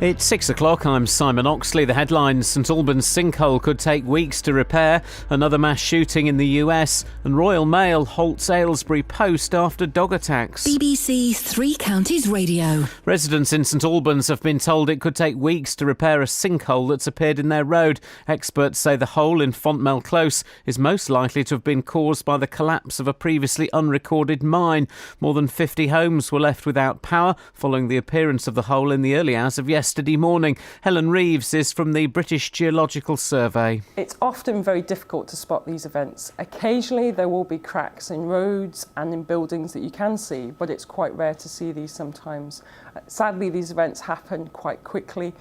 It's 6 o'clock, I'm Simon Oxley. The headlines: St Albans sinkhole could take weeks to repair, another mass shooting in the US, and Royal Mail halts Aylesbury Post after dog attacks. BBC Three Counties Radio. Residents in St Albans have been told it could take weeks to repair a sinkhole that's appeared in their road. Experts say the hole in Fontmell Close is most likely to have been caused by the collapse of a previously unrecorded mine. More than 50 homes were left without power following the appearance of the hole in the early hours of yesterday morning. Helen Reeves is from the British Geological Survey. It's often very difficult to spot these events. Occasionally there will be cracks in roads and in buildings that you can see, but it's quite rare to see these sometimes. Sadly, these events happen quite quickly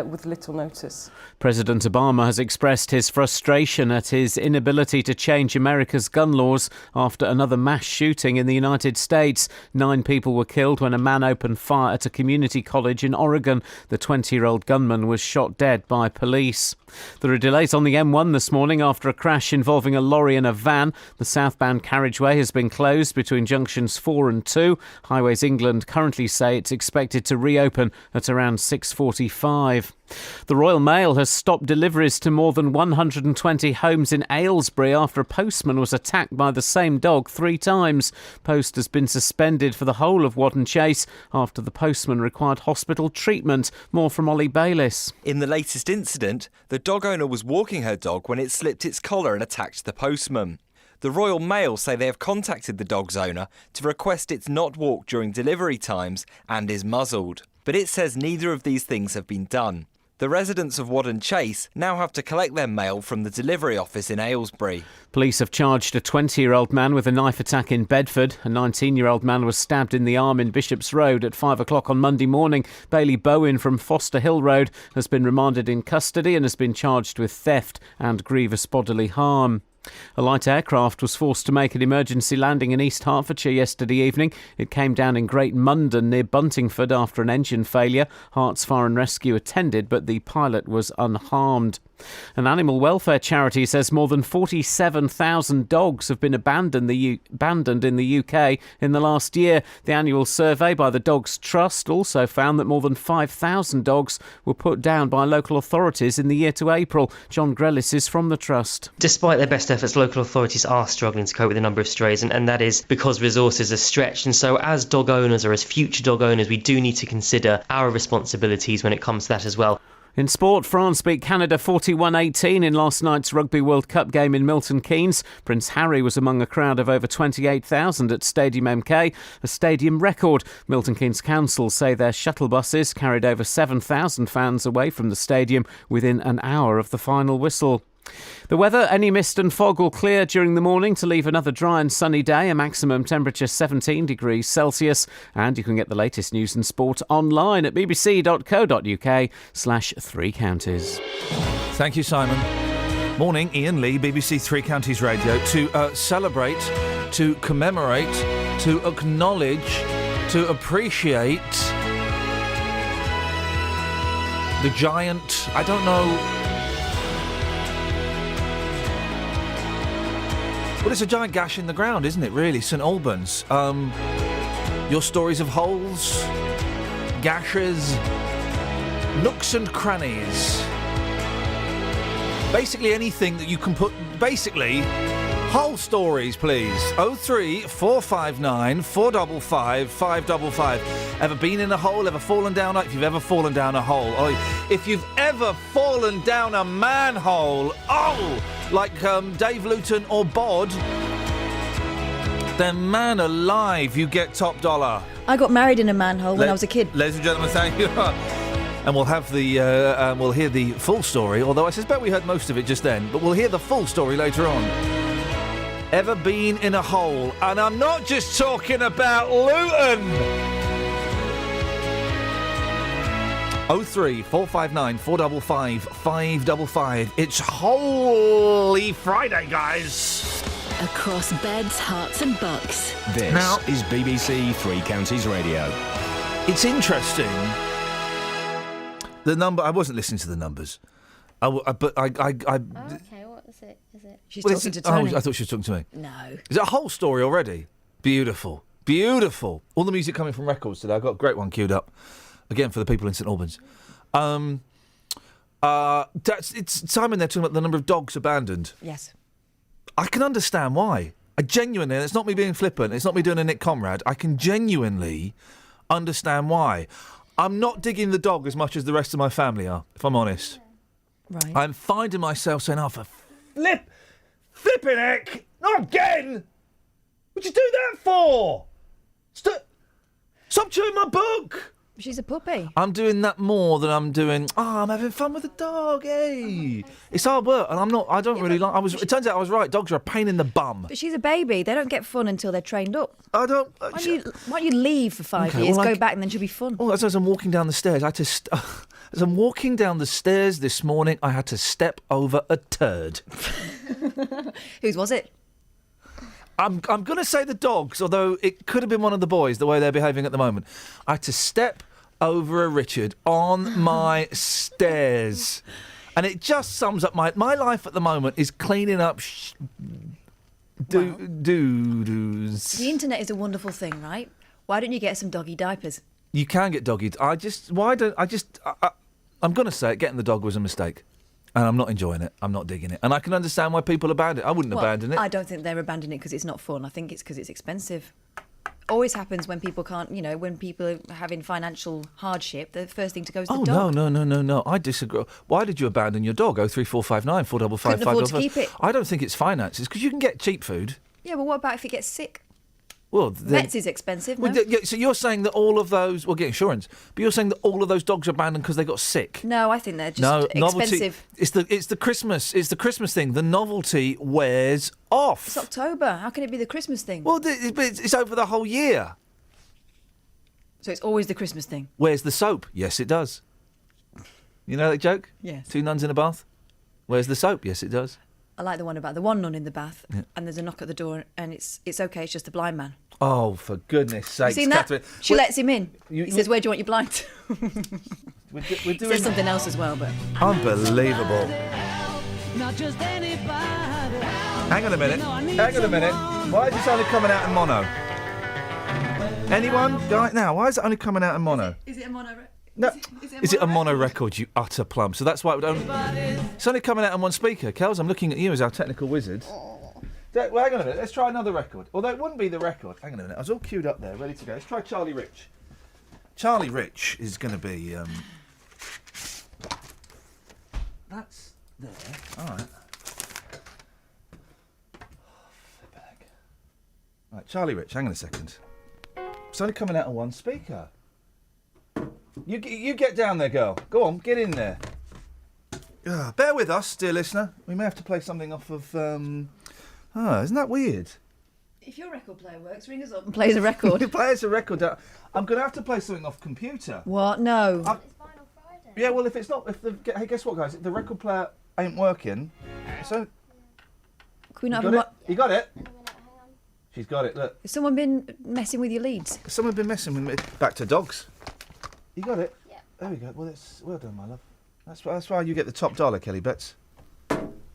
with little notice. President Obama has expressed his frustration at his inability to change America's gun laws after another mass shooting in the United States. 9 people were killed when a man opened fire at a community college in Oregon. The 20-year-old gunman was shot dead by police. There are delays on the M1 this morning after a crash involving a lorry and a van. The southbound carriageway has been closed between junctions 4 and 2. Highways England currently say it's expected to reopen at around 6:45. The Royal Mail has stopped deliveries to more than 120 homes in Aylesbury after a postman was attacked by the same dog 3 times. Post has been suspended for the whole of Wadden Chase after the postman required hospital treatment. More from Ollie Bayliss. In the latest incident, the dog owner was walking her dog when it slipped its collar and attacked the postman. The Royal Mail say they have contacted the dog's owner to request it's not walked during delivery times and is muzzled. But it says neither of these things have been done. The residents of Wadden Chase now have to collect their mail from the delivery office in Aylesbury. Police have charged a 20-year-old man with a knife attack in Bedford. A 19-year-old man was stabbed in the arm in Bishop's Road at 5 o'clock on Monday morning. Bailey Bowen from Foster Hill Road has been remanded in custody and has been charged with theft and grievous bodily harm. A light aircraft was forced to make an emergency landing in East Hertfordshire yesterday evening. It came down in Great Mundon near Buntingford after an engine failure. Hearts Fire and Rescue attended, but the pilot was unharmed. An animal welfare charity says more than 47,000 dogs have been abandoned in the UK in the last year. The annual survey by the Dogs Trust also found that more than 5,000 dogs were put down by local authorities in the year to April. John Grellis is from the Trust. Despite their best efforts, local authorities are struggling to cope with the number of strays, and that is because resources are stretched. And so as dog owners, or as future dog owners, we do need to consider our responsibilities when it comes to that as well. In sport, France beat Canada 41-18 in last night's Rugby World Cup game in Milton Keynes. Prince Harry was among a crowd of over 28,000 at Stadium MK, a stadium record. Milton Keynes Council say their shuttle buses carried over 7,000 fans away from the stadium within an hour of the final whistle. The weather: any mist and fog will clear during the morning to leave another dry and sunny day, a maximum temperature 17 degrees Celsius. And you can get the latest news and sport online at bbc.co.uk/Three Counties. Thank you, Simon. Morning, Iain Lee, BBC Three Counties Radio. To celebrate, to commemorate, to acknowledge, to appreciate the giant, I don't know... Well, it's a giant gash in the ground, isn't it, really? St Albans. Your stories of holes, gashes, nooks and crannies. Basically anything that you can put... Basically, hole stories, please. 03459 455 555. Ever been in a hole? Ever fallen down? If you've ever fallen down a hole. Or if you've ever fallen down a manhole. Oh! Like Dave Luton or Bod, then man alive, you get top dollar. I got married in a manhole when I was a kid. Ladies and gentlemen, thank you. And we'll have the we'll hear the full story, although I suspect we heard most of it just then, but we'll hear the full story later on. Ever been in a hole? And I'm not just talking about Luton. 03459 455 555. It's Holy Friday, guys. Across beds, hearts and bucks. This is BBC Three Counties Radio. It's interesting. The number... I wasn't listening to the numbers. Oh, okay, what is it? She's talking to Tony. Oh, I thought she was talking to me. No. Is it a whole story already? Beautiful. Beautiful. All the music coming from records today. I've got a great one queued up. Again, for the people in St Albans. It's Simon. They're talking about the number of dogs abandoned. Yes. I can understand why. I genuinely, and it's not me being flippant. It's not me doing a Nick Conrad. I can genuinely understand why. I'm not digging the dog as much as the rest of my family are, if I'm honest. Right. I'm finding myself saying, "Oh, for flipping heck, not again! What'd you do that for? Stop chewing my book." She's a puppy. I'm doing that more than I'm doing. I'm having fun with the dog. Hey, it's hard work, and I'm not. I don't really like. It turns out I was right. Dogs are a pain in the bum. But she's a baby. They don't get fun until they're trained up. I don't. Why don't you leave for 5 years, go back, and then she'll be fun? Oh, as I'm walking down the stairs, I had to. As I'm walking down the stairs this morning, I had to step over a turd. Whose was it? I'm going to say the dogs, although it could have been one of the boys, the way they're behaving at the moment. I had to step over a Richard on my stairs. And it just sums up my life at the moment is cleaning up doo-doos. The internet is a wonderful thing, right? Why don't you get some doggy diapers? You can get doggy. I'm going to say it, getting the dog was a mistake. And I'm not enjoying it. I'm not digging it. And I can understand why people abandon it. I wouldn't abandon it. I don't think they're abandoning it because it's not fun. I think it's because it's expensive. Always happens when people can't, when people are having financial hardship, the first thing to go is the dog. No. I disagree. Why did you abandon your dog? 03459 455 Couldn't afford to keep it. I don't think it's finances because you can get cheap food. Yeah, but what about if it gets sick? Well, Vets is expensive, no? So you're saying that all of those... Well, get insurance. But you're saying that all of those dogs are abandoned because they got sick? No, I think they're just expensive. It's the Christmas thing. The novelty wears off. It's October. How can it be the Christmas thing? Well, it's over the whole year. So it's always the Christmas thing? Where's the soap? Yes, it does. You know that joke? Yes. 2 nuns in a bath? Where's the soap? Yes, it does. I like the one about the one nun in the bath, and there's a knock at the door, and it's okay, it's just the blind man. Oh, for goodness sakes, seen that? Catherine. She lets him in. He says, "Where do you want your blind?" We're He doing says something else as well, but... Unbelievable. Hang on a minute. Why is this only coming out in mono? Anyone? Right now, why is it only coming out in mono? Is it a mono? No. Is it a mono record, you utter plum? So that's why it's only coming out on one speaker. Kels, I'm looking at you as our technical wizard. Well, hang on a minute. Let's try another record. Although it wouldn't be the record. Hang on a minute. I was all queued up there, ready to go. Let's try Charlie Rich. Charlie Rich is going to be... That's there. All right. Right, Charlie Rich, hang on a second. It's only coming out on one speaker. You get down there, girl. Go on, get in there. Bear with us, dear listener. We may have to play something off of... isn't that weird? If your record player works, ring us up and play us a record. Play us a record. I'm going to have to play something off computer. What? No. It's Final Friday. Yeah, well, if it's not... Hey, guess what, guys? If the record player ain't working... So... Can we not You have got it? You got it? Hang on. She's got it, look. Has someone been messing with your leads? Someone been messing with me. Back to dogs. You got it? Yeah. There we go. Well, well done, my love. That's why you get the top dollar, Kelly Betts.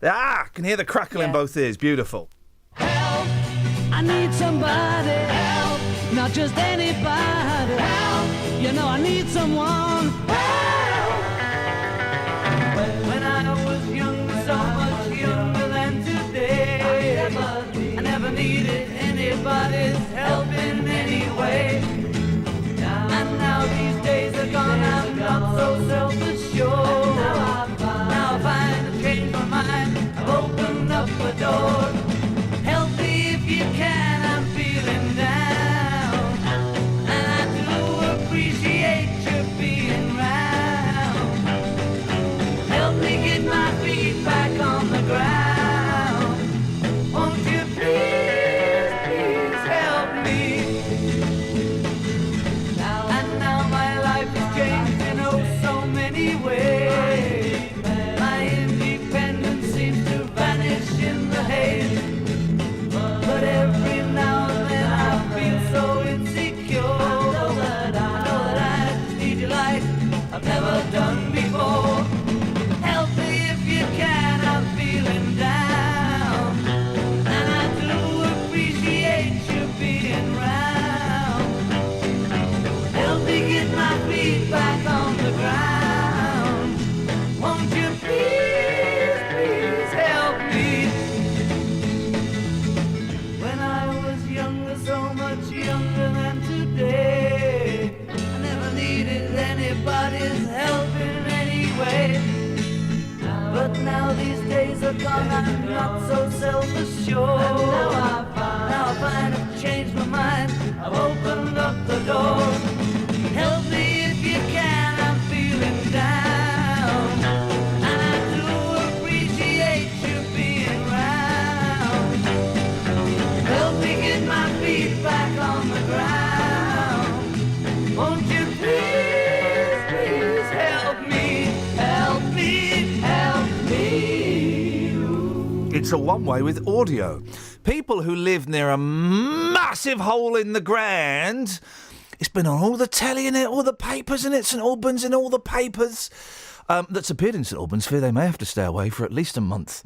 I can hear the crackle in both ears. Beautiful. Help! I need somebody. Help! Not just anybody. Help! I need someone. Help! When I was younger, so much younger than today, I never needed anybody's help in any way. And now these days are gone, I'm not so self-assured. Now I find I've changed my mind, I've opened up a door. Help me if you can, I'm feeling down. And I do appreciate you being right. anybody's help in any way. But now these days are gone, I'm not so self-assured. Now I find I've changed my mind, I've opened up the door. Help me if you can, I'm feeling down. And I do appreciate you being around. Help me get my feet back on the ground. Won't you please, please help me, help me, help me. It's a one-way with audio. People who live near a massive hole in the ground. It's been on all the telly in it, all the papers in it, St Albans in all the papers. That's appeared in St Albans fear they may have to stay away for at least a month.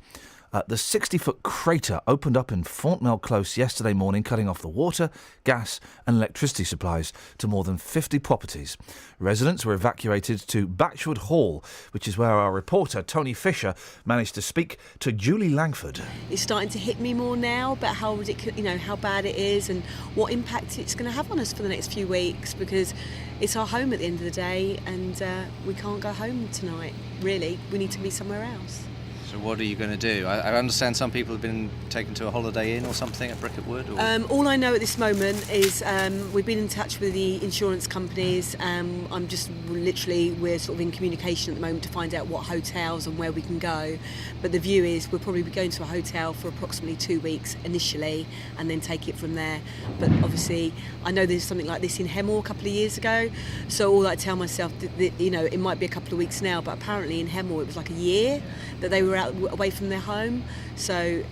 The 60-foot crater opened up in Fontmell Close yesterday morning, cutting off the water, gas and electricity supplies to more than 50 properties. Residents were evacuated to Batchwood Hall, which is where our reporter, Tony Fisher, managed to speak to Julie Langford. It's starting to hit me more now about how ridiculous, how bad it is and what impact it's going to have on us for the next few weeks, because it's our home at the end of the day and we can't go home tonight, really. We need to be somewhere else. So what are you going to do? I understand some people have been taken to a Holiday Inn or something at Bricket Wood? Or... All I know at this moment is we've been in touch with the insurance companies. We're sort of in communication at the moment to find out what hotels and where we can go. But the view is we'll probably be going to a hotel for approximately 2 weeks initially and then take it from there. But obviously, I know there's something like this in Hemel a couple of years ago. So all I tell myself, that, it might be a couple of weeks now, but apparently in Hemel it was like a year that they were out away from their home, so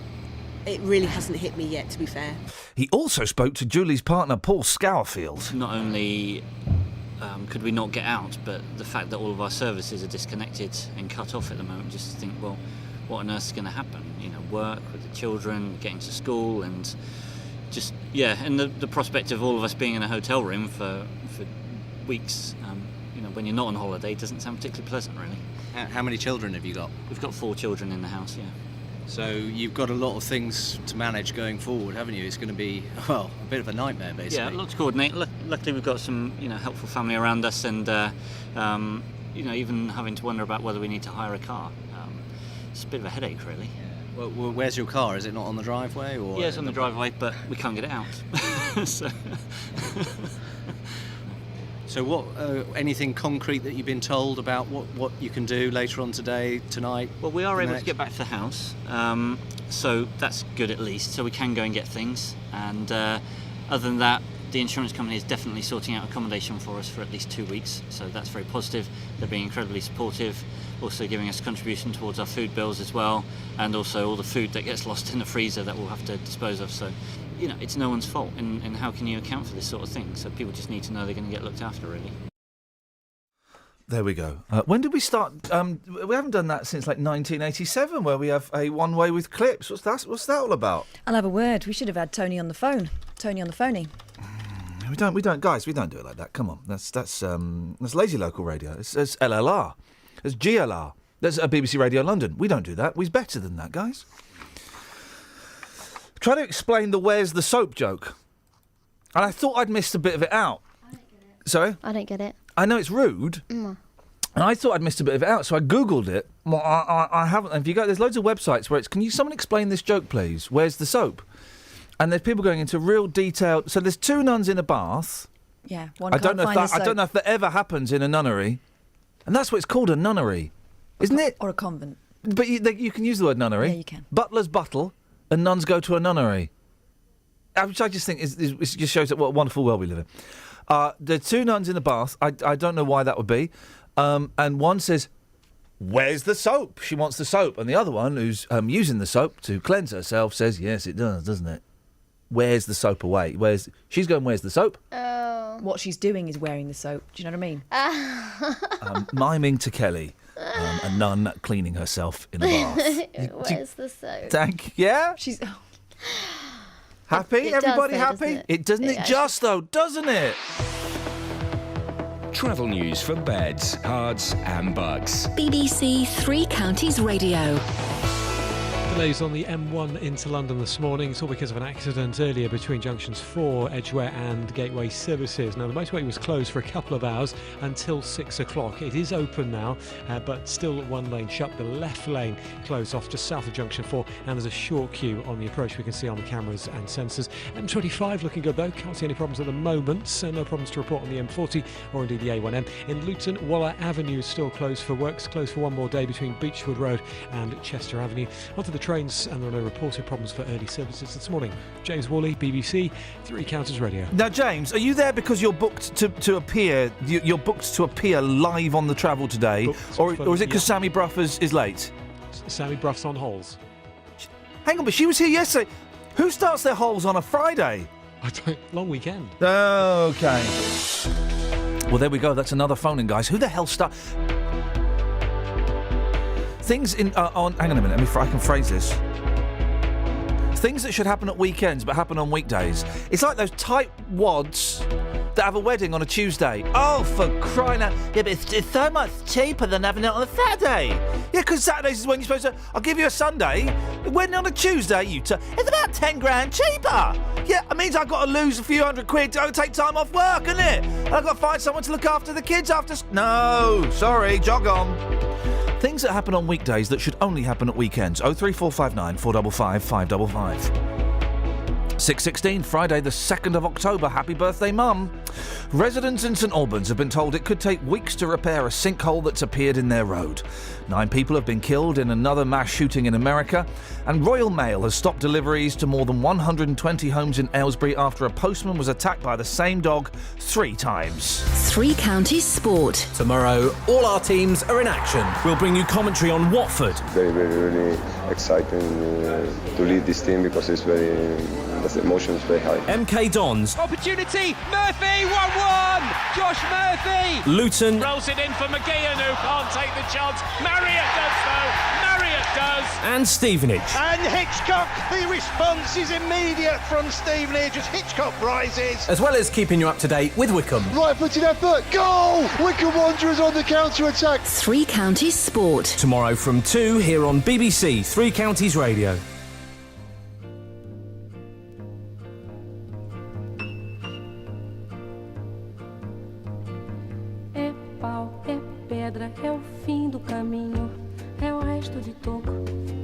it really hasn't hit me yet, to be fair. He also spoke to Julie's partner, Paul Scourfield. Not only could we not get out, but the fact that all of our services are disconnected and cut off at the moment, just to think, well, what on earth is going to happen? Work with the children, getting to school, and just, and the prospect of all of us being in a hotel room for weeks, when you're not on holiday, doesn't sound particularly pleasant, really. How many children have you got? We've got 4 children in the house, yeah. So you've got a lot of things to manage going forward, haven't you? It's going to be, a bit of a nightmare, basically. Yeah, a lot to coordinate. Luckily, we've got some, helpful family around us, and even having to wonder about whether we need to hire a car. It's a bit of a headache, really. Well, where's your car? Is it not on the driveway? Or yeah, it's on the driveway, but we can't get it out. So... So what? Anything concrete that you've been told about what you can do later on today, tonight? Well, we are able to get back to the house, so that's good at least. So we can go and get things, and other than that, the insurance company is definitely sorting out accommodation for us for at least 2 weeks. So that's very positive. They're being incredibly supportive, also giving us a contribution towards our food bills as well, and also all the food that gets lost in the freezer that we'll have to dispose of. So. It's no one's fault, and how can you account for this sort of thing? So people just need to know they're going to get looked after, really. There we go. When did we start? We haven't done that since like 1987, where we have a one-way with clips. What's that all about? I'll have a word. We should have had Tony on the phone. Tony on the phony. We don't, guys. We don't do it like that. Come on, that's lazy local radio. It's LLR, it's GLR. That's a BBC Radio London. We don't do that. We're better than that, guys. Try to explain the where's the soap joke. And I thought I'd missed a bit of it out. I don't get it. Sorry? I don't get it. I know it's rude. And I thought I'd missed a bit of it out, so I Googled it. Well, I haven't. If you go, there's loads of websites where it's, can you someone explain this joke, please? Where's the soap? And there's people going into real detail. So there's 2 nuns in a bath. Yeah, I don't know if that ever happens in a nunnery. And that's what it's called, a nunnery. Isn't it? Or a convent. But you can use the word nunnery. Yeah, you can. Butler's buttle. And nuns go to a nunnery. Which I just think it just shows that what a wonderful world we live in. There are 2 nuns in a bath. I don't know why that would be. And one says, where's the soap? She wants the soap. And the other one, who's using the soap to cleanse herself, says, yes, it does, doesn't it? Where's the soap away? She's going, where's the soap? Oh. What she's doing is wearing the soap. Do you know what I mean? Miming to Kelly. A nun cleaning herself in a bath. Where's the soap? Yeah? She's... Happy? Everybody happy? Doesn't it just, though, doesn't it? Travel news for beds, cards and bugs. BBC Three Counties Radio. Delays on the M1 into London this morning. It's all because of an accident earlier between junctions 4, Edgware and Gateway Services. Now, the motorway was closed for a couple of hours until 6 o'clock. It is open now, but still one lane shut. The left lane closed off just south of junction 4, and there's a short queue on the approach we can see on the cameras and sensors. M25 looking good though. Can't see any problems at the moment. So no problems to report on the M40 or indeed the A1M. In Luton, Waller Avenue is still closed for works. Closed for one more day between Beechwood Road and Chester Avenue. Onto the trains, and there are no reported problems for early services this morning. James Worley, BBC, Three Counties Radio. Now, James, are you there because you're booked to appear? You're booked to appear live on the Travel today, or is it because Sammy Bruff is late? Sammy Bruff's on holes. Hang on, but she was here yesterday. Who starts their holes on a Friday? I don't. Long weekend. Okay. Well, there we go. That's another phone-in, guys. Who the hell Things in on. Hang on a minute. I can phrase this. Things that should happen at weekends but happen on weekdays. It's like those tight wads that have a wedding on a Tuesday. Oh, for crying out! Yeah, but it's so much cheaper than having it on a Saturday. Yeah, because Saturdays is when you're supposed to. I'll give you a Sunday. When on a Tuesday, it's about 10 grand cheaper. Yeah, it means I've got to lose a few hundred quid to take time off work, isn't it? And I've got to find someone to look after the kids after. No, sorry, jog on. Things that happen on weekdays that should only happen at weekends. 03459 455 555. 6:16, Friday the 2nd of October. Happy birthday, Mum. Residents in St Albans have been told it could take weeks to repair a sinkhole that's appeared in their road. 9 people have been killed in another mass shooting in America, and Royal Mail has stopped deliveries to more than 120 homes in Aylesbury after a postman was attacked by the same dog 3 times. Three Counties Sport. Tomorrow, all our teams are in action. We'll bring you commentary on Watford. Very, very, really exciting to lead this team because it's the emotion is very high. MK Dons. Opportunity, Murphy, 1-1! Josh Murphy! Luton. Rolls it in for McGeehan, who can't take the chance. Marriott does, though. Marriott does. And Stevenage. And Hitchcock, the response is immediate from Stevenage as Hitchcock rises. As well as keeping you up to date with Wycombe. Right-footed effort, goal! Wycombe Wanderers on the counter-attack. Three Counties Sport. Tomorrow from 2 here on BBC Three Counties Radio. É pau, é pedra, é o fim do caminho. É o resto de toco,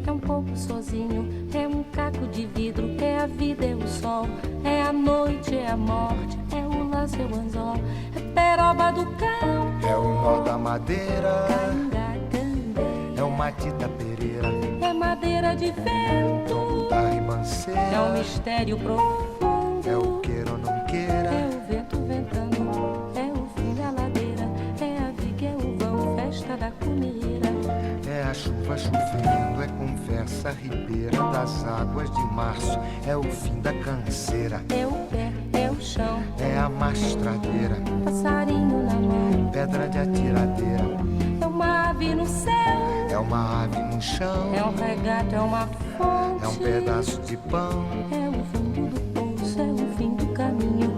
é um pouco sozinho. É um caco de vidro, é a vida, é o sol. É a noite, é a morte, é o laço, é o anzol. É peroba do cão, é o nó da madeira. É o Matita Pereira, é madeira de vento. Da ribanceira, é um mistério profundo. É o queira ou não queira, é o vento ventando. É o fim da ladeira, é a viga, é o vão, festa da comida. É a chuva chovendo, é conversa ribeira das águas de março. É o fim da canseira, é o pé, é o chão. É a mastradeira, passarinho na mão. Pedra de atiradeira, é uma ave no céu. É uma ave no chão. É um regato, é uma fonte. É um pedaço de pão. É o fundo do poço, é o fim do caminho.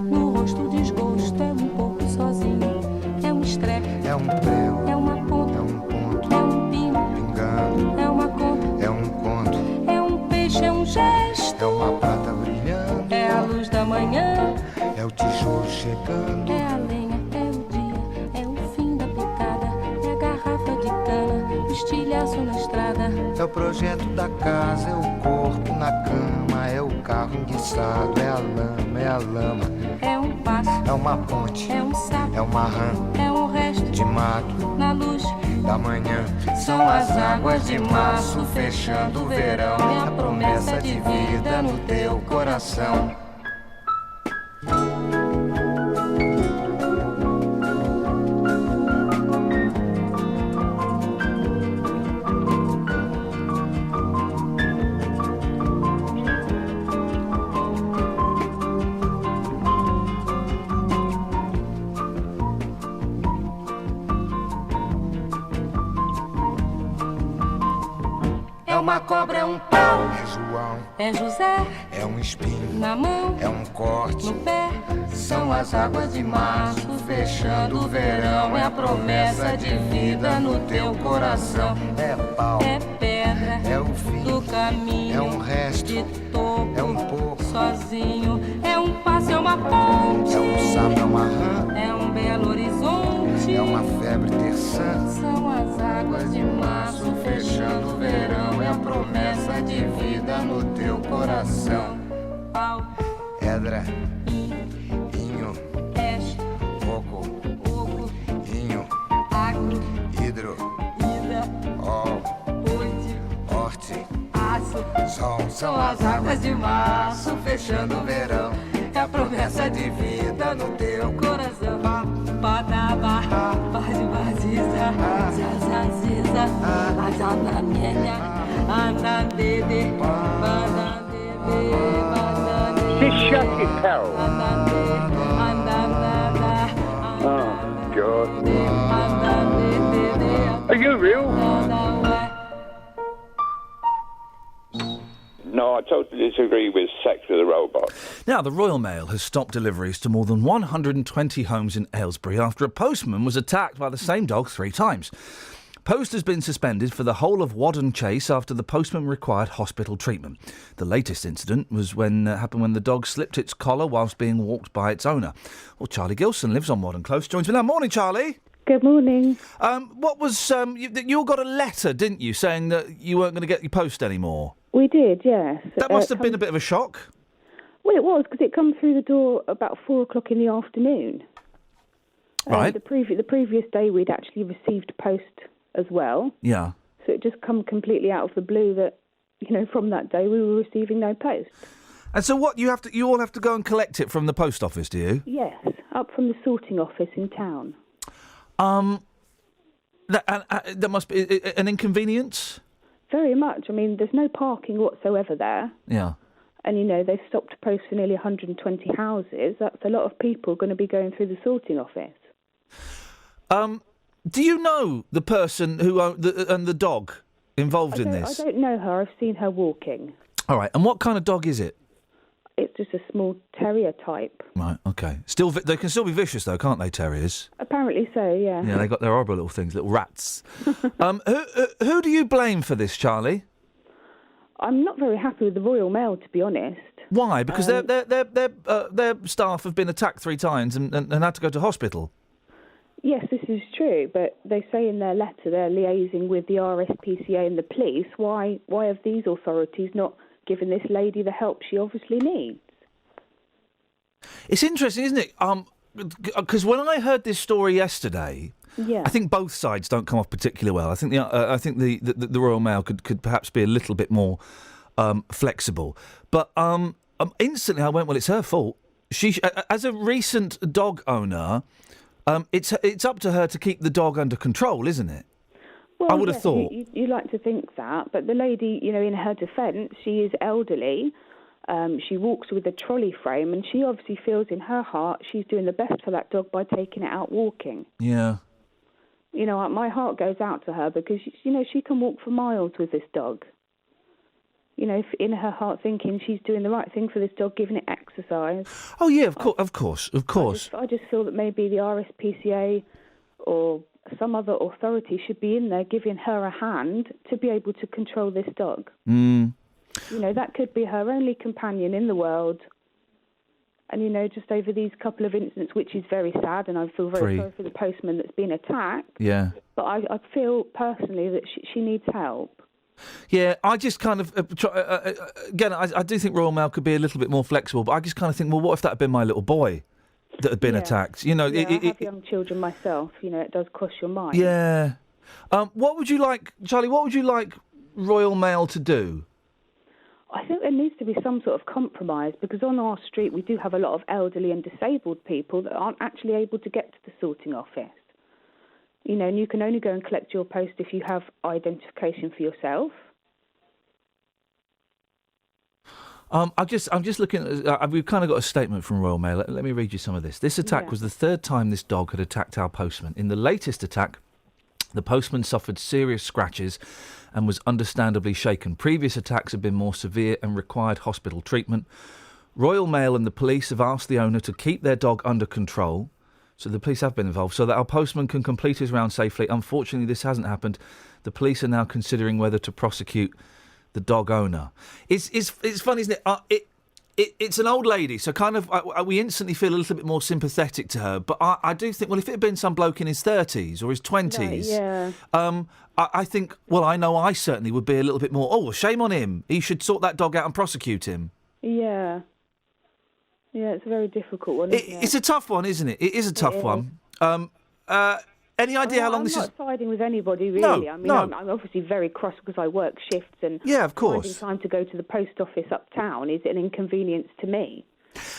No rosto desgosto, é um pouco sozinho. É um estrepe, é um prego. É uma ponta, é um ponto. É um pino, pingando. É uma conta, é um conto. É um peixe, é um gesto. É uma prata brilhando. É a luz da manhã. É o tijolo chegando. É a lenha, é o dia. É o fim da picada. É a garrafa de cana. Estilhaço na estrada. É o projeto da casa, é o corpo na cama. É o carro enguiçado, é a lama, é a lama. É um passo, é uma ponte. É um sapo, é uma rã. É um resto de mato. Na luz da manhã. São as águas de março fechando o verão. É a promessa de vida no teu coração. É uma cobra, é um pau. É João, é José. É um espinho na mão. É um corte no pé. São as águas de março fechando o verão. É a promessa de vida no teu coração. É pau, é pedra, é o fim, caminho, é resto, de topo, pouco, sozinho, passo, é uma ponte, sapo, é uma rã, é belo horizonte, é uma febre terçã, são as águas de março fechando o verão, é a promessa de vida no teu coração. Pau, edra, inho, oco, inho, agro, hidro, ida, horte, aço, sol, são as águas de março fechando o verão, é a promessa de vida no teu coração. Padaba, Baziza, Zazaziza, Azananenha, Anandede, Banandede, Just shut it, Carol. Oh, God. Are you real? No, I totally disagree with sex with a robot. Now, the Royal Mail has stopped deliveries to more than 120 homes in Aylesbury after a postman was attacked by the same dog 3 times. Post has been suspended for the whole of Wadden Chase after the postman required hospital treatment. The latest incident was happened when the dog slipped its collar whilst being walked by its owner. Well, Charlie Gilson lives on Wadden Close. Joins me now. Morning, Charlie. Good morning. What was you all got a letter, didn't you, saying that you weren't going to get your post anymore? We did, yes. That must have been a bit of a shock. Well, it was, because it come through the door about 4 o'clock in the afternoon. Right. The previous day we'd actually received post as well. Yeah. So it just come completely out of the blue that, from that day we were receiving no post. And so what, you all have to go and collect it from the post office, do you? Yes, up from the sorting office in town. That must be an inconvenience? Very much. I mean, there's no parking whatsoever there. Yeah. And, they've stopped post for nearly 120 houses. That's a lot of people going to be going through the sorting office. Do you know the person who and the dog involved in this? I don't know her. I've seen her walking. All right. And what kind of dog is it? It's just a small terrier type. Right, OK. They can still be vicious, though, can't they, terriers? Apparently so, yeah. Yeah, they got their horrible little things, little rats. Who do you blame for this, Charlie? I'm not very happy with the Royal Mail, to be honest. Why? Because their staff have been attacked 3 times and had to go to hospital. Yes, this is true, but they say in their letter they're liaising with the RSPCA and the police. Why have these authorities not given this lady the help she obviously needs? It's interesting, isn't it? Because when I heard this story yesterday, yeah. I think both sides don't come off particularly well. I think the Royal Mail could perhaps be a little bit more flexible. But instantly I went, well, it's her fault. She, as a recent dog owner, it's up to her to keep the dog under control, isn't it? Well, I would have thought. You like to think that, but the lady, in her defence, she is elderly. She walks with a trolley frame, and she obviously feels in her heart she's doing the best for that dog by taking it out walking. Yeah. My heart goes out to her because, she can walk for miles with this dog. In her heart thinking she's doing the right thing for this dog, giving it exercise. Oh, yeah, of course. I just feel that maybe the RSPCA or some other authority should be in there giving her a hand to be able to control this dog. That could be her only companion in the world. And, just over these couple of incidents, which is very sad, and I feel very sorry for the postman that's been attacked. Yeah. But I feel personally that she needs help. Yeah, I just kind of, again, I do think Royal Mail could be a little bit more flexible, but I just kind of think, well, what if that had been my little boy that had been attacked? I have young children myself. It does cross your mind. Yeah. What would you like, Charlie, what would you like Royal Mail to do? I think there needs to be some sort of compromise, because on our street we do have a lot of elderly and disabled people that aren't actually able to get to the sorting office. And you can only go and collect your post if you have identification for yourself. I'm just looking at, we've kind of got a statement from Royal Mail. Let me read you some of this. This attack was the 3rd time this dog had attacked our postman. In the latest attack, the postman suffered serious scratches and was understandably shaken. Previous attacks have been more severe and required hospital treatment. Royal Mail and the police have asked the owner to keep their dog under control. So the police have been involved, so that our postman can complete his round safely. Unfortunately, this hasn't happened. The police are now considering whether to prosecute the dog owner. It's funny, isn't it? It's an old lady, so kind of we instantly feel a little bit more sympathetic to her. But I do think, well, if it had been some bloke in his 30s or his 20s, I think, well, I know I certainly would be a little bit more, oh, well, shame on him. He should sort that dog out and prosecute him. Yeah. Yeah, it's a very difficult one, isn't it? It's a tough one, isn't it? It is a tough one. Any idea how long this is? I'm not siding with anybody, really. No, I'm obviously very cross because I work shifts and of course. finding time to go to the post office uptown is an inconvenience to me.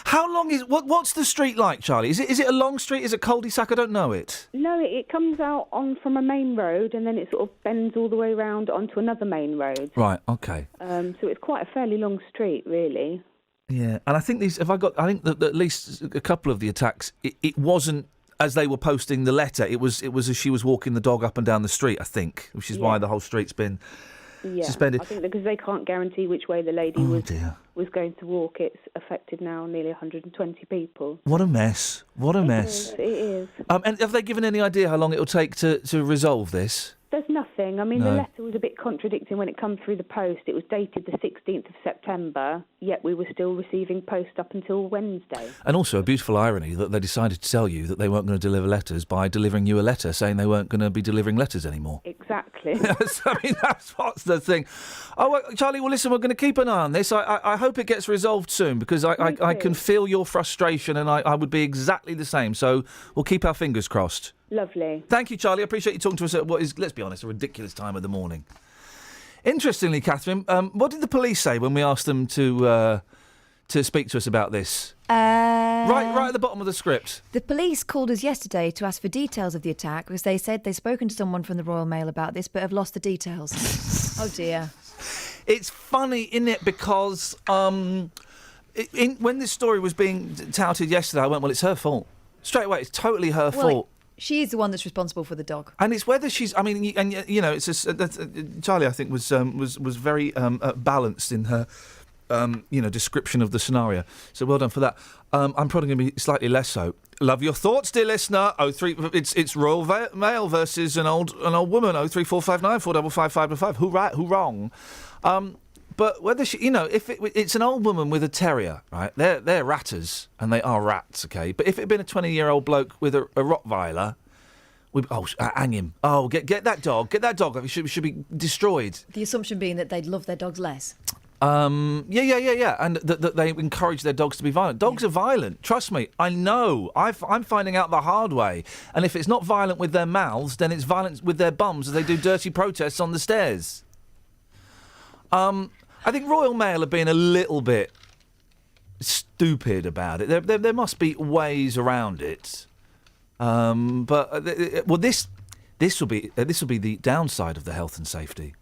How long is... What's the street like, Charlie? Is it a long street? Is it cul-de-sac? I don't know it. No, it comes out on from a main road and then it sort of bends all the way around onto another main road. Right, OK. So it's quite a fairly long street, really. Yeah, and I think I think that at least a couple of the attacks, it wasn't as they were posting the letter. It was as she was walking the dog up and down the street, I think, which is why the whole street's been suspended. I think because they can't guarantee which way the lady was going to walk, it's affected now nearly 120 people. What a mess. What a mess. It is. And have they given any idea how long it will take to resolve this? There's nothing. I mean, the letter was a bit contradicting when it comes through the post. It was dated the 16th of September, yet we were still receiving post up until Wednesday. And also a beautiful irony that they decided to tell you that they weren't going to deliver letters by delivering you a letter saying they weren't going to be delivering letters anymore. Exactly. I mean, that's what's the thing. Oh, well, Charlie, well, listen, we're going to keep an eye on this. I hope it gets resolved soon because I can feel your frustration and I would be exactly the same. So we'll keep our fingers crossed. Lovely. Thank you, Charlie. I appreciate you talking to us at what is, let's be honest, a ridiculous time of the morning. Interestingly, Catherine, what did the police say when we asked them to speak to us about this? Right at the bottom of the script. The police called us yesterday to ask for details of the attack because they said they'd spoken to someone from the Royal Mail about this but have lost the details. Oh, dear. It's funny, isn't it, because when this story was being touted yesterday, I went, well, it's her fault. Straight away, it's totally her fault. She's the one that's responsible for the dog. And it's whether she's... I mean, and you know, it's Charlie, I think, was very balanced in her, description of the scenario. So well done for that. I'm probably going to be slightly less so. Love your thoughts, dear listener. It's Royal Mail versus an old woman. 03459 455 555. Who right? Who wrong? But whether she, if it's an old woman with a terrier, right? They're ratters, and they are rats, okay? But if it had been a 20-year-old bloke with a Rottweiler, hang him. Oh, get that dog. Get that dog. It should be destroyed. The assumption being that they'd love their dogs less. Yeah. And that they encourage their dogs to be violent. Dogs are violent. Trust me. I know. I'm finding out the hard way. And if it's not violent with their mouths, then it's violent with their bums as they do dirty protests on the stairs. I think Royal Mail are being a little bit stupid about it. There must be ways around it. This will be the downside of the health and safety.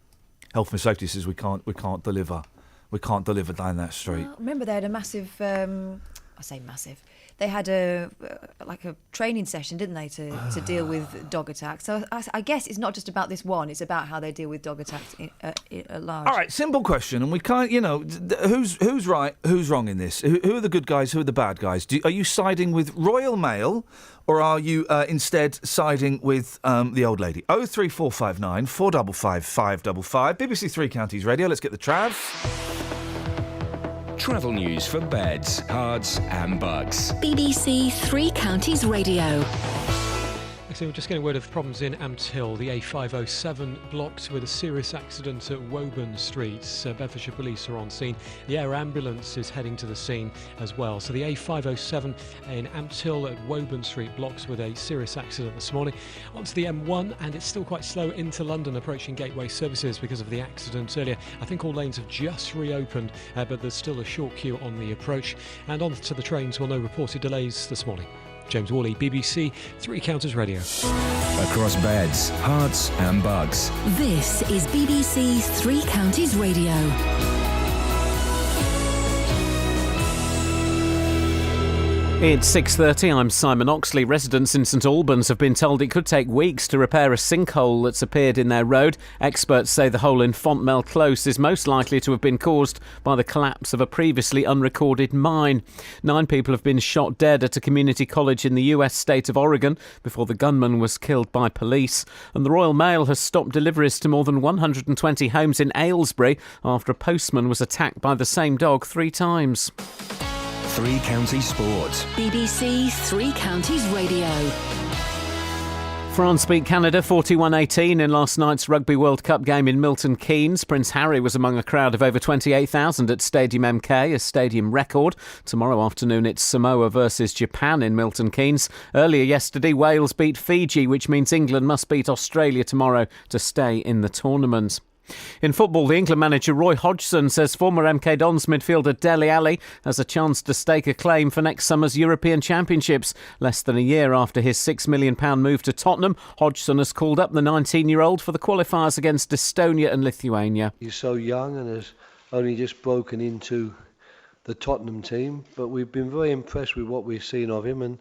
Health and safety says we can't deliver down that street. Well, remember they had a massive. I say massive. They had a training session, didn't they, to deal with dog attacks? So I guess it's not just about this one; it's about how they deal with dog attacks at large. All right, simple question, and we can't. Who's right, who's wrong in this? Who are the good guys? Who are the bad guys? Are you siding with Royal Mail, or are you instead siding with the old lady? 03459 455 555. BBC Three Counties Radio. Let's get the Trav. Travel news for beds, cards and bugs. BBC Three Counties Radio. Actually, we're just getting word of problems in Ampthill. The A507 blocked with a serious accident at Woburn Street. Bedfordshire Police are on scene. The air ambulance is heading to the scene as well. So the A507 in Ampthill at Woburn Street blocked with a serious accident this morning. Onto the M1, and it's still quite slow into London approaching Gateway Services because of the accident earlier. I think all lanes have just reopened, but there's still a short queue on the approach. And on to the trains, no reported delays this morning. James Worley, BBC Three Counties Radio. Across beds, hearts and bugs. This is BBC Three Counties Radio. It's 6:30. I'm Simon Oxley. Residents in St Albans have been told it could take weeks to repair a sinkhole that's appeared in their road. Experts say the hole in Fontmell Close is most likely to have been caused by the collapse of a previously unrecorded mine. 9 people have been shot dead at a community college in the US state of Oregon before the gunman was killed by police. And the Royal Mail has stopped deliveries to more than 120 homes in Aylesbury after a postman was attacked by the same dog 3 times. Three Counties Sports. BBC Three Counties Radio. France beat Canada 41-18 in last night's Rugby World Cup game in Milton Keynes. Prince Harry was among a crowd of over 28,000 at Stadium MK, a stadium record. Tomorrow afternoon it's Samoa versus Japan in Milton Keynes. Earlier yesterday, Wales beat Fiji, which means England must beat Australia tomorrow to stay in the tournament. In football, the England manager Roy Hodgson says former MK Dons midfielder Dele Alli has a chance to stake a claim for next summer's European Championships. Less than a year after his £6 million move to Tottenham, Hodgson has called up the 19-year-old for the qualifiers against Estonia and Lithuania. He's so young and has only just broken into the Tottenham team, but we've been very impressed with what we've seen of him, and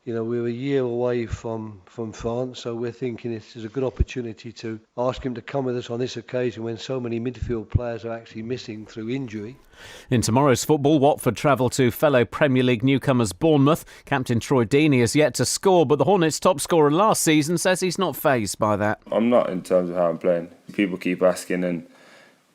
you know, we're a year away from France, so we're thinking this is a good opportunity to ask him to come with us on this occasion when so many midfield players are actually missing through injury. In tomorrow's football, Watford travel to fellow Premier League newcomers Bournemouth. Captain Troy Deeney has yet to score, but the Hornets' top scorer last season says he's not fazed by that. I'm not in terms of how I'm playing. People keep asking, and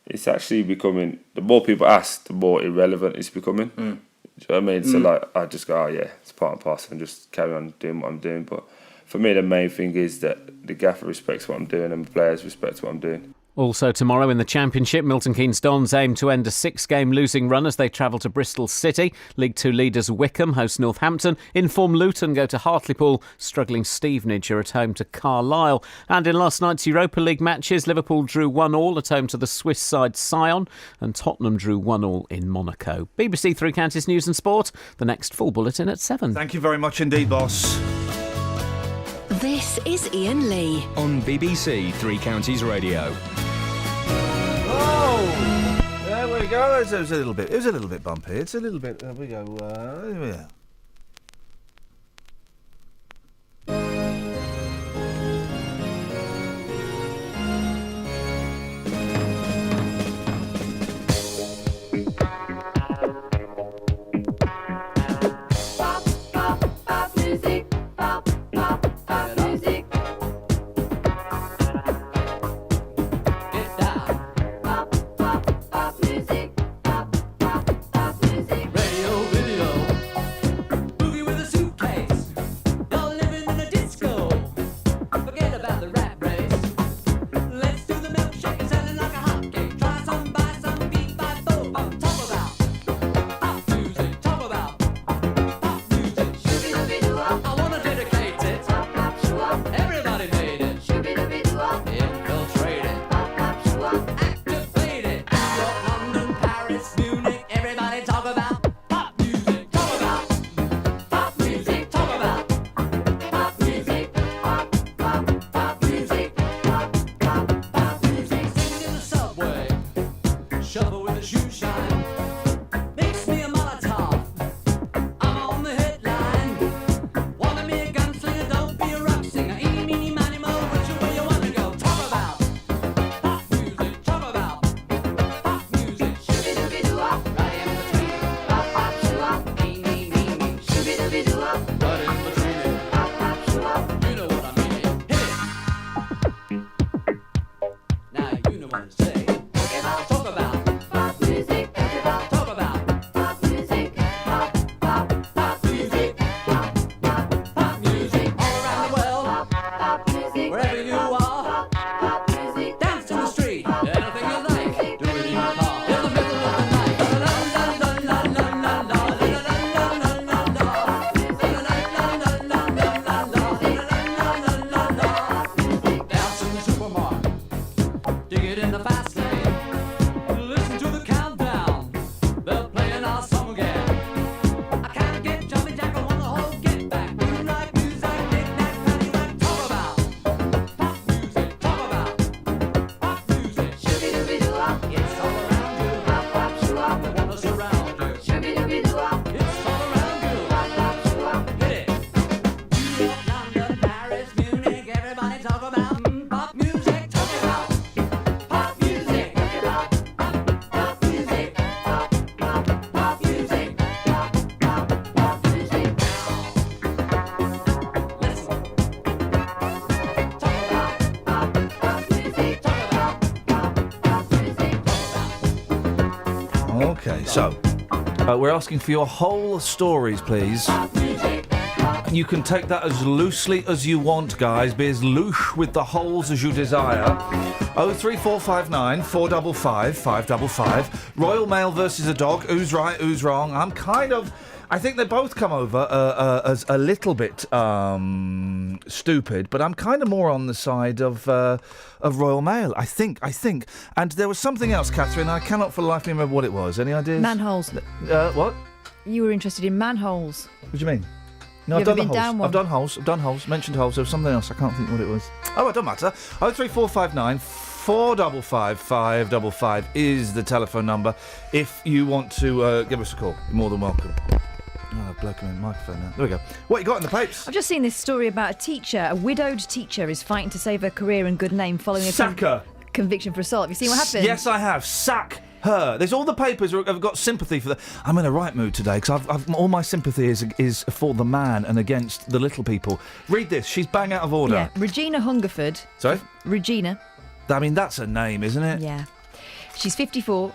it's actually becoming, the more people ask, the more irrelevant it's becoming. Do you know what I mean? So I just go, oh yeah, it's part and parcel, and just carry on doing what I'm doing. But for me, the main thing is that the gaffer respects what I'm doing and the players respect what I'm doing. Also tomorrow in the Championship, Milton Keynes Dons aim to end a 6-game losing run as they travel to Bristol City. League 2 leaders Wickham host Northampton. In-form Luton go to Hartlepool. Struggling Stevenage are at home to Carlisle. And in last night's Europa League matches, Liverpool drew 1-1 at home to the Swiss side Sion, and Tottenham drew 1-1 in Monaco. BBC Three Counties News and Sport. The next full bulletin at 7. Thank you very much indeed, boss. This is Iain Lee on BBC Three Counties Radio. Oh, there we go. It was a little bit bumpy. It's a little bit. There we go. Here we are. Okay, so we're asking for your whole stories, please. You can take that as loosely as you want, guys. Be as loose with the holes as you desire. 03459 455 555. Royal Mail versus a dog. Who's right, who's wrong? I think they both come over as a little bit stupid, but I'm kind of more on the side of Royal Mail. I think. And there was something else, Catherine. I cannot for the life of me remember what it was. Any ideas? Manholes. What? You were interested in manholes. What do you mean? No, I've been down one. I've done holes. Mentioned holes. There was something else. I can't think what it was. Oh, it don't matter. 03459 455 555 is the telephone number. If you want to give us a call, you're more than welcome. Oh, bloke in the microphone now. There we go. What you got in the papers? I've just seen this story about a teacher. A widowed teacher is fighting to save her career and good name following a conviction for assault. Have you seen what happened? Yes, I have. Sack her. There's all the papers have got sympathy for that. I'm in a right mood today because all my sympathy is for the man and against the little people. Read this. She's bang out of order. Yeah, Regina Hungerford. Sorry? Regina. I mean, that's a name, isn't it? Yeah. She's 54.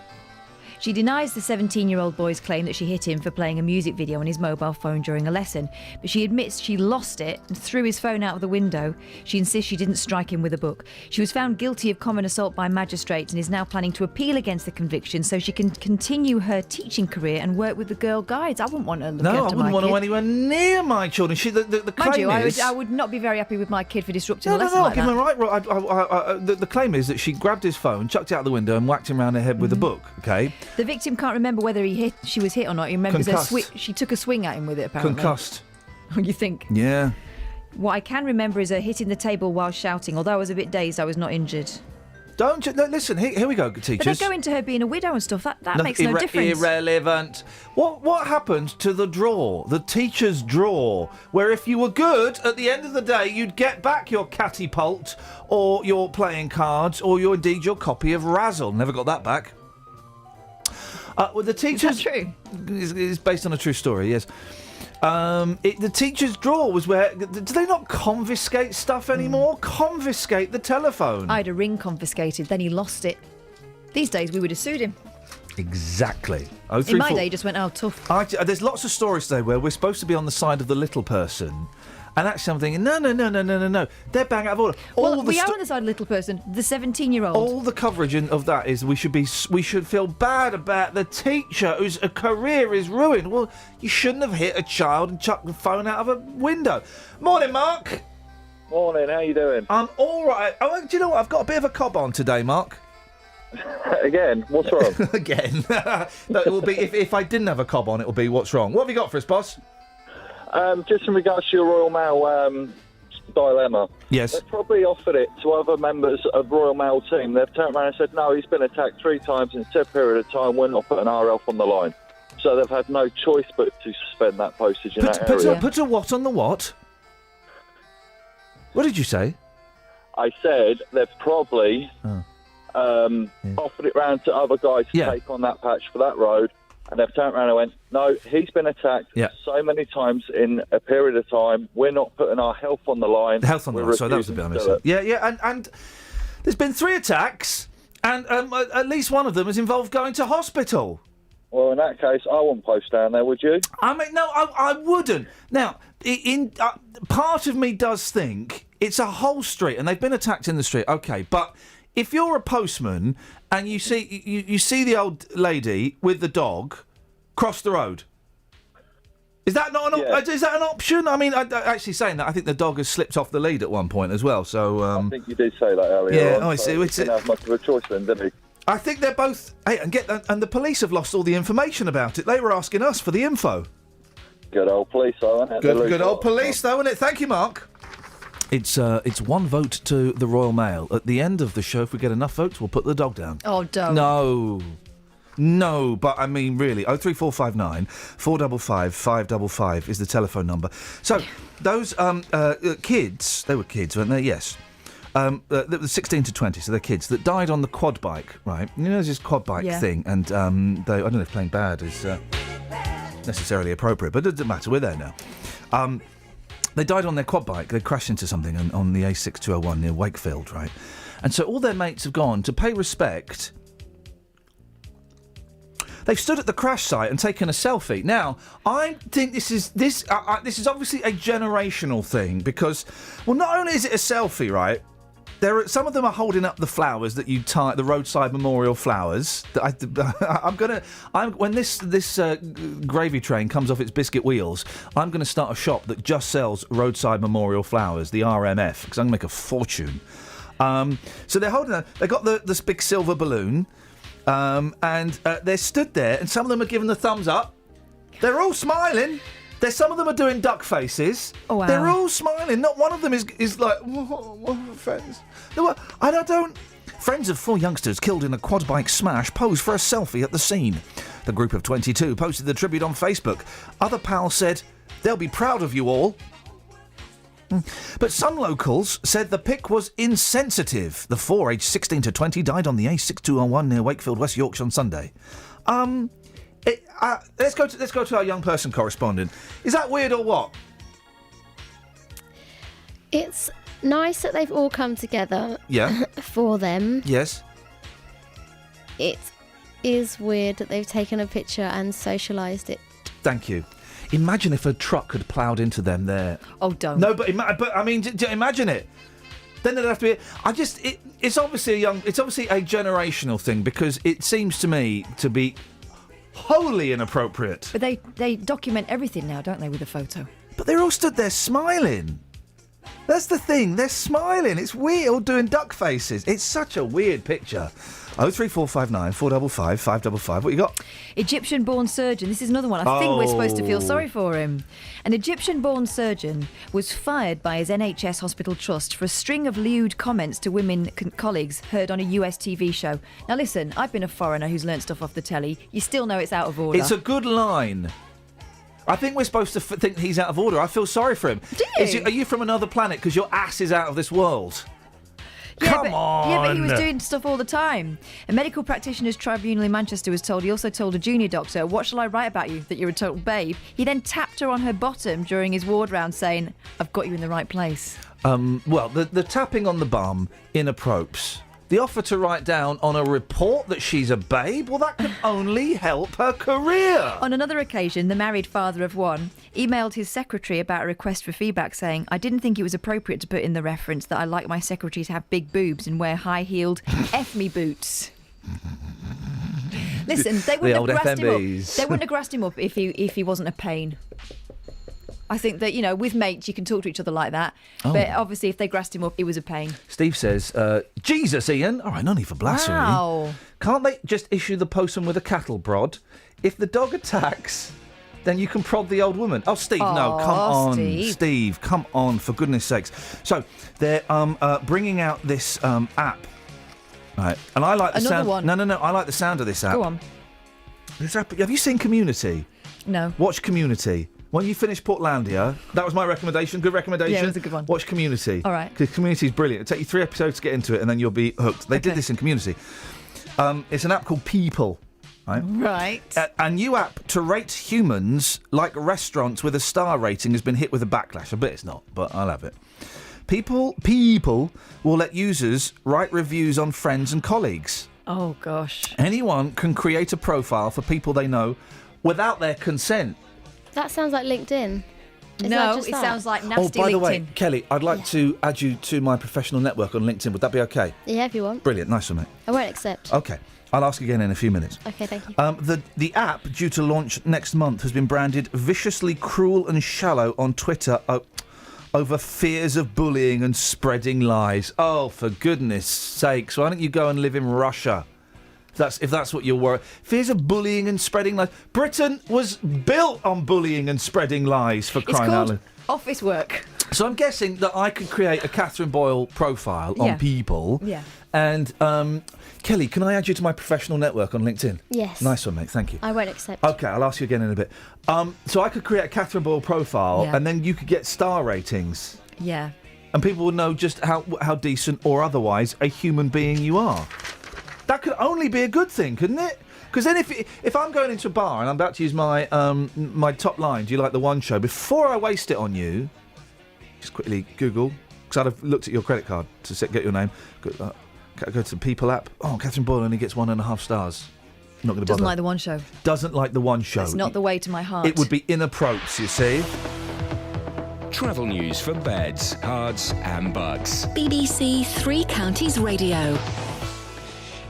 She denies the 17-year-old boy's claim that she hit him for playing a music video on his mobile phone during a lesson, but she admits she lost it and threw his phone out of the window. She insists she didn't strike him with a book. She was found guilty of common assault by magistrates and is now planning to appeal against the conviction so she can continue her teaching career and work with the Girl Guides. I wouldn't want to look after my kid. No, I wouldn't want to anywhere near my children. The claim Mind you, is... I would not be very happy with my kid for disrupting a No, lesson like give that. him right. The claim is that she grabbed his phone, chucked it out the window and whacked him around the head with a book, OK? The victim can't remember whether she was hit or not. He remembers Concussed. she took a swing at him with it, apparently. Concussed. You think? Yeah. What I can remember is her hitting the table while shouting. Although I was a bit dazed, I was not injured. Listen, here we go, teachers. But they go into her being a widow and stuff. That makes no difference. Irrelevant. What happened to the draw, the teacher's draw, where if you were good, at the end of the day, you'd get back your catapult or your playing cards or indeed your copy of Razzle. Never got that back. Well, the teacher's... Is that true? It's based on a true story, yes. The teacher's drawer was where... Do they not confiscate stuff anymore? Confiscate the telephone. I had a ring confiscated, then he lost it. These days, we would have sued him. Exactly. In my day, he just went, oh, tough. There's lots of stories today where we're supposed to be on the side of the little person... And actually, I'm thinking, no. They're bang out of order. We are on the side of the little person, the 17-year-old. All the coverage of that is we should feel bad about the teacher whose career is ruined. Well, you shouldn't have hit a child and chucked the phone out of a window. Morning, Mark. Morning. How you doing? I'm all right. Oh, do you know what? I've got a bit of a cob on today, Mark. Again, what's wrong? Again. No, it will be if I didn't have a cob on, it will be what's wrong. What have you got for us, boss? Just in regards to your Royal Mail dilemma. Yes. They've probably offered it to other members of Royal Mail team. They've turned around and said, no, he's been attacked 3 times in a set period of time. We're not putting our health on the line. So they've had no choice but to suspend that postage in that area. Put a what on the what? What did you say? I said they've probably offered it round to other guys to take on that patch for that road. And they've turned around and went, no, he's been attacked so many times in a period of time. We're not putting our health on the line. Health on the line. So that was the bit I missed. Yeah. And there's been 3 attacks, and at least one of them is involved going to hospital. Well, in that case, I wouldn't post down there, would you? I mean, no, I wouldn't. Now, part of me does think it's a whole street, and they've been attacked in the street. Okay, but if you're a postman and you see the old lady with the dog cross the road, is that not is that an option? I mean, actually saying that, I think the dog has slipped off the lead at one point as well. So I think you did say that earlier. Yeah, I see. He didn't have much of a choice then, did he? I think they're both. Hey, and the police have lost all the information about it. They were asking us for the info. Good old police, though, isn't it? Good old police, though, isn't it? Thank you, Mark. It's 1 vote to the Royal Mail. At the end of the show, if we get enough votes, we'll put the dog down. Oh, don't. No, but I mean, really, 03459 455 555 is the telephone number. So, those kids, they were kids, weren't they? Yes. They were 16 to 20, so they're kids, that died on the quad bike, right? You know, there's this quad bike thing, and I don't know if playing bad is necessarily appropriate, but it doesn't matter, we're there now. They died on their quad bike. They crashed into something on the A6201 near Wakefield, right? And so all their mates have gone to pay respect They've stood at the crash site and taken a selfie. Now, I think this is obviously a generational thing because, well, not only is it a selfie, right? Some of them are holding up the flowers that you tie, the roadside memorial flowers. When this gravy train comes off its biscuit wheels, I'm going to start a shop that just sells roadside memorial flowers, the RMF, because I'm going to make a fortune. So they're holding that. They got this big silver balloon, and they're stood there, and some of them are giving the thumbs up. They're all smiling. Some of them are doing duck faces. Oh, wow. They're all smiling. Not one of them is like, friends. I don't. Friends of 4 youngsters killed in a quad bike smash pose for a selfie at the scene. The group of 22 posted the tribute on Facebook. Other pals said, they'll be proud of you all. But some locals said the pic was insensitive. The 4, aged 16 to 20, died on the A6201 near Wakefield, West Yorkshire on Sunday. Let's go to our young person correspondent. Is that weird or what? It's nice that they've all come together. Yeah. For them. Yes. It is weird that they've taken a picture and socialised it. Thank you. Imagine if a truck had ploughed into them there. Oh, don't. No, but I mean, imagine it. Then there'd have to be. It's obviously a generational thing because it seems to me to be wholly inappropriate. But they document everything now, don't they, with a photo? But they're all stood there smiling. That's the thing. They're smiling. It's weird. All doing duck faces. It's such a weird picture. 03459 455 555. What you got? Egyptian-born surgeon. This is another one. I think we're supposed to feel sorry for him. An Egyptian-born surgeon was fired by his NHS hospital trust for a string of lewd comments to women colleagues heard on a US TV show. Now listen, I've been a foreigner who's learnt stuff off the telly. You still know it's out of order. It's a good line. I think we're supposed to think he's out of order. I feel sorry for him. Do you? Are you from another planet because your ass is out of this world? Come on! Yeah, but he was doing stuff all the time. A medical practitioners tribunal in Manchester was told he also told a junior doctor, "What shall I write about you? That you're a total babe?" He then tapped her on her bottom during his ward round, saying, "I've got you in the right place." Well, the tapping on the bum inappropes. The offer to write down on a report that she's a babe, well, that can only help her career. On another occasion, the married father of one emailed his secretary about a request for feedback saying, "I didn't think it was appropriate to put in the reference that I like my secretary to have big boobs and wear high-heeled F-me boots." Listen, they wouldn't have grassed him up. They wouldn't have grassed him up if he wasn't a pain. I think that, with mates you can talk to each other like that. Oh. But obviously if they grassed him up, it was a pain. Steve says, Jesus, Iain. All right, no need for blasphemy. Wow. Can't they just issue the postman with a cattle prod? If the dog attacks, then you can prod the old woman. Oh, Steve, no, come on. Steve, come on, for goodness sakes. So, they're bringing out this app. Right, and I like the sound. One. No, I like the sound of this app. Go on. This app, have you seen Community? No. Watch Community. When you finish Portlandia, that was my recommendation. Good recommendation. Yeah, it was a good one. Watch Community. All right. Because Community is brilliant. It'll take you 3 episodes to get into it, and then you'll be hooked. They did this in Community. It's an app called People. Right. A new app to rate humans like restaurants with a star rating has been hit with a backlash. I bet it's not, but I'll have it. People will let users write reviews on friends and colleagues. Oh, gosh. Anyone can create a profile for people they know without their consent. That sounds like LinkedIn. No, it sounds like nasty LinkedIn. Oh, by the way, Kelly, I'd like to add you to my professional network on LinkedIn. Would that be okay? Yeah, if you want. Brilliant. Nice one, mate. I won't accept. Okay. I'll ask again in a few minutes. Okay, thank you. The app, due to launch next month, has been branded viciously cruel and shallow on Twitter over fears of bullying and spreading lies. Oh, for goodness sakes. Why don't you go and live in Russia? If that's what you're worried. Fears of bullying and spreading lies. Britain was built on bullying and spreading lies, for crying out loud. It's called office work. So I'm guessing that I could create a Catherine Boyle profile on People. Yeah. And, Kelly, can I add you to my professional network on LinkedIn? Yes. Nice one, mate. Thank you. I won't accept. Okay, I'll ask you again in a bit. So I could create a Catherine Boyle profile, and then you could get star ratings. Yeah. And people would know just how decent or otherwise a human being you are. That could only be a good thing, couldn't it? Because then if I'm going into a bar and I'm about to use my my top line, do you like the One Show? Before I waste it on you, just quickly Google, because I'd have looked at your credit card to get your name. Go to the People app. Oh, Catherine Boyle only gets 1.5 stars. Not going to bother. Doesn't like the one show. Doesn't like the one show. It's not the way to my heart. It would be inappropriate, you see. Travel news for beds, cards and bugs. BBC Three Counties Radio.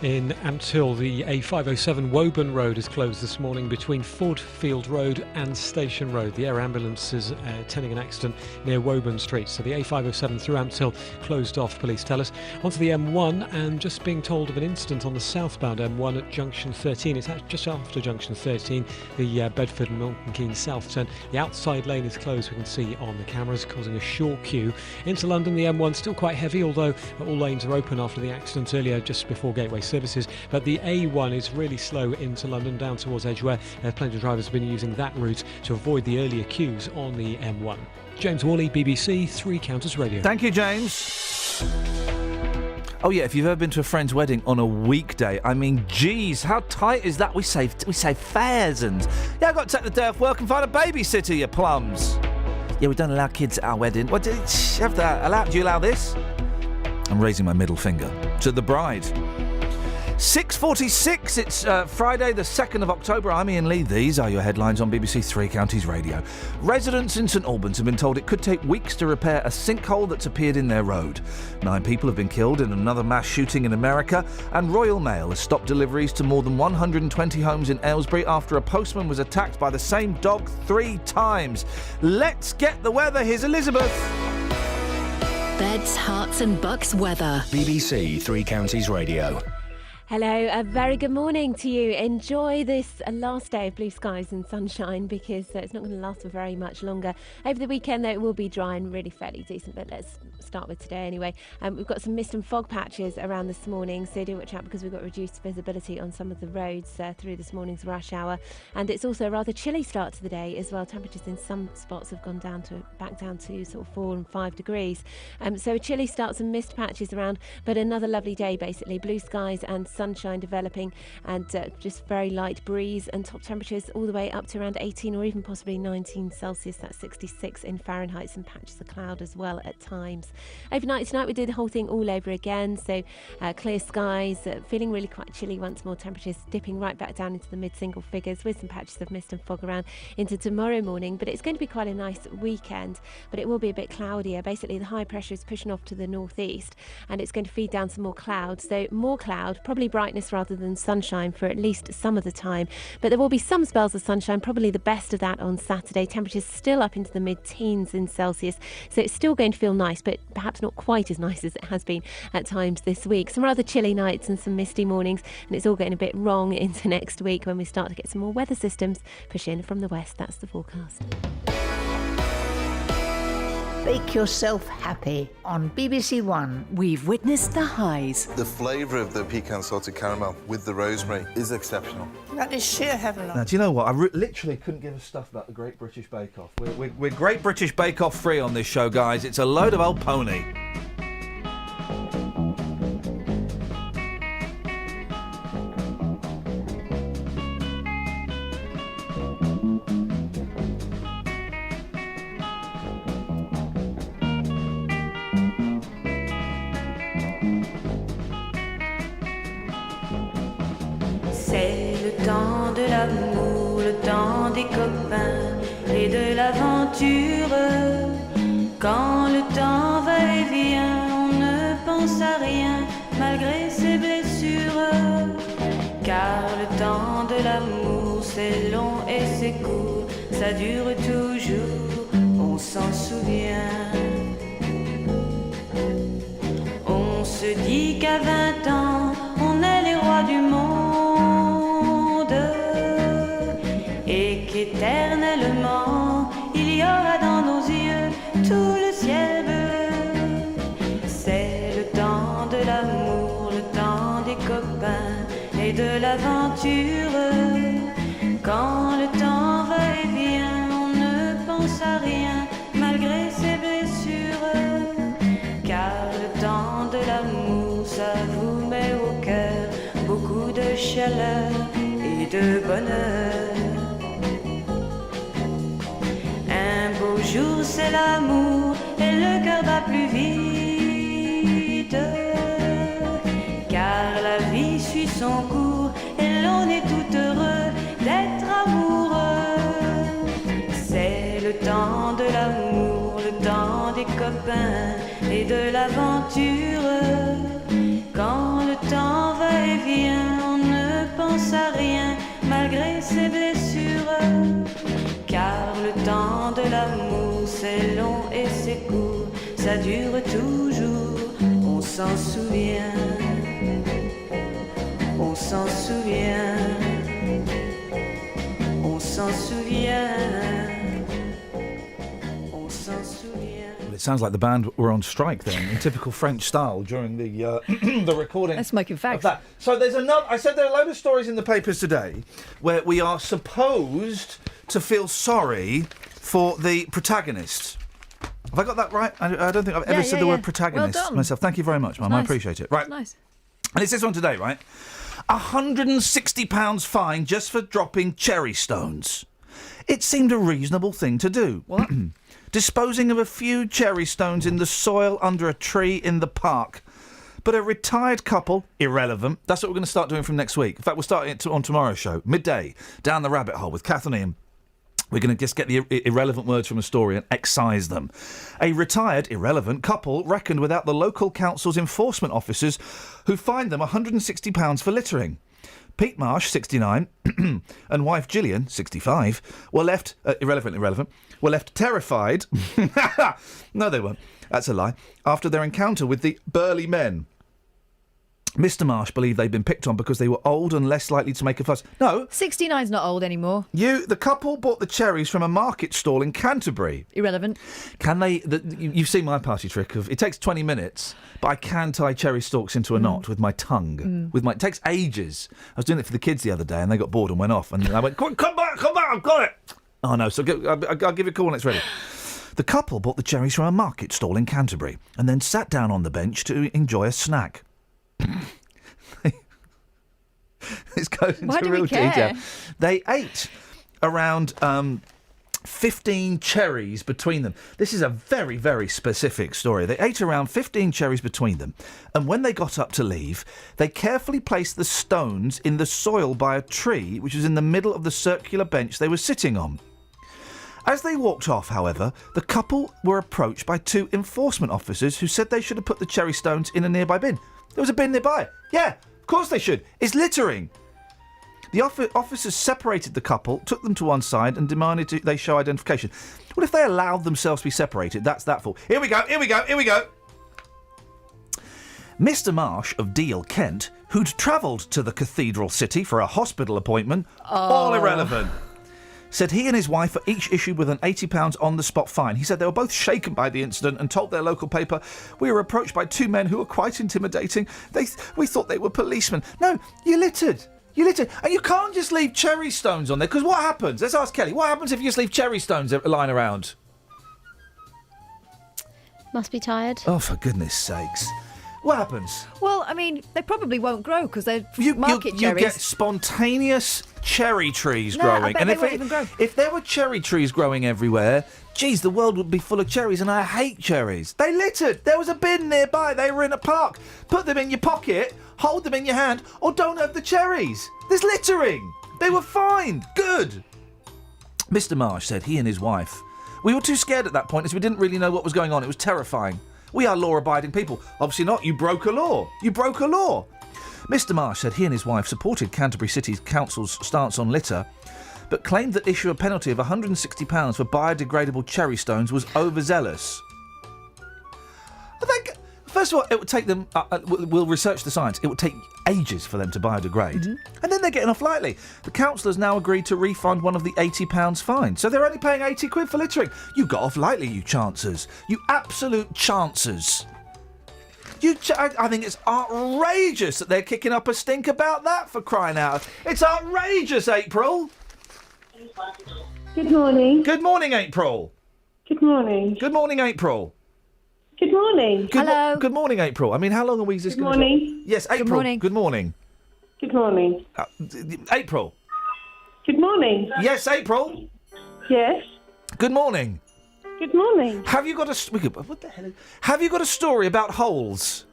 In Ampthill, the A507 Woburn Road is closed this morning between Fordfield Road and Station Road. The air ambulance is attending an accident near Woburn Street. So the A507 through Ampthill closed off, police tell us. Onto the M1, and just being told of an incident on the southbound M1 at Junction 13. It's just after Junction 13, the Bedford and Milton Keynes South turn. The outside lane is closed, we can see on the cameras, causing a short queue. Into London, the M1 still quite heavy, although all lanes are open after the accident earlier, just before Gateway services, but the A1 is really slow into London down towards Edgware. Plenty of drivers have been using that route to avoid the earlier queues on the M1. James Worley, BBC Three Counties Radio. Thank you, James. Oh yeah, if you've ever been to a friend's wedding on a weekday, I mean, geez, how tight is that? We save fares and yeah, I've got to take the day off work and find a babysitter, you plums. Yeah, we don't allow kids at our wedding. What do you have to allow? Do you allow this? I'm raising my middle finger to the bride. 6:46, it's Friday the 2nd of October. I'm Iain Lee. These are your headlines on BBC Three Counties Radio. Residents in St Albans have been told it could take weeks to repair a sinkhole that's appeared in their road. 9 people have been killed in another mass shooting in America, and Royal Mail has stopped deliveries to more than 120 homes in Aylesbury after a postman was attacked by the same dog 3 times. Let's get the weather. Here's Elizabeth. Beds, hearts and bucks weather. BBC Three Counties Radio. Hello, a very good morning to you. Enjoy this last day of blue skies and sunshine because it's not going to last for very much longer. Over the weekend, though, it will be dry and really fairly decent, but let's start with today anyway. We've got some mist and fog patches around this morning, so do watch out because we've got reduced visibility on some of the roads through this morning's rush hour. And it's also a rather chilly start to the day as well. Temperatures in some spots have gone back down to sort of 4 and 5 degrees. So a chilly start, some mist patches around, but another lovely day basically. Blue skies and sunshine developing and just very light breeze and top temperatures all the way up to around 18 or even possibly 19 Celsius. That's 66 in Fahrenheit. Some patches of cloud as well at times. Overnight tonight we do the whole thing all over again, so clear skies, feeling really quite chilly once more, temperatures dipping right back down into the mid-single figures with some patches of mist and fog around into tomorrow morning. But it's going to be quite a nice weekend, but it will be a bit cloudier. Basically the high pressure is pushing off to the northeast and it's going to feed down some more clouds, so more cloud, probably brightness rather than sunshine for at least some of the time, but there will be some spells of sunshine, probably the best of that on Saturday. Temperatures still up into the mid-teens in Celsius, so it's still going to feel nice, but perhaps not quite as nice as it has been at times this week. Some rather chilly nights and some misty mornings, and it's all getting a bit wrong into next week when we start to get some more weather systems push in from the west. That's the forecast. Bake yourself happy on BBC One. We've witnessed the highs. The flavour of the pecan salted caramel with the rosemary is exceptional. That is sheer heaven. Now, do you know what? I literally couldn't give a stuff about the Great British Bake Off. We're Great British Bake Off free on this show, guys. It's a load of old pony. C'est le temps de l'amour, le temps des copains et de l'aventure. Quand le temps va et vient, on ne pense à rien malgré ses blessures. Car le temps de l'amour, c'est long et c'est court, ça dure toujours, on s'en souvient. On se dit qu'à 20 ans, on est les rois du monde. Et qu'éternellement il y aura dans nos yeux tout le ciel bleu. C'est le temps de l'amour, le temps des copains et de l'aventure. Quand le temps va et vient, on ne pense à rien malgré ses blessures. Car le temps de l'amour, ça vous met au cœur beaucoup de chaleur et de bonheur. Un beau jour c'est l'amour et le cœur bat plus vite. Car la vie suit son cours et l'on est tout de l'aventure. Quand le temps va et vient, on ne pense à rien malgré ses blessures. Car le temps de l'amour, c'est long et c'est court, ça dure toujours, on s'en souvient. On s'en souvient. On s'en souvient. On s'en souvient. Well, it sounds like the band were on strike then, in typical French style during the the recording. That's smoking facts. Of that. So there's another. I said there are a load of stories in the papers today where we are supposed to feel sorry for the protagonist. Have I got that right? I don't think I've ever said the word protagonist well done. myself. Thank you very much, Mum. Nice. I appreciate it. Right. Nice. And it's this one today, right? £160 fine just for dropping cherry stones. It seemed a reasonable thing to do. What? Disposing of a few cherry stones in the soil under a tree in the park. But a retired couple, irrelevant, that's what we're going to start doing from next week. In fact, we'll start it on tomorrow's show, midday, down the rabbit hole with Kath and Iain. We're going to just get the irrelevant words from a story and excise them. A retired, irrelevant couple reckoned without the local council's enforcement officers who fined them £160 for littering. Pete Marsh, 69, and wife Gillian, 65, were left... irrelevant, were left terrified... No, they weren't. That's a lie. After their encounter with the burly men. Mr. Marsh believed they'd been picked on because they were old and less likely to make a fuss. No. 69's not old anymore. The couple bought the cherries from a market stall in Canterbury. Irrelevant. Can they... you've seen my party trick of... It takes 20 minutes, but I can tie cherry stalks into a knot with my tongue. It takes ages. I was doing it for the kids the other day and they got bored and went off. And I went, come back, I've got it. Oh, no, so I'll give you a call when it's ready. The couple bought the cherries from a market stall in Canterbury and then sat down on the bench to enjoy a snack. This goes into real detail. They ate around 15 cherries between them. This is a very, very specific story. They ate around 15 cherries between them, and when they got up to leave, they carefully placed the stones in the soil by a tree which was in the middle of the circular bench they were sitting on. As they walked off, however, the couple were approached by two enforcement officers who said they should have put the cherry stones in a nearby bin. There was a bin nearby. Yeah, of course they should. It's littering. The officers separated the couple, took them to one side and demanded they show identification. What if they allowed themselves to be separated? That's that fault. Here we go. Mr. Marsh of Deal, Kent, who'd travelled to the cathedral city for a hospital appointment, all irrelevant, said he and his wife were each issued with an £80 on-the-spot fine. He said they were both shaken by the incident and told their local paper, "We were approached by two men who were quite intimidating. We thought they were policemen." No, you littered. And you can't just leave cherry stones on there, because what happens? Let's ask Kelly. What happens if you just leave cherry stones lying around? Must be tired. Oh, for goodness sakes. What happens? Well, I mean, they probably won't grow because they're market cherries. You get spontaneous cherry trees growing. I bet they won't even grow. If there were cherry trees growing everywhere, geez, the world would be full of cherries, and I hate cherries. They littered. There was a bin nearby. They were in a park. Put them in your pocket, hold them in your hand, or don't have the cherries. There's littering. They were fine. Good. Mr. Marsh said he and his wife, we were too scared at that point as we didn't really know what was going on. It was terrifying. We are law-abiding people. Obviously not. You broke a law. Mr. Marsh said he and his wife supported Canterbury City Council's stance on litter, but claimed that issue a penalty of £160 for biodegradable cherry stones was overzealous. First of all, it would take them... we'll research the science. It would take ages for them to biodegrade. And then they're getting off lightly. The council has now agreed to refund one of the £80 fine. So they're only paying 80 quid for littering. You got off lightly, you chancers. You absolute chancers. I think it's outrageous that they're kicking up a stink about that, for crying out. It's outrageous, April. Good morning. Good morning, April. Good morning. Good morning, April. Good morning. Hello. Good morning, April. I mean, how long are we just going to... Good morning. Yes, April. Good morning. Good morning. Good morning. April. Good morning. Yes, April. Yes. Good morning. Good morning. Have you got a... What the hell? Have you got a story about holes?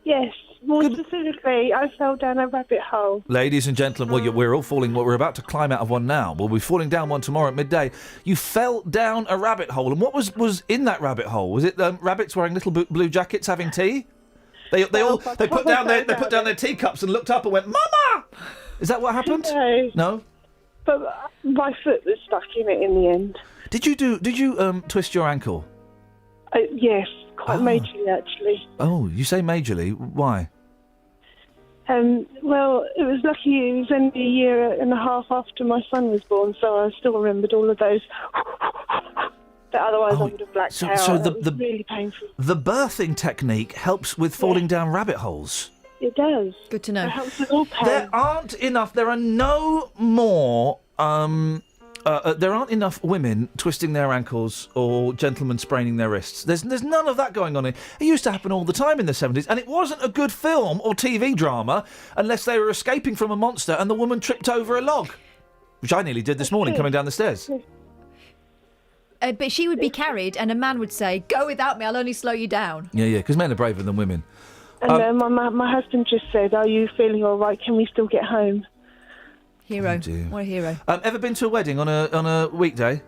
Yes. more specifically, I fell down a rabbit hole. Ladies and gentlemen, well, we're all falling. We're about to climb out of one now. We'll be falling down one tomorrow at midday. You fell down a rabbit hole, and what was in that rabbit hole? Was it rabbits wearing little blue jackets having tea? They put down their teacups and looked up and went, "Mama!" Is that what happened? No. But my foot was stuck in it in the end. Did you twist your ankle? Yes, quite majorly actually. Oh, you say majorly? Why? Well, it was lucky it was only a year and a half after my son was born, so I still remembered all of those. But otherwise I would have blacked out. So it was really painful. The birthing technique helps with falling down rabbit holes. It does. Good to know. It helps with all pain. There aren't enough. There are no more. There aren't enough women twisting their ankles or gentlemen spraining their wrists. There's none of that going on. It used to happen all the time in the 70s, and it wasn't a good film or TV drama unless they were escaping from a monster and the woman tripped over a log, which I nearly did this morning coming down the stairs. But she would be carried, and a man would say, "Go without me, I'll only slow you down." Yeah, because men are braver than women. And my husband just said, "Are you feeling all right? Can we still get home?" Hero. What a hero. Ever been to a wedding on a weekday?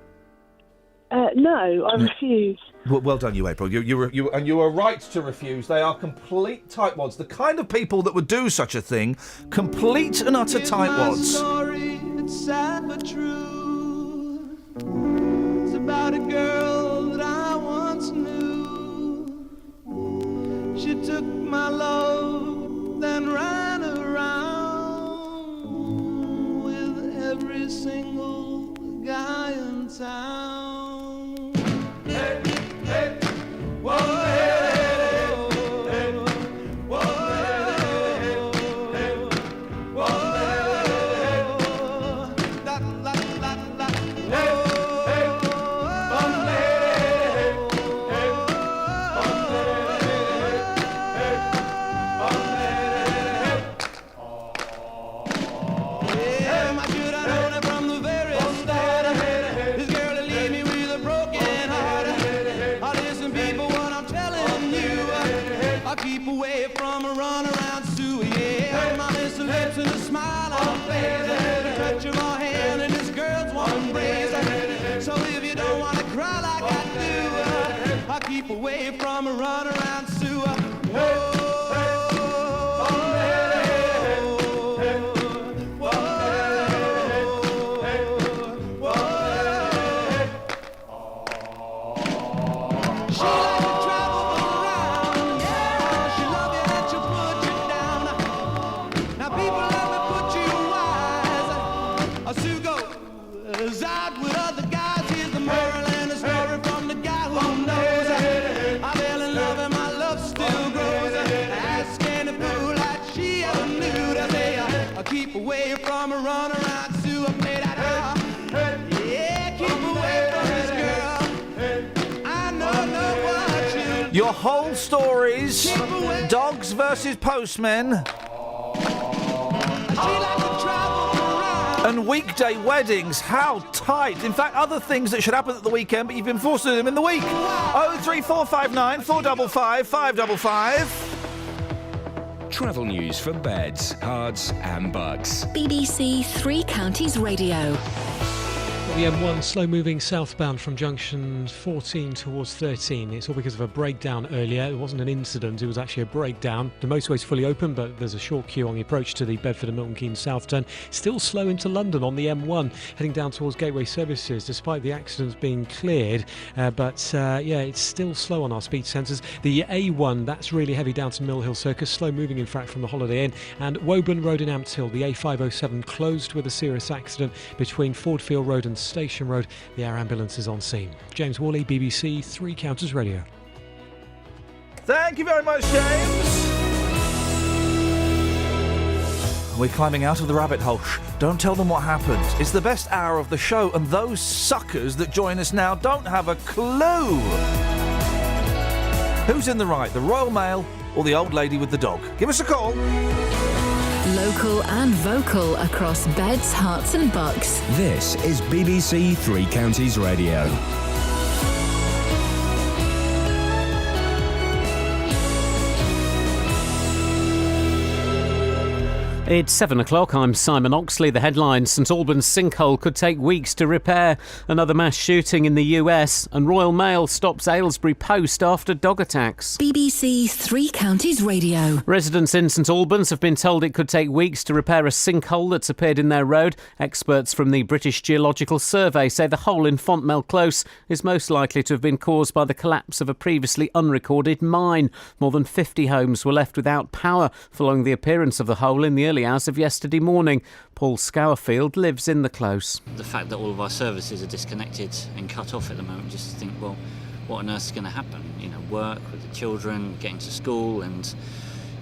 No, I refuse. Well done, you, April. You were right to refuse. They are complete tightwads. The kind of people that would do such a thing, complete and utter tightwads. Story, it's sad but true. It's about a girl that I once knew. She took my love, then ran around with every single guy in town. Hey, hey, whoa, hey, hey, whoa, hey, whoa, la la la la, hey, hey, yeah, my should I known it from the very start. This girl will leave me with a broken heart. Listen, people, what I'm telling you, I keep away from a run around Sue. Yeah, my little lips and a smile on her face, the touch of my hand and this girl's one embrace. So if you don't want to cry like I do, I keep away from a run around Sue. Out with other guys, here's the moral and the story from the guy who knows. I fell in love and my love still grows. Ask any fool like she ever knew to say, I keep away from a run around Sue. I play that yeah, keep away from this girl. I know what you. Your whole stories, dogs versus postmen. And weekday weddings, how tight. In fact, other things that should happen at the weekend, but you've been forced to do them in the week. 03459 455 555. Travel news for beds, cards and bugs. BBC Three Counties Radio. The M1 slow-moving southbound from junction 14 towards 13. It's all because of a breakdown earlier. It wasn't an incident, it was actually a breakdown. The motorway's fully open, but there's a short queue on the approach to the Bedford and Milton Keynes south turn. Still slow into London on the M1, heading down towards Gateway Services, despite the accidents being cleared. It's still slow on our speed sensors. The A1, that's really heavy down to Mill Hill Circus, slow-moving, in fact, from the Holiday Inn. And Woburn Road in Ampthill, the A507 closed with a serious accident between Fordfield Road and Station Road. The air ambulance is on scene. James Worley, BBC Three Counties Radio. Thank you very much, James. We're climbing out of the rabbit hole. Shh, don't tell them what happened. It's the best hour of the show, and those suckers that join us now don't have a clue. Who's in the right, the Royal Mail or the old lady with the dog? Give us a call. Local and vocal across beds, hearts and bucks. This is BBC Three Counties Radio. It's 7 o'clock. I'm Simon Oxley. The headline: St Albans sinkhole could take weeks to repair. Another mass shooting in the US. And Royal Mail stops Aylesbury Post after dog attacks. BBC Three Counties Radio. Residents in St Albans have been told it could take weeks to repair a sinkhole that's appeared in their road. Experts from the British Geological Survey say the hole in Fontmell Close is most likely to have been caused by the collapse of a previously unrecorded mine. More than 50 homes were left without power following the appearance of the hole in the early hours of yesterday morning. Paul Scourfield lives in the Close. The fact that all of our services are disconnected and cut off at the moment, just think, well, what on earth is going to happen? You know, work with the children, getting to school, and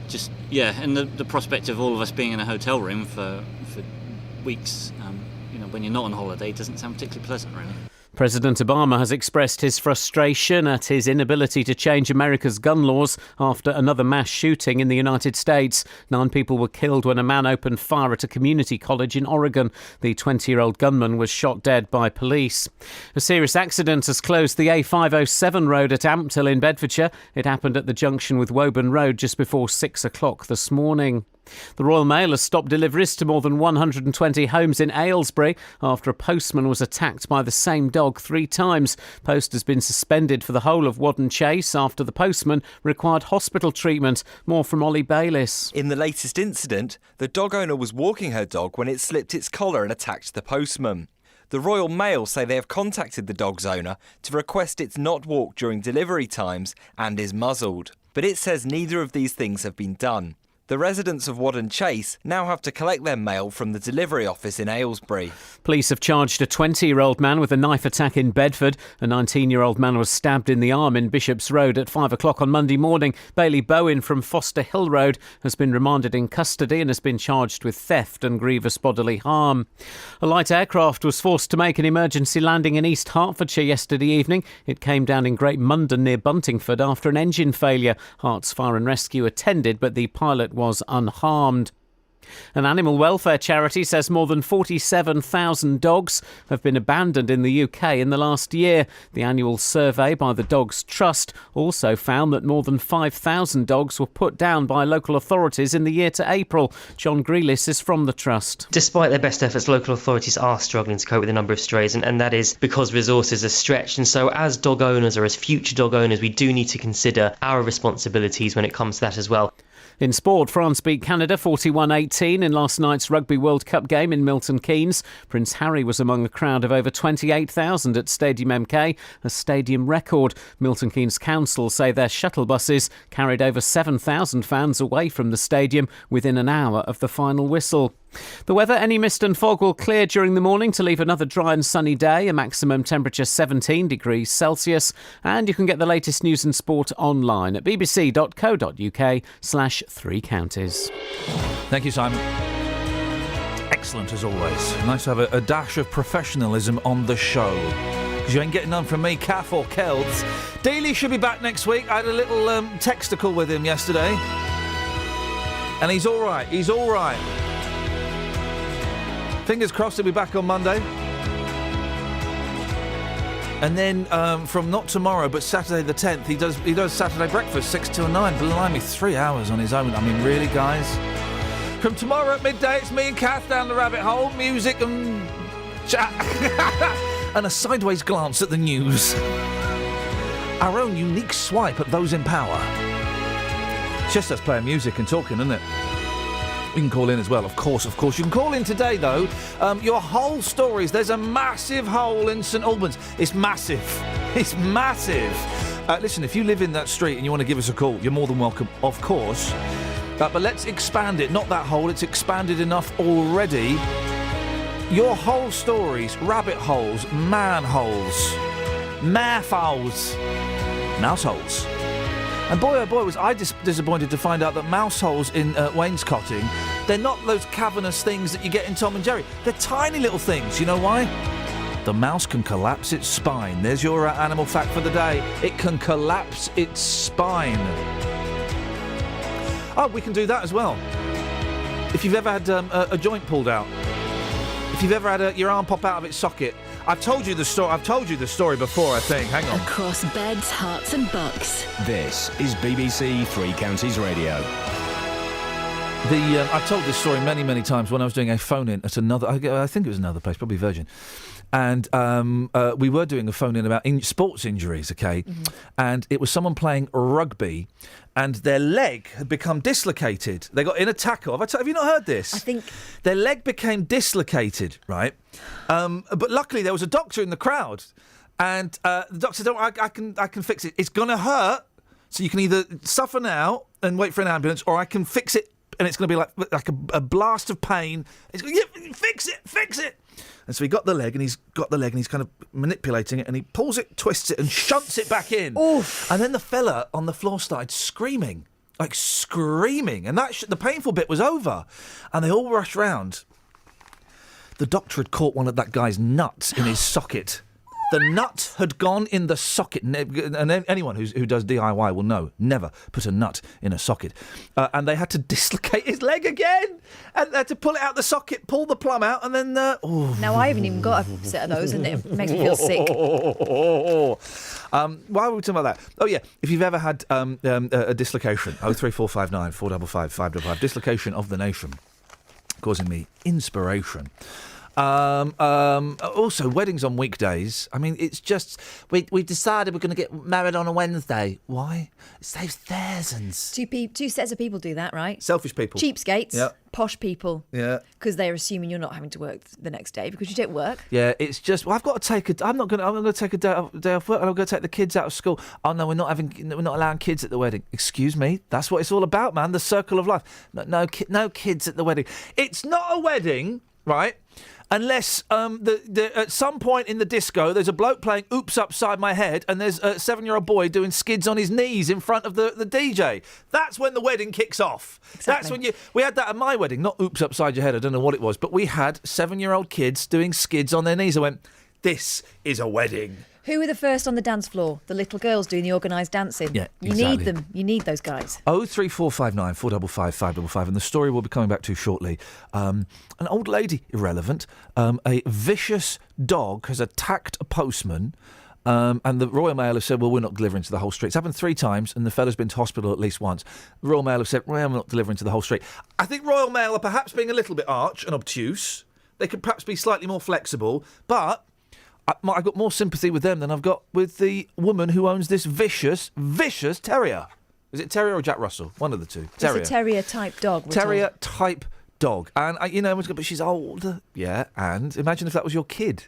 just, and the prospect of all of us being in a hotel room for weeks, when you're not on holiday, doesn't sound particularly pleasant, really. President Obama has expressed his frustration at his inability to change America's gun laws after another mass shooting in the United States. 9 people were killed when a man opened fire at a community college in Oregon. The 20-year-old gunman was shot dead by police. A serious accident has closed the A507 road at Ampthill in Bedfordshire. It happened at the junction with Woburn Road just before 6 o'clock this morning. The Royal Mail has stopped deliveries to more than 120 homes in Aylesbury after a postman was attacked by the same dog 3 times. Post has been suspended for the whole of Wadden Chase after the postman required hospital treatment. More from Ollie Bayliss. In the latest incident, the dog owner was walking her dog when it slipped its collar and attacked the postman. The Royal Mail say they have contacted the dog's owner to request it's not walked during delivery times and is muzzled. But it says neither of these things have been done. The residents of Wadden Chase now have to collect their mail from the delivery office in Aylesbury. Police have charged a 20-year-old man with a knife attack in Bedford. A 19-year-old man was stabbed in the arm in Bishop's Road at 5 o'clock on Monday morning. Bailey Bowen from Foster Hill Road has been remanded in custody and has been charged with theft and grievous bodily harm. A light aircraft was forced to make an emergency landing in East Hertfordshire yesterday evening. It came down in Great Mundon near Buntingford after an engine failure. Hearts Fire and Rescue attended, but the pilot was unharmed. An animal welfare charity says more than 47,000 dogs have been abandoned in the UK in the last year. The annual survey by the Dogs Trust also found that more than 5,000 dogs were put down by local authorities in the year to April. John Grealis is from the Trust. Despite their best efforts, local authorities are struggling to cope with the number of strays, and that is because resources are stretched. And so as dog owners, or as future dog owners, we do need to consider our responsibilities when it comes to that as well. In sport, France beat Canada 41-18 in last night's Rugby World Cup game in Milton Keynes. Prince Harry was among a crowd of over 28,000 at Stadium MK, a stadium record. Milton Keynes Council say their shuttle buses carried over 7,000 fans away from the stadium within an hour of the final whistle. The weather: any mist and fog will clear during the morning to leave another dry and sunny day, a maximum temperature 17 degrees Celsius. And you can get the latest news and sport online at bbc.co.uk/3 counties. Thank you, Simon. Excellent as always. Nice to have a dash of professionalism on the show. Because you ain't getting none from me, Kath or Kelds. Daly should be back next week. I had a little texticle with him yesterday. And he's all right. He's all right. Fingers crossed he'll be back on Monday. And then from not tomorrow, but Saturday the 10th, he does Saturday breakfast, 6 till 9. Blimey, 3 hours on his own. I mean, really, guys? From tomorrow at midday, it's me and Kath down the rabbit hole, music and chat. And a sideways glance at the news. Our own unique swipe at those in power. It's just us playing music and talking, isn't it? You can call in as well, of course. You can call in today, though. Your whole stories. There's a massive hole in St Albans. It's massive. It's massive. Listen, if you live in that street and you want to give us a call, you're more than welcome, of course. But let's expand it. Not that hole. It's expanded enough already. Your whole stories. Rabbit holes. Manholes. Mouse holes. And boy, oh boy, was I disappointed to find out that mouse holes in wainscoting, they're not those cavernous things that you get in Tom and Jerry. They're tiny little things. You know why? The mouse can collapse its spine. There's your animal fact for the day. It can collapse its spine. Oh, we can do that as well. If you've ever had a joint pulled out. If you've ever had your arm pop out of its socket. I've told you the story before, I think. Hang on. Across beds, hearts and bucks. This is BBC Three Counties Radio. I've told this story many, many times when I was doing a phone-in at another... I think it was another place, probably Virgin. And we were doing a phone-in about sports injuries, OK? Mm-hmm. And it was someone playing rugby and their leg had become dislocated. They got in a tackle. Have you not heard this? I think... Their leg became dislocated, right? But luckily there was a doctor in the crowd. And the doctor said, I can fix it. It's going to hurt, so you can either suffer now and wait for an ambulance, or I can fix it, and it's going to be like a blast of pain. It's going, yeah, fix it. And so he got the leg, and he's kind of manipulating it, and he pulls it, twists it, and shunts it back in. Oof. And then the fella on the floor started screaming. And the painful bit was over. And they all rushed round. The doctor had caught one of that guy's nuts in his socket. The nut had gone in the socket, and anyone who does DIY will know, never put a nut in a socket. And they had to dislocate his leg again, and they had to pull it out the socket, pull the plum out, and then... Now, I haven't even got a set of those, and it makes me feel sick. Why were we talking about that? Oh, yeah, if you've ever had a dislocation, 03459 455 555, dislocation of the nation, causing me inspiration. Also, weddings on weekdays. I mean, it's just... We decided we're going to get married on a Wednesday. Why? It saves thousands. Two sets of people do that, right? Selfish people. Cheapskates. Yeah. Posh people. Yeah. Because they're assuming you're not having to work the next day because you don't work. Yeah, it's just... Well, I've got to take I'm not going to take a day off work, and I'm going to take the kids out of school. Oh, no, we're not allowing kids at the wedding. Excuse me? That's what it's all about, man. The circle of life. No kids at the wedding. It's not a wedding, right? Unless at some point in the disco, there's a bloke playing Oops Upside My Head, and there's a 7-year-old boy doing skids on his knees in front of the DJ. That's when the wedding kicks off. Exactly. That's when we had that at my wedding, not Oops Upside Your Head, I don't know what it was, but we had 7-year-old kids doing skids on their knees. I went, this is a wedding. Who were the first on the dance floor? The little girls doing the organised dancing. Yeah, you exactly. need them. You need those guys. 03459 455 555, and the story we'll be coming back to shortly. An old lady, irrelevant, a vicious dog has attacked a postman, and the Royal Mail have said, well, we're not delivering to the whole street. It's happened 3 times, and the fella's been to hospital at least once. The Royal Mail have said, well, we're not delivering to the whole street. I think Royal Mail are perhaps being a little bit arch and obtuse. They could perhaps be slightly more flexible, but... I've got more sympathy with them than I've got with the woman who owns this vicious terrier. Is it terrier or Jack Russell? One of the two. Terrier. It's a terrier-type dog. Terrier-type dog. And, but she's old. Yeah, and imagine if that was your kid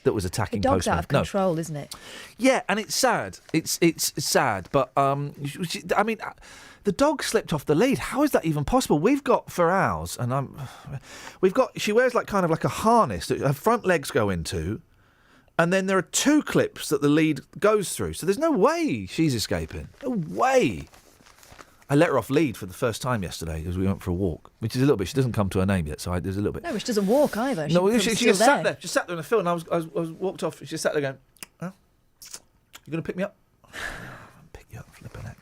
that was attacking postmen. The dog's postmen. out of control, isn't it? Yeah, and it's sad. It's sad, but, the dog slipped off the lead. How is that even possible? We've got for ours, and she wears kind of like a harness that her front legs go into, and then there are 2 clips that the lead goes through. So there's no way she's escaping. No way. I let her off lead for the first time yesterday as we went for a walk, which is a little bit... She doesn't come to her name yet, so there's a little bit... No, she doesn't walk either. She just sat there. She sat there in the field, and I was walked off. She just sat there going, oh, you going to pick me up? Pick you up, flipping it.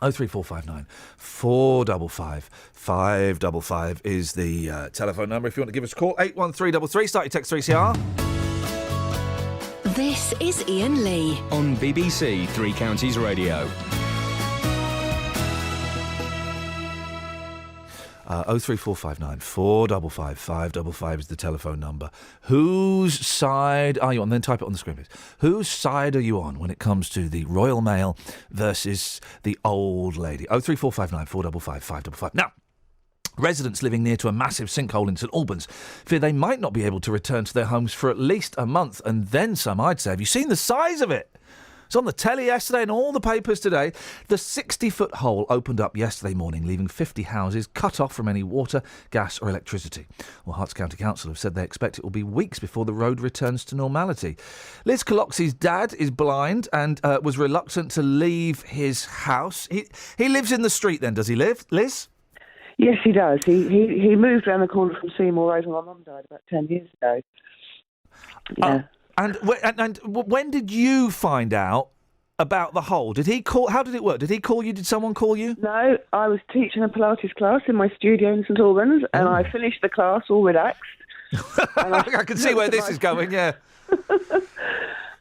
03459 455 555 is the telephone number if you want to give us a call. 81333, start your text 3CR. This is Iain Lee on BBC Three Counties Radio. 03459 455 555 is the telephone number. Whose side are you on? Then type it on the screen, please. Whose side are you on when it comes to the Royal Mail versus the old lady? 03459 455 555. Now, residents living near to a massive sinkhole in St Albans fear they might not be able to return to their homes for at least a month, and then some, I'd say. Have you seen the size of it? It's on the telly yesterday and all the papers today. The 60-foot hole opened up yesterday morning, leaving 50 houses cut off from any water, gas or electricity. Well, Herts County Council have said they expect it will be weeks before the road returns to normality. Liz Coloxi's dad is blind and was reluctant to leave his house. He lives in the street then, does he live, Liz? Yes, he does. He moved around the corner from Seymour Road when my mum died about 10 years ago. Yeah. And when did you find out about the hole? Did he call? How did it work? Did he call you? Did someone call you? No, I was teaching a Pilates class in my studio in St Albans, and I finished the class all relaxed. I can see where this is going, yeah.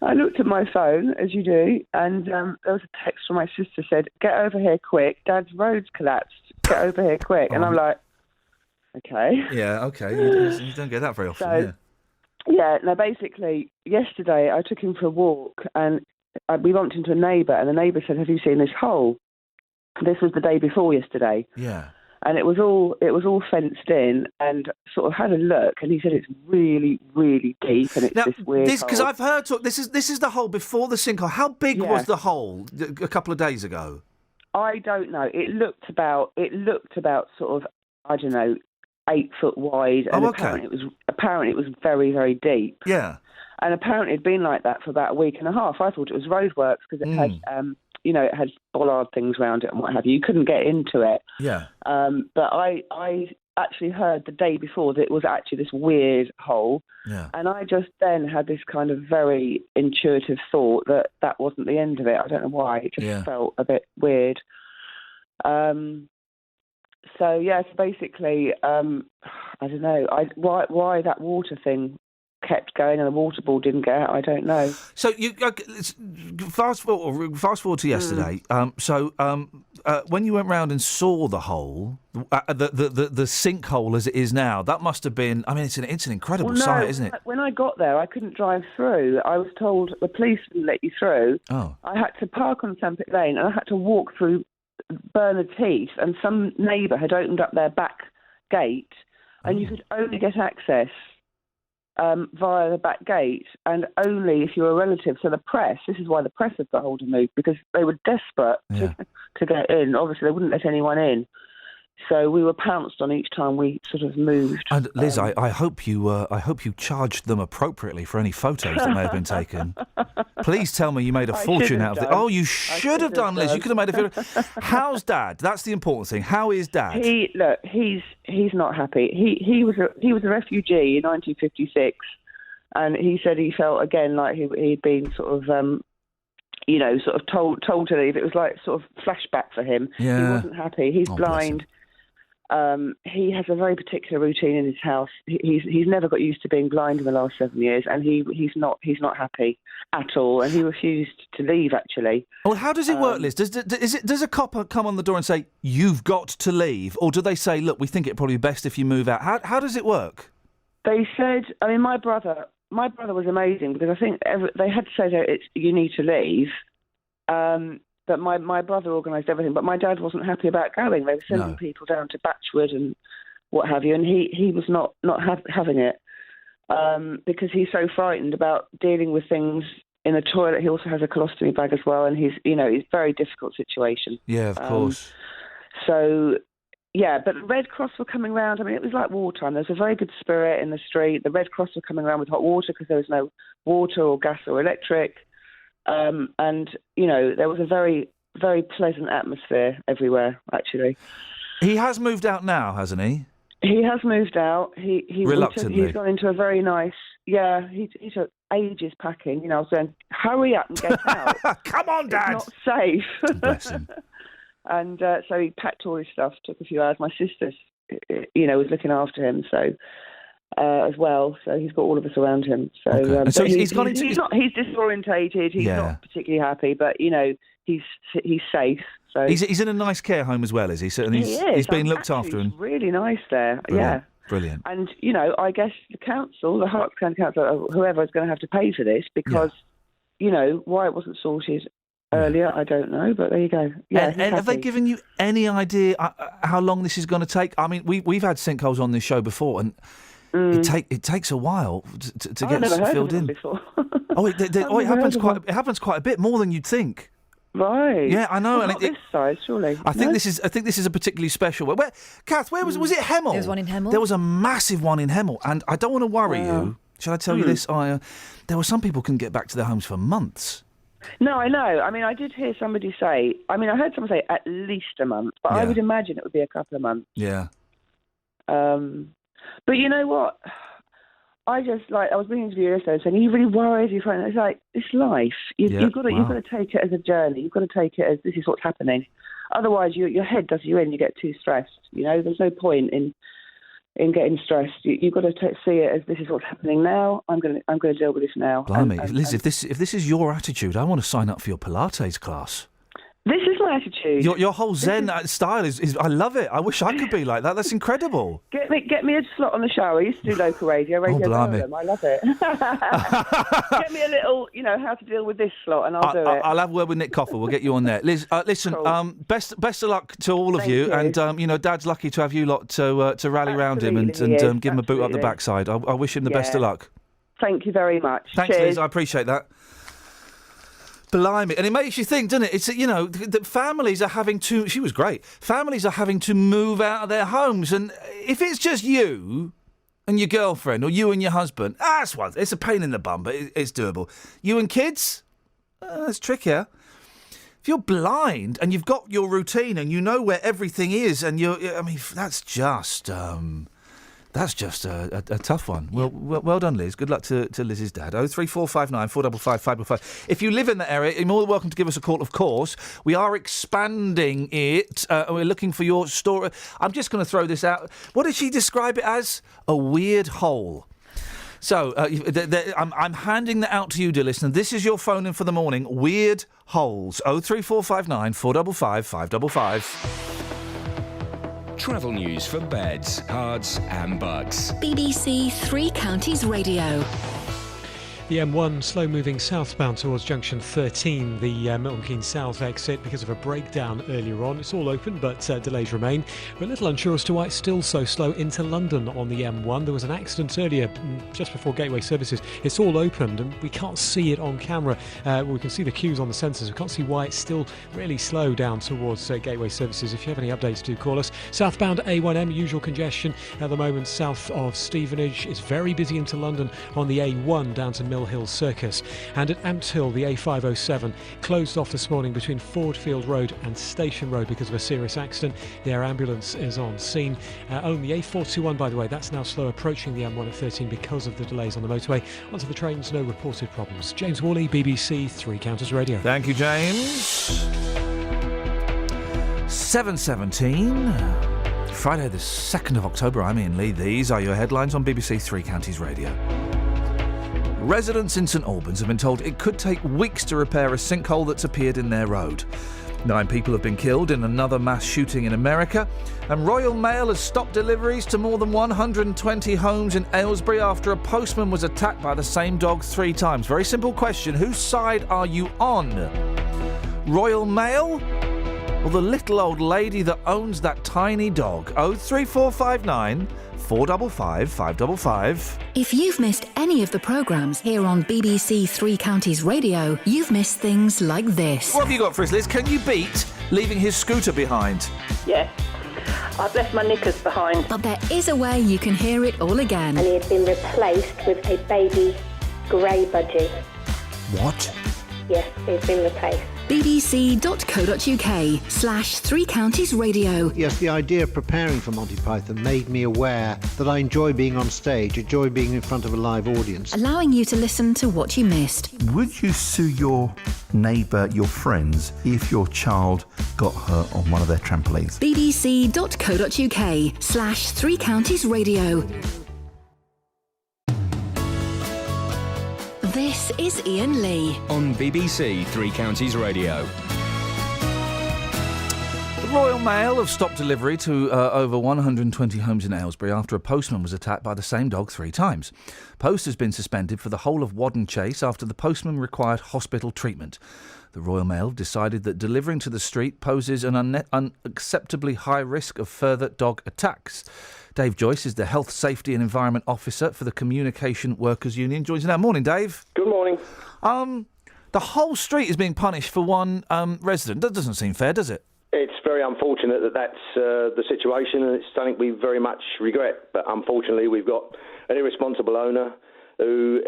I looked at my phone, as you do, and there was a text from my sister said, "Get over here quick, Dad's road's collapsed." get over here quick. And I'm like, okay. Yeah, okay. You don't get that very often, No, basically, yesterday I took him for a walk and we bumped into a neighbour, and the neighbour said, have you seen this hole? This was the day before yesterday. Yeah. And it was all fenced in, and sort of had a look, and he said it's really, really deep, and it's this weird hole. Because I've heard talk, this is the hole before the sinkhole. How big was the hole a couple of days ago? I don't know. It looked about sort of, I don't know, 8 foot wide, and apparently it was very, very deep. Yeah. And apparently it'd been like that for about a week and a half. I thought it was roadworks because it had, it had bollard things around it and what have you. You couldn't get into it. Yeah. But I actually heard the day before that it was actually this weird hole. Yeah. And I just then had this kind of very intuitive thought that wasn't the end of it. I don't know why. It just felt a bit weird. So basically, I don't know. Why that water thing kept going and the water ball didn't get out, I don't know. So you fast forward to yesterday. When you went round and saw the hole, the sinkhole as it is now, that must have been. I mean, it's an incredible sight, isn't it? When I got there, I couldn't drive through. I was told the police wouldn't let you through. Oh. I had to park on Sandpit Lane and I had to walk through Bernard's Heath, and some neighbour had opened up their back gate, and you could only get access via the back gate, and only if you were a relative. So the press, this is why the press had got hold of me, because they were desperate to get in. Obviously, they wouldn't let anyone in. So we were pounced on each time we sort of moved. And Liz, I hope you charged them appropriately for any photos that may have been taken. Please tell me you made a fortune out of it. Oh, you should have done, Liz. You could have made a fortune. How's Dad? That's the important thing. How is Dad? He's not happy. He was a refugee in 1956, and he said he felt again like he'd been sort of sort of told to leave. It was like sort of flashback for him. Yeah. He wasn't happy. He's blind. He has a very particular routine in his house. He's never got used to being blind in the last 7 years, and he's not happy at all. And he refused to leave, actually. Well, how does it work, Liz? Does a cop come on the door and say you've got to leave, or do they say, look, we think it'd probably be best if you move out? How does it work? They said, I mean, my brother was amazing, because I think they had said you need to leave. But my brother organised everything, but my dad wasn't happy about going. They were sending people down to Batchwood and what have you, and he was not having it because he's so frightened about dealing with things in the toilet. He also has a colostomy bag as well, and it's a very difficult situation. Yeah, of course. So, yeah, but the Red Cross were coming round. I mean, it was like wartime. There was a very good spirit in the street. The Red Cross were coming around with hot water because there was no water or gas or electric. And, there was a very, very pleasant atmosphere everywhere, actually. He has moved out now, hasn't he? He has moved out. He reluctantly. He's gone into a very nice... Yeah, he took ages packing. I was going, hurry up and get out. Come on, Dad! It's not safe. Bless him. And so he packed all his stuff, took a few hours. My sister, was looking after him, so... as well, so he's got all of us around him. So, okay. So he's gone into. He's disorientated. He's not particularly happy, but he's safe. So he's in a nice care home as well, is he? So he's being looked after. And really nice there. Brilliant. Yeah, brilliant. And I guess the council, the Herts County Council, or whoever is going to have to pay for this because why it wasn't sorted earlier, I don't know, but there you go. Yeah, and have they given you any idea how long this is going to take? I mean, we've had sinkholes on this show before, and. It takes a while to get filled in. Before. It happens quite a bit more than you'd think. Right. Yeah, I know. Well, not this size, surely. I think this is a particularly special one. Kath, where was it? Hemel. There was one in Hemel. There was a massive one in Hemel, and I don't want to worry you. Shall I tell you this? There were some people couldn't get back to their homes for months. No, I know. I mean, I did hear somebody say. I mean, I heard someone say at least a month, but I would imagine it would be a couple of months. Yeah. But you know what? I was being interviewed yesterday saying, are you really worried? It's like, it's life. You've got to take it as a journey. You've got to take it as this is what's happening. Otherwise, your head does you in. You get too stressed. There's no point in getting stressed. You've got to see it as this is what's happening now. I'm going to deal with this now. Blimey, Liz, if this is your attitude, I want to sign up for your Pilates class. This is my attitude. Your whole Zen style is I love it. I wish I could be like that. That's incredible. Get me a slot on the show. I used to do local radio. Blimey. I love it. Get me a little, how to deal with this slot, and I'll do it. I'll have a word with Nick Coffer. We'll get you on there. Liz, listen, Cool. best of luck to all of you. And Dad's lucky to have you lot to rally round him and give him a boot up the backside. I wish him the best of luck. Thank you very much. Thanks, Cheers. Liz. I appreciate that. Blimey. And it makes you think, doesn't it? It's, that families are having to... She was great. Families are having to move out of their homes. And if it's just you and your girlfriend or you and your husband, it's a pain in the bum, but it's doable. You and kids? It's trickier. If you're blind and you've got your routine and you know where everything is and that's just... That's just a tough one. Well done, Liz. Good luck to Liz's dad. 03459 455 555. If you live in that area, you're more than welcome to give us a call, of course. We are expanding it. We're looking for your story. I'm just going to throw this out. What did she describe it as? A weird hole. So, I'm handing that out to you, dear listener. This is your phone in for the morning. Weird holes. 03459 455 555. Travel news for beds, cards and bugs. BBC Three Counties Radio. The M1 slow-moving southbound towards junction 13, the Milton Keynes South exit, because of a breakdown earlier on. It's all open, but delays remain. We're a little unsure as to why it's still so slow into London on the M1. There was an accident earlier, just before Gateway Services. It's all opened, and we can't see it on camera. We can see the queues on the sensors. We can't see why it's still really slow down towards Gateway Services. If you have any updates, do call us. Southbound A1M, usual congestion at the moment south of Stevenage. It's very busy into London on the A1 down to Mill Hill Circus, and at Amps Hill the A507 closed off this morning between Fordfield Road and Station Road because of a serious accident. The air ambulance is on scene. The A421, by the way, that's now slow approaching the M1 at 13 because of the delays on the motorway. Onto the trains, no reported problems. James Worley, BBC Three Counties Radio. Thank you, James. 7:17. Friday the 2nd of October. I'm Iain Lee. These are your headlines on BBC Three Counties Radio. Residents in St Albans have been told it could take weeks to repair a sinkhole that's appeared in their road. 9 people have been killed in another mass shooting in America, and Royal Mail has stopped deliveries to more than 120 homes in Aylesbury after a postman was attacked by the same dog 3 times. Very simple question. Whose side are you on? Royal Mail or the little old lady that owns that tiny dog? 03459 455 555. If you've missed any of the programmes here on BBC Three Counties Radio, you've missed things like this. What have you got for us, Liz? Can you beat leaving his scooter behind? Yes. I've left my knickers behind. But there is a way you can hear it all again. And he had been replaced with a baby grey budgie. What? Yes, he's been replaced. bbc.co.uk/Three Counties Radio. Yes, the idea of preparing for Monty Python made me aware that I enjoy being on stage, enjoy being in front of a live audience. Allowing you to listen to what you missed. Would you sue your neighbour, your friends, if your child got hurt on one of their trampolines? bbc.co.uk/Three Counties Radio. This is Iain Lee. On BBC Three Counties Radio. The Royal Mail have stopped delivery to over 120 homes in Aylesbury after a postman was attacked by the same dog 3 times. Post has been suspended for the whole of Wadden Chase after the postman required hospital treatment. The Royal Mail decided that delivering to the street poses an unacceptably high risk of further dog attacks. Dave Joyce is the Health, Safety and Environment Officer for the Communication Workers Union. Joins us now. Morning, Dave. Good morning. The whole street is being punished for one resident. That doesn't seem fair, does it? It's very unfortunate that that's the situation, and it's something we very much regret. But unfortunately, we've got an irresponsible owner who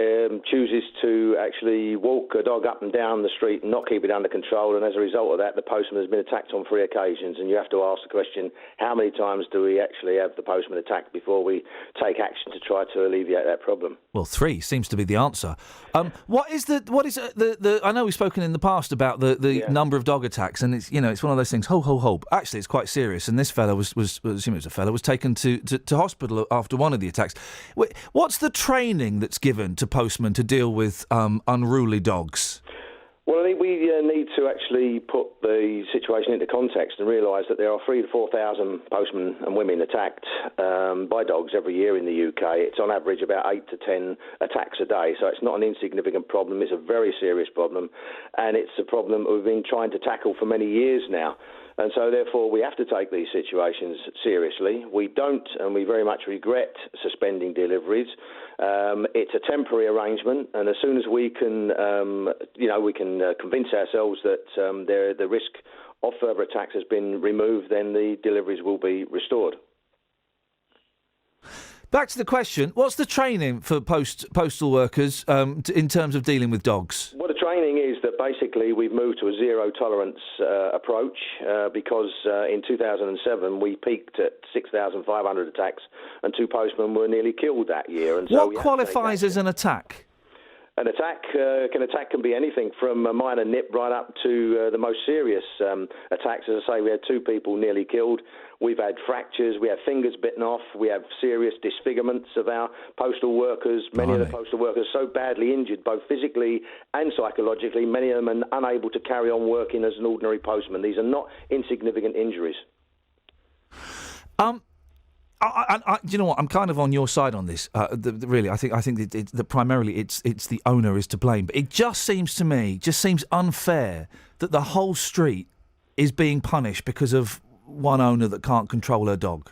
chooses to actually walk a dog up and down the street and not keep it under control, and as a result of that, the postman has been attacked on 3 occasions, and you have to ask the question, how many times do we actually have the postman attacked before we take action to try to alleviate that problem? Well, 3 seems to be the answer. What is the I know we've spoken in the past about the number of dog attacks, and it's one of those things. Ho. Actually, it's quite serious. And this fella was taken to hospital after one of the attacks. What's the training that's given to postmen to deal with unruly dogs? Well, I think we need to actually put the situation into context and realise that there are 3,000 to 4,000 postmen and women attacked by dogs every year in the UK. It's on average about 8 to 10 attacks a day, so it's not an insignificant problem. It's a very serious problem, and it's a problem we've been trying to tackle for many years now. And so, therefore, we have to take these situations seriously. We don't, and we very much regret suspending deliveries. It's a temporary arrangement, and as soon as we can, we can convince ourselves that the risk of further attacks has been removed, then the deliveries will be restored. Back to the question, what's the training for postal workers in terms of dealing with dogs? Well, the training is that basically we've moved to a zero-tolerance approach because in 2007 we peaked at 6,500 attacks and 2 postmen were nearly killed that year. And so what qualifies as an attack? An attack can be anything from a minor nip right up to the most serious attacks. As I say, we had 2 people nearly killed. We've had fractures. We have fingers bitten off. We have serious disfigurements of our postal workers. Many of the postal workers so badly injured, both physically and psychologically, many of them are unable to carry on working as an ordinary postman. These are not insignificant injuries. Do you know what? I'm kind of on your side on this. Really, I think that primarily it's the owner is to blame. But it just seems to me, seems unfair that the whole street is being punished because of one owner that can't control her dog.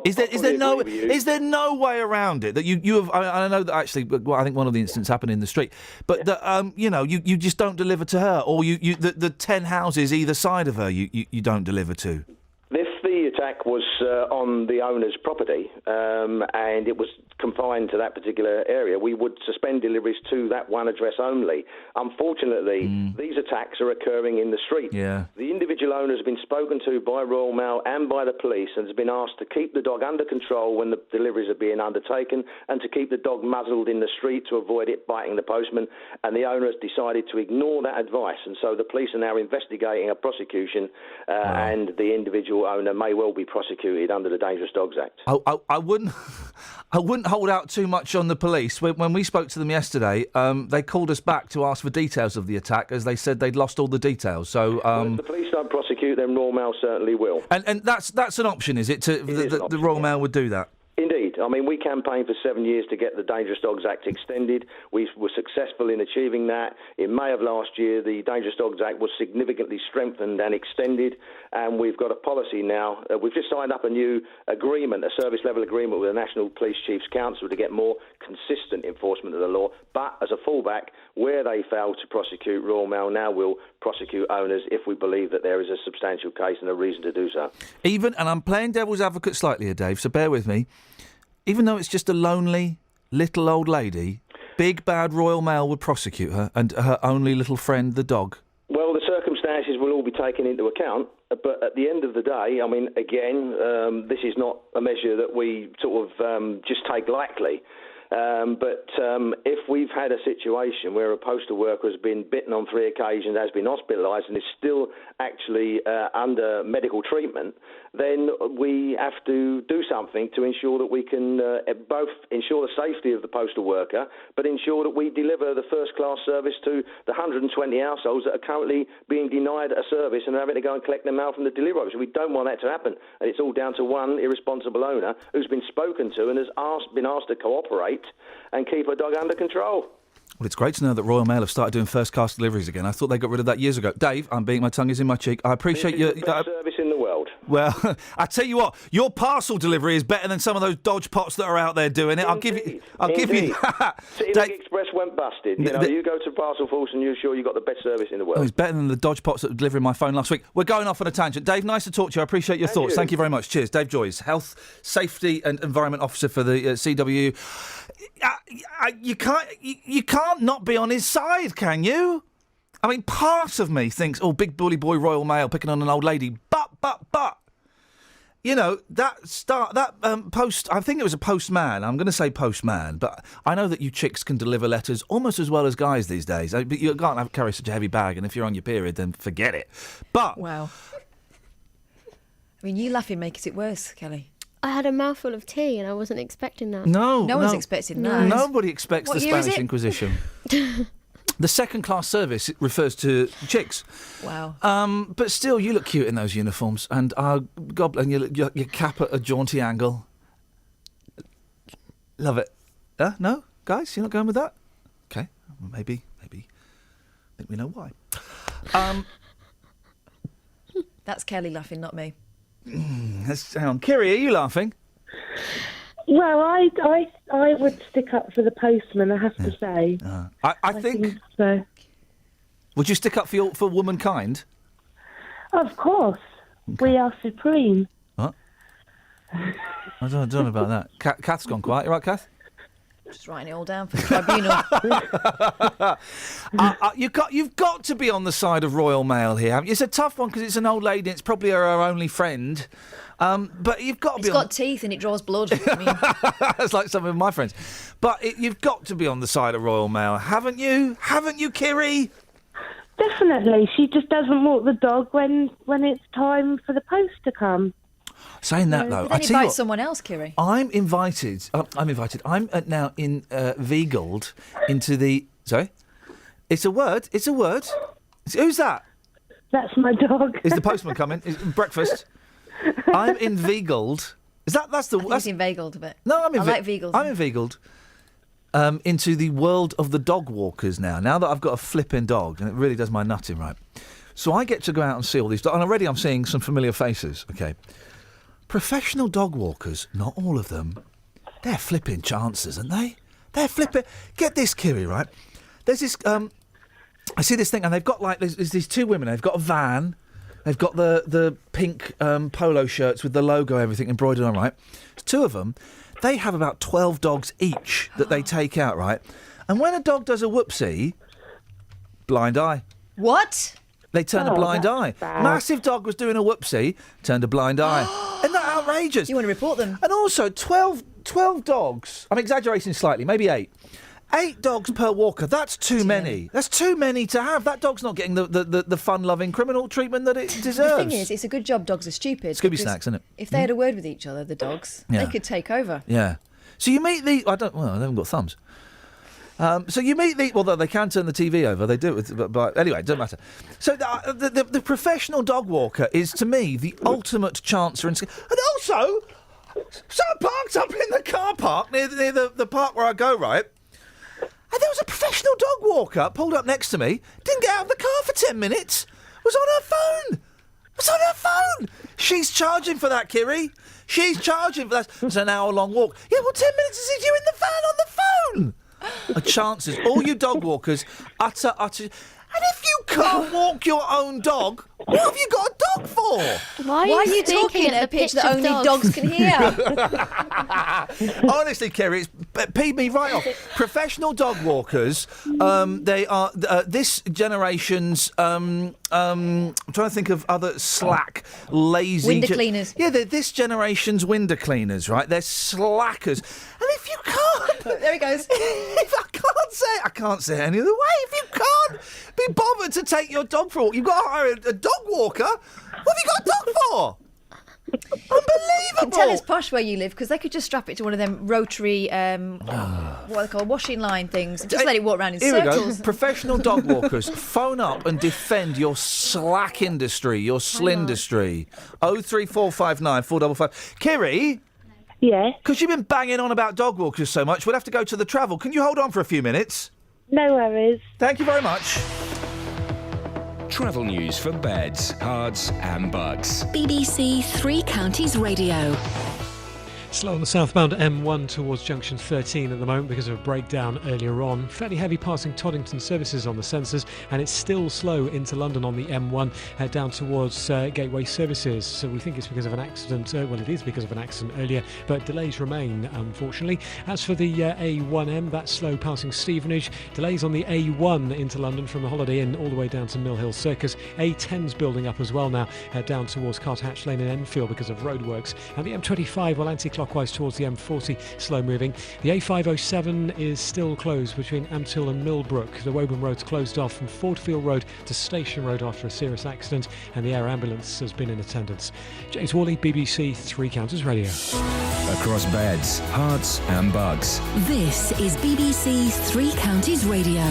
Is there no way around it that you have? I know that actually. Well, I think one of the incidents happened in the street, but that you just don't deliver to her, or the 10 houses either side of her you don't deliver to. If the attack was on the owner's property and it was confined to that particular area, we would suspend deliveries to that one address only. Unfortunately, these attacks are occurring in the street. Yeah. The individual owner has been spoken to by Royal Mail and by the police and has been asked to keep the dog under control when the deliveries are being undertaken and to keep the dog muzzled in the street to avoid it biting the postman. And the owner has decided to ignore that advice. And so the police are now investigating a prosecution and the individual owner may well be prosecuted under the Dangerous Dogs Act. I wouldn't hold out too much on the police. When we spoke to them yesterday, they called us back to ask for details of the attack, as they said they'd lost all the details. So well, if the police don't prosecute, then Royal Mail certainly will. And that's an option, is it? The Royal Mail would do that. Indeed. I mean, we campaigned for 7 years to get the Dangerous Dogs Act extended. We were successful in achieving that. In May of last year, the Dangerous Dogs Act was significantly strengthened and extended, and we've got a policy now. We've just signed up a new agreement, a service-level agreement with the National Police Chiefs Council to get more consistent enforcement of the law. But as a fallback, where they fail to prosecute, Royal Mail now will prosecute owners if we believe that there is a substantial case and a reason to do so. And I'm playing devil's advocate slightly here, Dave, so bear with me. Even though it's just a lonely little old lady, big bad Royal Mail would prosecute her and her only little friend, the dog. Well, the circumstances will all be taken into account, but at the end of the day, I mean, again, this is not a measure that we sort of just take lightly. But if we've had a situation where a postal worker has been bitten on 3 occasions, has been hospitalised and is still actually under medical treatment, then we have to do something to ensure that we can both ensure the safety of the postal worker, but ensure that we deliver the first-class service to the 120 households that are currently being denied a service and are having to go and collect their mail from the delivery office. We don't want that to happen. And it's all down to one irresponsible owner who's been spoken to and has been asked to cooperate and keep her dog under control. Well, it's great to know that Royal Mail have started doing first-class deliveries again. I thought they got rid of that years ago. Dave, my tongue is in my cheek. I appreciate your service in the world. Well, I tell you what, your parcel delivery is better than some of those dodge pots that are out there doing it. I'll give you that. City Express went busted. You go to Parcel Force and you're sure you got the best service in the world. Oh, it's better than the dodge pots that were delivering my phone last week. We're going off on a tangent. Dave, nice to talk to you. I appreciate your thoughts. Thank you very much. Cheers. Dave Joyce, Health, Safety and Environment Officer for the CW. You can't not be on his side, can you? I mean, part of me thinks, big bully boy Royal Mail picking on an old lady, but, you know, post, I think it was a postman, I'm going to say postman, but I know that you chicks can deliver letters almost as well as guys these days, but you can't carry such a heavy bag, and if you're on your period, then forget it. But... Wow. I mean, you laughing makes it worse, Kelly. I had a mouthful of tea and I wasn't expecting that. No one's expecting that. Nobody expects the Spanish Inquisition. The second-class service refers to chicks. Wow. But still, you look cute in those uniforms, and and your cap at a jaunty angle. Love it. No, guys, you're not going with that? Okay, well, maybe. I think we know why. That's Kelly laughing, not me. Hang on, Kiri, are you laughing? Well, I would stick up for the postman, I have to say. I think so. Would you stick up for womankind? Of course. Okay. We are supreme. What? I don't know about that. Kath's gone quiet. You right, Kath? Just writing it all down for the tribunal. You've got to be on the side of Royal Mail here, haven't you? It's a tough one because it's an old lady. It's probably her only friend. But you've got to be. It's got teeth and it draws blood. I mean. That's like some of my friends. But you've got to be on the side of Royal Mail, haven't you? Haven't you, Kiri? Definitely. She just doesn't walk the dog when it's time for the post to come. Saying that, though, Then invite someone else, Kiri. I'm invited. I'm now in Vegeled into the. Sorry, it's a word. Who's that? That's my dog. Is the postman coming? Breakfast. I'm inveigled. That's inveigled a bit. No, I like Vegeled. I'm inveigled into the world of the dog walkers now. Now that I've got a flipping dog, and it really does my nutting right. So I get to go out and see all these dogs, and already I'm seeing some familiar faces. Okay, professional dog walkers, not all of them. They're flipping chances, aren't they? They're flipping. Get this, Kiri, right? There's this. I see this thing, and they've got there's these two women. They've got a van. They've got the pink polo shirts with the logo, everything embroidered on, right? There's two of them. They have about 12 dogs each that they take out, right? And when a dog does a whoopsie, blind eye. What? They turn a blind eye. Bad. Massive dog was doing a whoopsie, turned a blind eye. Isn't that outrageous? You want to report them? And also, 12 dogs, I'm exaggerating slightly, maybe 8. 8 dogs per walker, that's too many. That's too many to have. That dog's not getting the fun-loving criminal treatment that it deserves. The thing is, it's a good job dogs are stupid. Scooby Snacks, isn't it? If they had a word with each other, the dogs, they could take over. Yeah. So you meet they haven't got thumbs. So you meet although they can turn the TV over, they do it, but anyway, it doesn't matter. So the professional dog walker is, to me, the ultimate chancer. And also, so I parked up in the car park near the park where I go, right? And there was a professional dog walker pulled up next to me, didn't get out of the car for 10 minutes, was on her phone. She's charging for that, Kiri. She's charging for that. It's an hour-long walk. Yeah, well, 10 minutes is you in the van on the phone. Chances. All you dog walkers, utter. And if you can't walk your own dog, what have you got a dog for? Why are you talking at the pitch that only dogs can hear? Honestly, Kerry, it's peed me right off. Professional dog walkers, they are this generation's. I'm trying to think of other slack, lazy. Window cleaners. Yeah, they're this generation's window cleaners, right? They're slackers. And if you can't, there he goes. If I can't say it any other way. If you can't be bothered to take your dog for a walk, you've got to hire a dog walker. What have you got a dog for? Unbelievable. You can tell it's posh where you live because they could just strap it to one of them rotary, what they call washing line things, and just let it walk around in circles. We go. Professional dog walkers, phone up and defend your slack industry, your slindustry. 03459 455. Kiri? Yeah? Because you've been banging on about dog walkers so much, we'll have to go to the travel. Can you hold on for a few minutes? No worries. Thank you very much. Travel news for beds, cards and bugs. BBC Three Counties Radio. Slow on the southbound M1 towards junction 13 at the moment because of a breakdown earlier on. Fairly heavy passing Toddington services on the sensors, and it's still slow into London on the M1 down towards Gateway services. So we think it's because of an accident. Well, it is because of an accident earlier, but delays remain, unfortunately. As for the A1M, that's slow passing Stevenage. Delays on the A1 into London from the Holiday Inn all the way down to Mill Hill Circus. A10's building up as well now, down towards Carthatch Lane and Enfield because of roadworks. And the M25, well, anti-clockwise towards the M40, slow moving. The A507 is still closed between Amptill and Millbrook. The Woburn Road's closed off from Fordfield Road to Station Road after a serious accident, and the air ambulance has been in attendance. James Worley, BBC Three Counties Radio. Across beds, hearts and bugs. This is BBC Three Counties Radio.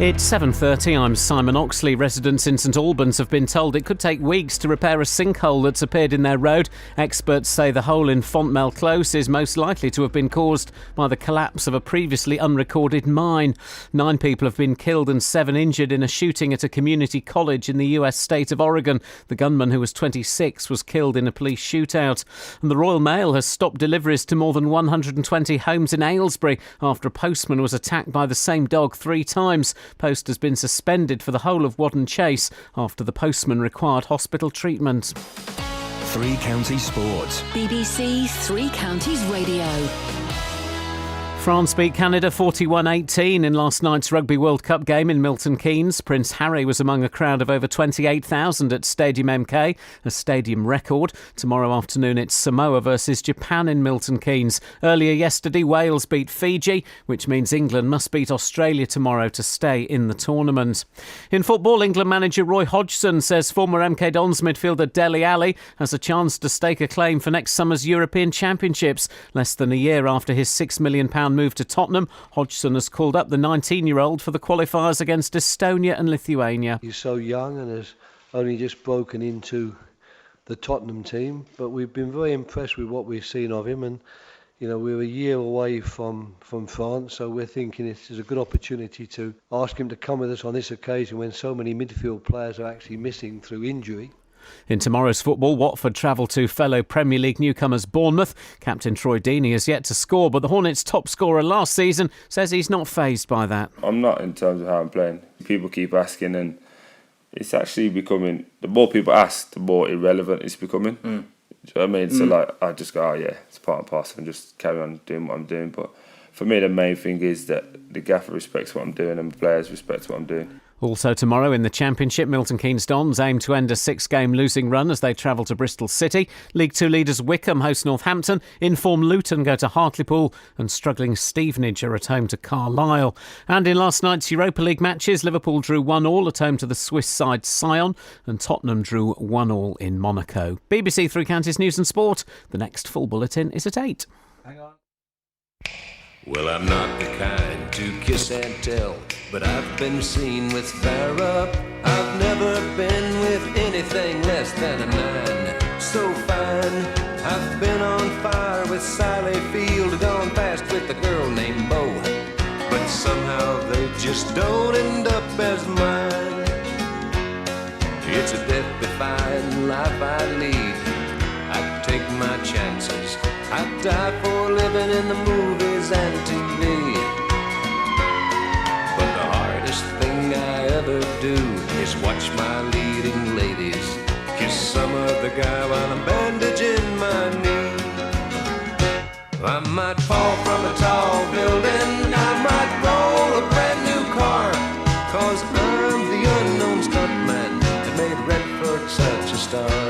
It's 7:30. I'm Simon Oxley. Residents in St Albans have been told it could take weeks to repair a sinkhole that's appeared in their road. Experts say the hole in Fontmell Close is most likely to have been caused by the collapse of a previously unrecorded mine. 9 people have been killed and 7 injured in a shooting at a community college in the US state of Oregon. The gunman, who was 26, was killed in a police shootout. And the Royal Mail has stopped deliveries to more than 120 homes in Aylesbury after a postman was attacked by the same dog 3 times. Post has been suspended for the whole of Wadden Chase after the postman required hospital treatment. 3 Counties Sports. BBC 3 Counties Radio. France beat Canada 41-18 in last night's Rugby World Cup game in Milton Keynes. Prince Harry was among a crowd of over 28,000 at Stadium MK, a stadium record. Tomorrow afternoon it's Samoa versus Japan in Milton Keynes. Earlier yesterday, Wales beat Fiji, which means England must beat Australia tomorrow to stay in the tournament. In football, England manager Roy Hodgson says former MK Dons midfielder Dele Alli has a chance to stake a claim for next summer's European Championships. Less than a year after his £6 million move to Tottenham, Hodgson has called up the 19-year-old for the qualifiers against Estonia and Lithuania. He's so young and has only just broken into the Tottenham team, but we've been very impressed with what we've seen of him, and we're a year away from France, so we're thinking this is a good opportunity to ask him to come with us on this occasion when so many midfield players are actually missing through injury. In tomorrow's football, Watford travel to fellow Premier League newcomers Bournemouth. Captain Troy Deeney has yet to score, but the Hornets' top scorer last season says he's not fazed by that. I'm not in terms of how I'm playing. People keep asking, and it's actually becoming, the more people ask, the more irrelevant it's becoming. Do you know what I mean? So I just go, it's part and parcel, and just carry on doing what I'm doing. But for me, the main thing is that the gaffer respects what I'm doing and the players respect what I'm doing. Also tomorrow in the Championship, Milton Keynes Dons aim to end a 6-game losing run as they travel to Bristol City. League 2 leaders Wickham host Northampton, informed Luton go to Hartlepool, and struggling Stevenage are at home to Carlisle. And in last night's Europa League matches, Liverpool drew 1-1 at home to the Swiss side Sion, and Tottenham drew 1-1 in Monaco. BBC 3 Counties News and Sport. The next full bulletin is at 8. Hang on. Well, I'm not the kind to kiss and tell, but I've been seen with fire up. I've never been with anything less than a 9. So fine, I've been on fire with Sally Field, gone fast with a girl named Bo, but somehow they just don't end up as mine. It's a death-defying life I lead. I take my chances. I die for living in the movies and TV. But the hardest thing I ever do is watch my leading ladies kiss some other guy while I'm bandaging my knee. I might fall from a tall building, I might roll a brand new car, 'cause I'm the unknown stuntman that made Redford such a star.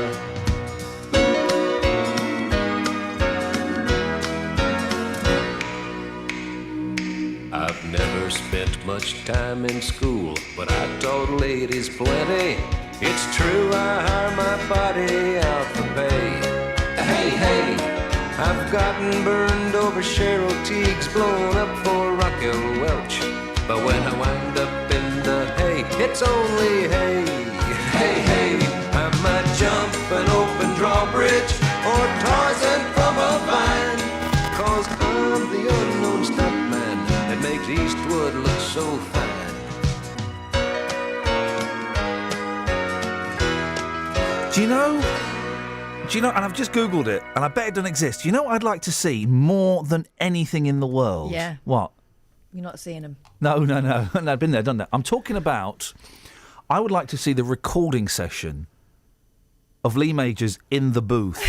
I've never spent much time in school, but I taught ladies plenty. It's true, I hire my body out for pay. Hey, hey, I've gotten burned over Cheryl Teague's, blown up for Raquel Welch. But when I wind up in the hay, it's only hay. Hey, hey, I might jump an open drawbridge or Tarzan from a vine, 'cause I'm the unknown stuntman that makes Eastwood look so fine. Do you know, and I've just Googled it, and I bet it doesn't exist. Do you know what I'd like to see more than anything in the world? Yeah. What? You're not seeing them. No, I've been there, done that. I'm talking about, I would like to see the recording session of Lee Majors in the booth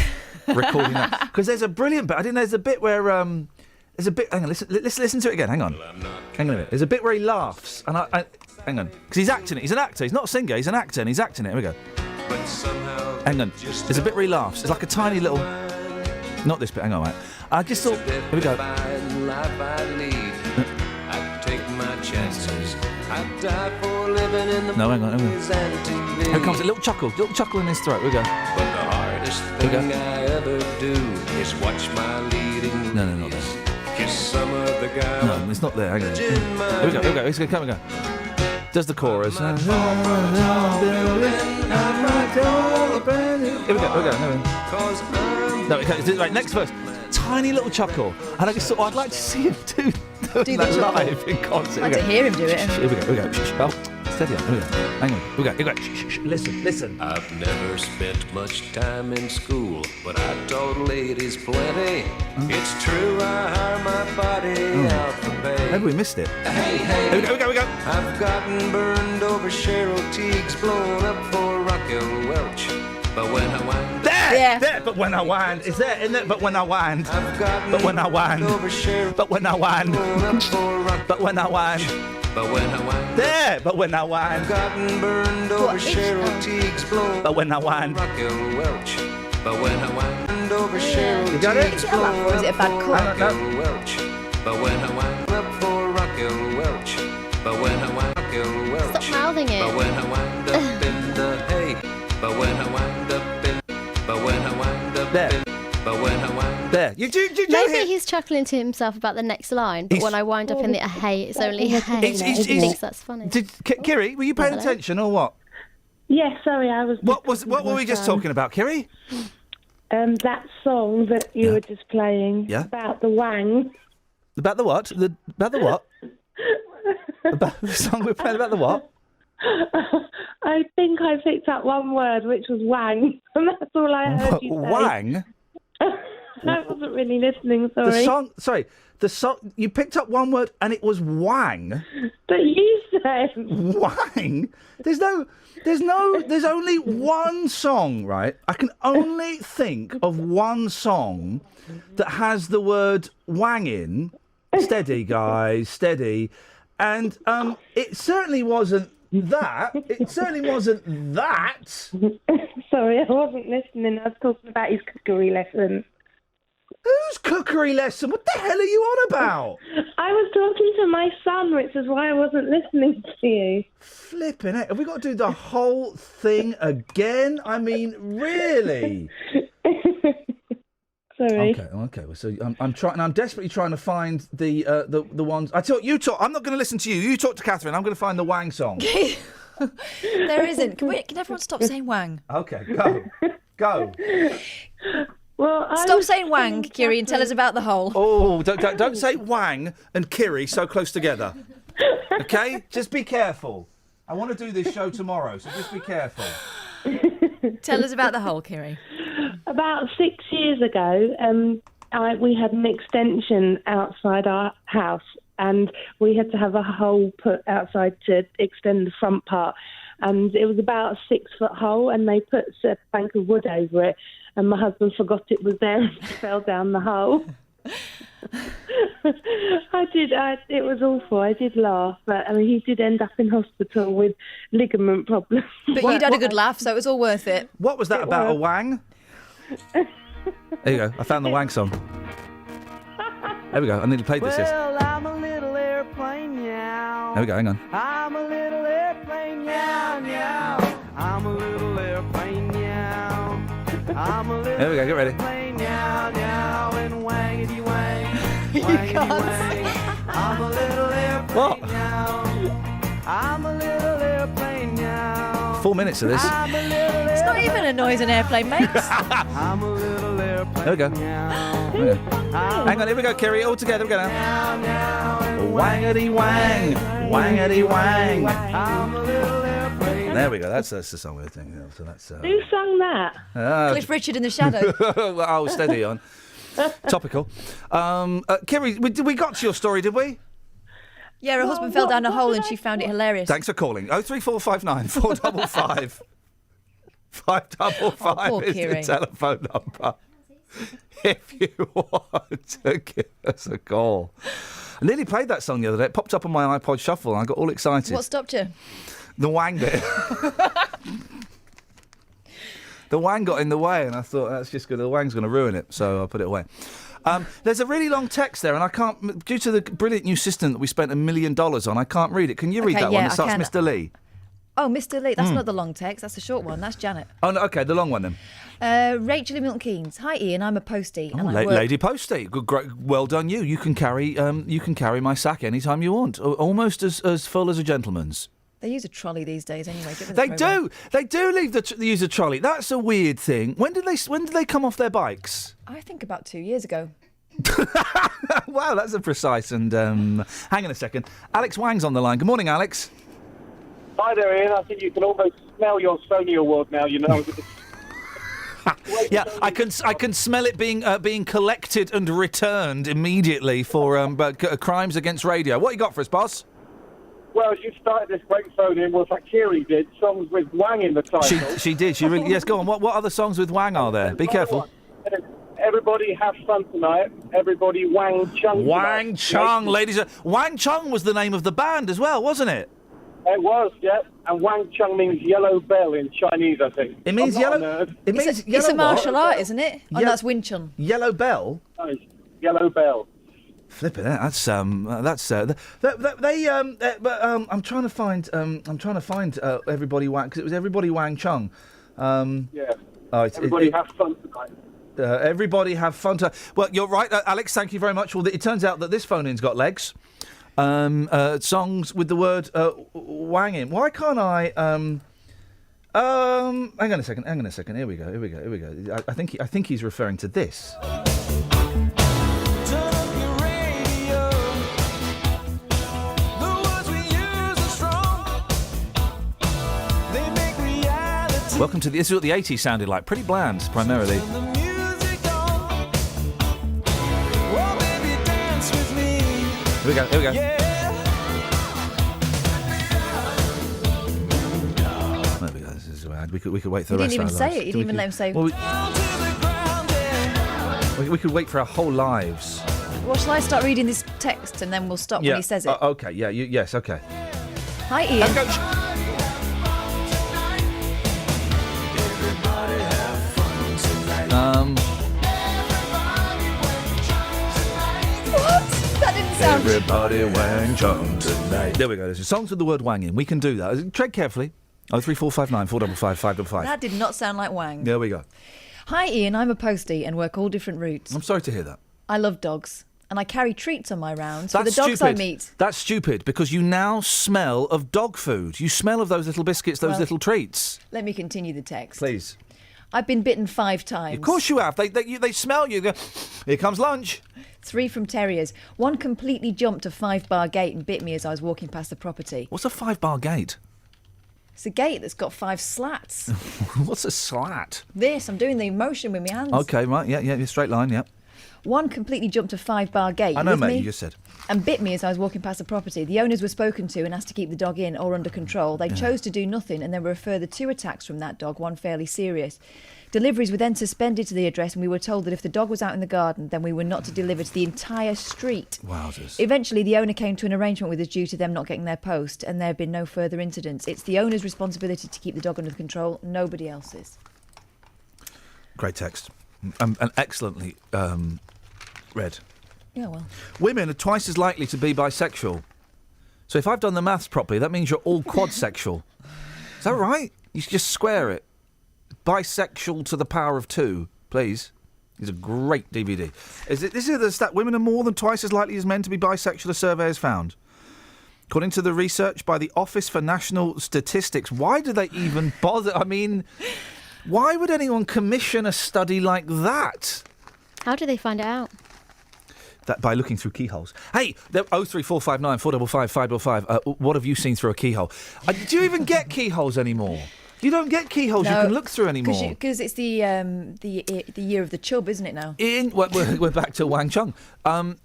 recording that. Because there's a brilliant bit, I didn't know, there's a bit where, there's a bit, hang on, listen to it again, hang on. Hang on a minute. There's a bit where he laughs, and I hang on, because he's acting it, he's an actor, he's not a singer, he's an actor, and he's acting it, here we go. Hang on, there's a bit where he laughs, it's like a tiny little, not this bit, hang on, mate. I just thought, here we go. No, hang on. Here comes a little chuckle in his throat. We go. But the hardest thing I ever do is watch my leading. No, not that. Kiss some other guy. No, it's not there. Hang on. Here we go. It's going to come and go. Does the chorus. Here we go. No, okay, right, next verse. Tiny little chuckle. And I just thought, I'd like to see him do that live in concert. I'd like to hear him do it. Here we go. Oh, steady on. Here we go. Hang on. Here we go. Shh. Listen. I've never spent much time in school, but I taught ladies plenty. It's true, I hire my body out for pay. Maybe we missed it. Hey. Here we go. I've gotten burned over Cheryl Teague's, blown up for Raquel Welch. But when I wind there, but when I wind, is there in there? But when I wind, but when I wind, but when I wind, but when I wind, but when I wind, there, but when I wind, I've gotten burned over Cheryl Teague's, blown but when I wind, Raquel Welch. But when I wind over Cheryl you got it? Is it a laugh or is it a bad chord? Raquel Welch. But when I wind up for Raquel Welch. But when I wind Raquel Welch. Stop mouthing it. But when I wind up in the hay. But when I wind up in. But when I wind up there. in. But when I wind there. You do Maybe he's chuckling to himself about the next line, but when I wind up in the hey, it's only hey. He thinks that's funny. Kiri, were you paying attention or what? Yes, sorry, I was. What were we just talking about, Kiri? That song that you were just playing about the wang. About the what? About the what? About the song we're playing about the what? I think I picked up one word, which was wang, and that's all I heard you say. Wang? I wasn't really listening, sorry. The song, you picked up one word and it was wang. But you said wang? There's only one song, right? I can only think of one song that has the word wang in. Steady, guys, steady. And it certainly wasn't that. It certainly wasn't that. Sorry, I wasn't listening. I was talking about his cookery lesson. Whose cookery lesson? What the hell are you on about? I was talking to my son, which is why I wasn't listening to you. Flipping it. Have we got to do the whole thing again? I mean, really? Sorry. Okay. Well, so I'm trying. I'm desperately trying to find the ones. I tell you talk. I'm not going to listen to you. You talk to Catherine. I'm going to find the wang song. There isn't. Can everyone stop saying wang? Okay, go. Well, stop saying wang, Kiri, and tell us about the hole. Oh, don't say wang and Kiri so close together. Okay, just be careful. I want to do this show tomorrow, so just be careful. Tell us about the hole, Kiri. About 6 years ago, we had an extension outside our house, and we had to have a hole put outside to extend the front part. And it was about a 6-foot hole, and they put a plank of wood over it. And my husband forgot it was there and fell down the hole. It was awful. I did laugh, but I mean, he did end up in hospital with ligament problems. But you'd had a good laugh, so it was all worth it. What was that about, a wang? There you go. I found the wang song. There we go. I nearly played this. Well, I'm a little airplane now. There we go. Hang on. I'm a little airplane now. I'm a little airplane now. I'm a little There we go. Get ready. airplane now, and wangity wang. You can't. I'm a little airplane What? now. I'm a little airplane now. 4 minutes of this. I'm a little It's not even a noise an airplane makes. I'm a little airplane There we go. now. There we go. Hang on. Here we go, Kiri. All together. We go now. Wangity wang. Wangity wang. I'm a little airplane. There we go. That's the song we're thinking of. So that's. Who sung that? Cliff Richard in the Shadow. Oh, steady on. Topical. Kiri, we got to your story, did we? Yeah, her husband fell down a hole and she found it hilarious. Thanks for calling. 03459 455 555 poor is Kiri. the telephone number. If you want to give us a call. I nearly played that song the other day. It popped up on my iPod Shuffle and I got all excited. What stopped you? The wang bit. The wang got in the way and I thought, the wang's going to ruin it. So I put it away. There's a really long text there, and I can't, due to the brilliant new system that we spent $1 million on, I can't read it. Can you read that one? It starts Mr. Lee. Oh, Mr. Lee. That's not the long text. That's the short one. That's Janet. Oh, no, okay, the long one then. Rachel in Milton Keynes. Hi, Ian. I'm a postie. Oh, Lady Postie. Good, great, well done, you. You can carry my sack anytime you want, almost as full as a gentleman's. They use a trolley these days anyway. They do. They do leave the use a trolley. That's a weird thing. When did they come off their bikes? I think about 2 years ago. Wow, that's a precise and... hang on a second. Alex Wang's on the line. Good morning, Alex. Hi there, Ian. I think you can almost smell your Sony award now, you know. Yeah, I can smell it being collected and returned immediately for crimes against radio. What you got for us, boss? Well, you started this great phone in with like Kiri did, songs with Wang in the title. She did. She really. Yes, go on. What other songs with Wang are there? Be careful. Everybody have fun tonight. Everybody Wang Chung. Wang Chung, ladies. Wang Chung was the name of the band as well, wasn't it? It was, yeah. And Wang Chung means yellow bell in Chinese, I think. It means yellow. It means It's a martial what? art, isn't it? And that's Wing Chun. Yellow bell. Nice. Yellow bell. Flipping it. That's I'm trying to find everybody Wang, because it was everybody Wang Chung. Yeah. Oh, Everybody have fun tonight. Everybody have fun. Well, you're right, Alex. Thank you very much. Well, it turns out that this phone-in's got legs. Songs with the word Wang in. Why can't I? Hang on a second. Here we go. I think he's referring to this. Welcome to this is what the 80s sounded like. Pretty bland, primarily. Here we go. Maybe this is bad. We could wait for the rest of our lives. You didn't even say it. You didn't even let him say. We could wait for our whole lives. Well, shall I start reading this text and then we'll stop when he says it? Okay. Yeah. Yes. Okay. Hi, Ian. What? That didn't sound. Everybody Wang Chung tonight. There we go. There's songs with the word Wang in. We can do that. Tread carefully. 03459 455 555. That did not sound like Wang. There we go. Hi, Ian. I'm a postie and work all different routes. I'm sorry to hear that. I love dogs. And I carry treats on my rounds That's for the dogs stupid. I meet. That's stupid, because you now smell of dog food. You smell of those little biscuits, those little treats. Let me continue the text. Please. I've been bitten 5 times. Of course you have. They smell you. Go, here comes lunch. 3 from terriers. 1 completely jumped a 5-bar gate and bit me as I was walking past the property. What's a 5-bar gate? It's a gate that's got 5 slats. What's a slat? I'm doing the motion with my hands. Okay, right. Yeah, straight line, yeah. 1 completely jumped a 5-bar gate. I know, with mate, me you just said. And bit me as I was walking past the property. The owners were spoken to and asked to keep the dog in or under control. They chose to do nothing, and there were a further 2 attacks from that dog, 1 fairly serious. Deliveries were then suspended to the address, and we were told that if the dog was out in the garden, then we were not to deliver to the entire street. Wowzers. Eventually, the owner came to an arrangement with us due to them not getting their post, and there have been no further incidents. It's the owner's responsibility to keep the dog under control, nobody else's. Great text. And excellently read. Yeah, well. Women are twice as likely to be bisexual. So if I've done the maths properly, that means you're all quadsexual. Is that right? You should just square it. Bisexual to the power of 2, please. It's a great DVD. This is the stat. Women are more than twice as likely as men to be bisexual, a survey has found. According to the research by the Office for National Statistics, why do they even bother? I mean, why would anyone commission a study like that? How do they find it out? That by looking through keyholes. Hey, 03459 455 555. What have you seen through a keyhole? Do you even get keyholes anymore? You don't get keyholes you can look through anymore. Because it's the year of the chub, isn't it now? We're back to Wang Chung.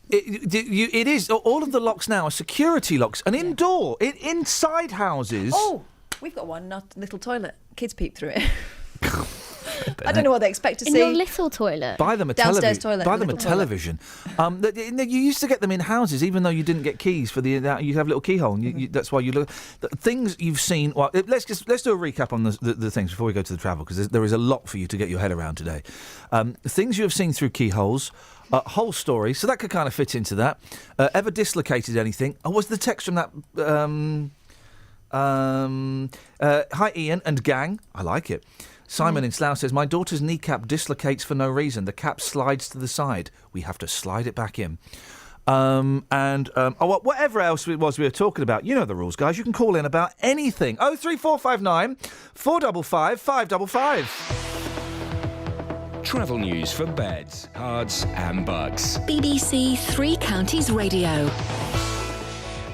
It is. All of the locks now are security locks. And indoor, inside houses... Oh, we've got one, not little toilet. Kids peep through it. I don't know what they expect to see. In your little toilet? Buy them a downstairs toilet. Buy them a television. You used to get them in houses, even though you didn't get keys for you have a little keyhole. And that's why you look. The things you've seen. Well, let's do a recap on the things before we go to the travel, because there is a lot for you to get your head around today. Things you have seen through keyholes. Whole story. So that could kind of fit into that. Ever dislocated anything? Was the text from that? Hi Ian and gang. I like it. Simon in Slough says, my daughter's kneecap dislocates for no reason. The cap slides to the side. We have to slide it back in. Whatever else it was we were talking about, you know the rules, guys. You can call in about anything. 03459 455 555. Travel news for beds, cards and bugs. BBC Three Counties Radio.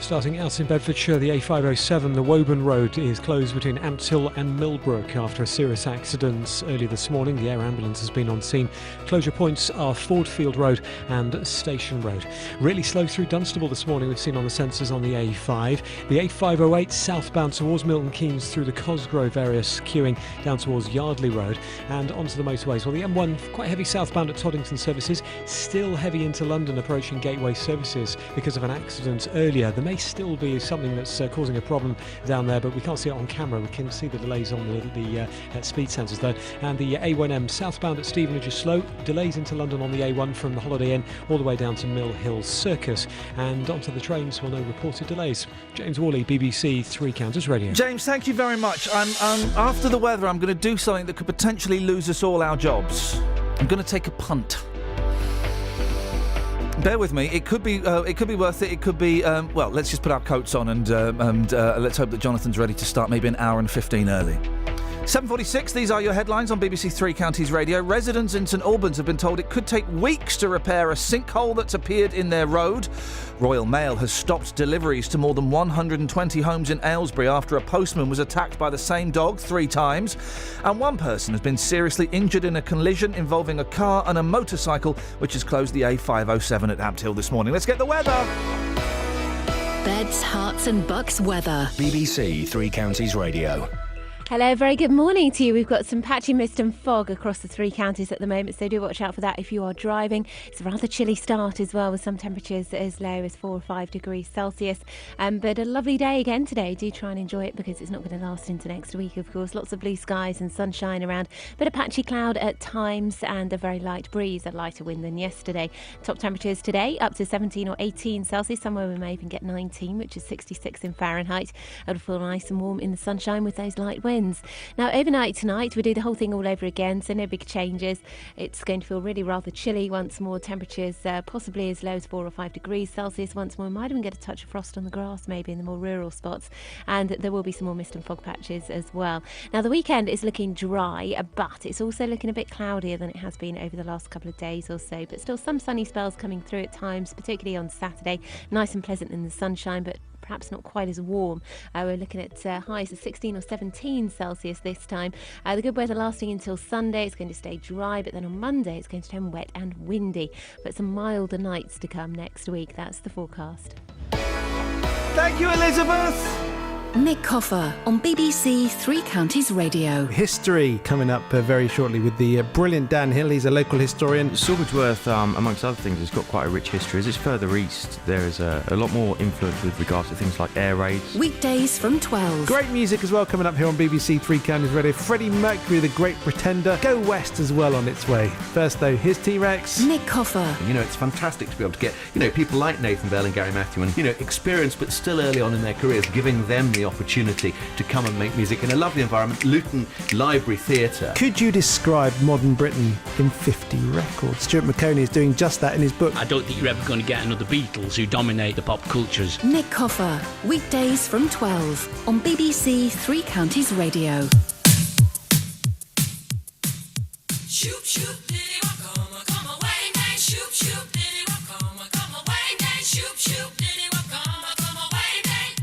Starting out in Bedfordshire, the A507, the Woburn Road, is closed between Ampthill and Millbrook after a serious accident early this morning. The air ambulance has been on scene. Closure points are Fordfield Road and Station Road. Really slow through Dunstable this morning, we've seen on the sensors on the A5. The A508 southbound towards Milton Keynes through the Cosgrove area, queuing down towards Yardley Road and onto the motorways. Well, the M1, quite heavy southbound at Toddington services, still heavy into London approaching Gateway services because of an accident earlier. There may still be something that's causing a problem down there, but we can't see it on camera. We can see the delays on the speed sensors though. And the A1M southbound at Stevenage is slow. Delays into London on the A1 from the Holiday Inn all the way down to Mill Hill Circus. And onto the trains, well, no reported delays. James Worley, BBC Three Counties Radio. James, thank you very much. After the weather, I'm going to do something that could potentially lose us all our jobs. I'm going to take a punt. Bear with me. It could be worth it. It could be. Well, let's just put our coats on and let's hope that Jonathan's ready to start maybe an hour and 15 early. 7:46. These are your headlines on BBC Three Counties Radio. Residents in St Albans have been told it could take weeks to repair a sinkhole that's appeared in their road. Royal Mail has stopped deliveries to more than 120 homes in Aylesbury after a postman was attacked by the same dog 3 times. And one person has been seriously injured in a collision involving a car and a motorcycle, which has closed the A507 at Ampthill this morning. Let's get the weather. Beds, Herts and Bucks weather. BBC Three Counties Radio. Hello, very good morning to you. We've got some patchy mist and fog across the 3 counties at the moment, so do watch out for that if you are driving. It's a rather chilly start as well, with some temperatures as low as 4 or 5 degrees Celsius. But a lovely day again today. Do try and enjoy it because it's not going to last into next week, of course. Lots of blue skies and sunshine around. Bit of patchy cloud at times and a very light breeze, a lighter wind than yesterday. Top temperatures today up to 17 or 18 Celsius. Somewhere we may even get 19, which is 66 in Fahrenheit. It'll feel nice and warm in the sunshine with those light winds. Now, overnight tonight, we do the whole thing all over again, so no big changes. It's going to feel really rather chilly once more. Temperatures possibly as low as 4 or 5 degrees Celsius once more. We might even get a touch of frost on the grass, maybe in the more rural spots. And there will be some more mist and fog patches as well. Now, the weekend is looking dry, but it's also looking a bit cloudier than it has been over the last couple of days or so. But still some sunny spells coming through at times, particularly on Saturday. Nice and pleasant in the sunshine, but perhaps not quite as warm. We're looking at highs of 16 or 17 Celsius this time. The good weather lasting until Sunday. It's going to stay dry, but then on Monday it's going to turn wet and windy. But some milder nights to come next week. That's the forecast. Thank you, Elizabeth. Nick Coffer on BBC Three Counties Radio. History coming up very shortly with the brilliant Dan Hill. He's a local historian. Silversworth, amongst other things, has got quite a rich history. As it's further east, there is a lot more influence with regards to things like air raids. Weekdays from 12. Great music as well coming up here on BBC Three Counties Radio. Freddie Mercury, The Great Pretender. Go West as well on its way. First though, here's T-Rex. Nick Coffer. You know, it's fantastic to be able to get, people like Nathan Bell and Gary Matthew and, experienced but still early on in their careers, giving them the opportunity to come and make music in a lovely environment. Luton Library Theatre. Could you describe modern Britain in 50 records? Stuart McConey is doing just that in his book. I don't think you're ever going to get another Beatles who dominate the pop cultures. Nick Coffer, weekdays from 12 on BBC Three Counties Radio. Shoop, shoop, diddy, come away, nay, shoop, shoop, diddy, come away, nay, shoop, shoop, diddy, come away, nay.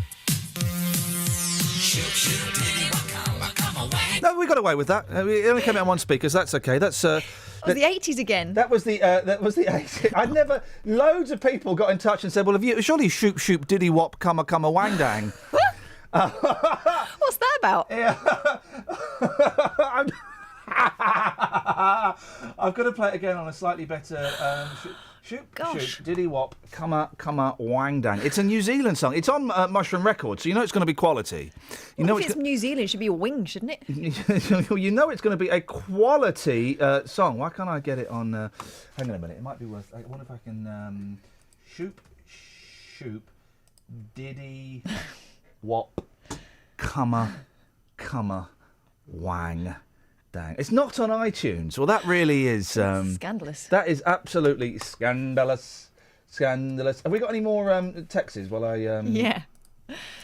Shoop, shoop, diddy, come away. No, we got away with that. It only came out on one speaker, so that's okay. That's the 80s again. That was the 80s. I'd never. Loads of people got in touch and said, "Well, have you surely shoop shoop diddy wop come a wang dang." What's that about? Yeah. I've got to play it again on a slightly better. Shoop, diddy wop, come a wang dang. It's a New Zealand song. It's on Mushroom Records, so you know it's going to be quality. If it's New Zealand, it should be a wing, shouldn't it? You know it's going to be a quality song. Why can't I get it on... hang on a minute, it might be worth... I wonder if I can... shoop, diddy wop, come a wang dang. It's not on iTunes. Well, that really is... scandalous. That is absolutely scandalous. Scandalous. Have we got any more texts while I Yeah.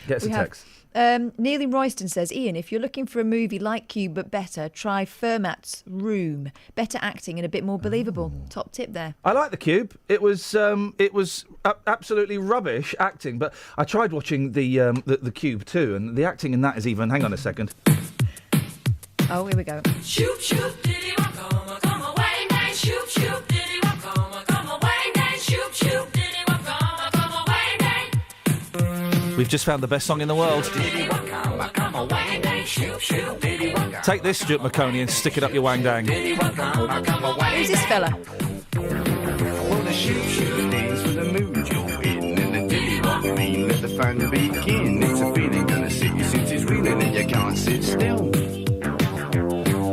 get some We have. texts? Neil in Royston says, Ian, if you're looking for a movie like Cube but better, try Fermat's Room. Better acting and a bit more believable. Top tip there. I like The Cube. It was absolutely rubbish acting, but I tried watching the Cube too, and the acting in that is even. Hang on a second. Oh, here we go. Shoop, shoop, diddy, come away, nay, shoop, shoop, diddy, come away, nay, shoop, shoop, diddy, come away, nay. We've just found the best song in the world. Take this, Stuart McConey, and stick it up your wang dang. Who's this fella? Let the fun begin. It's a feeling gonna sit you since it's reeling and you can't sit still.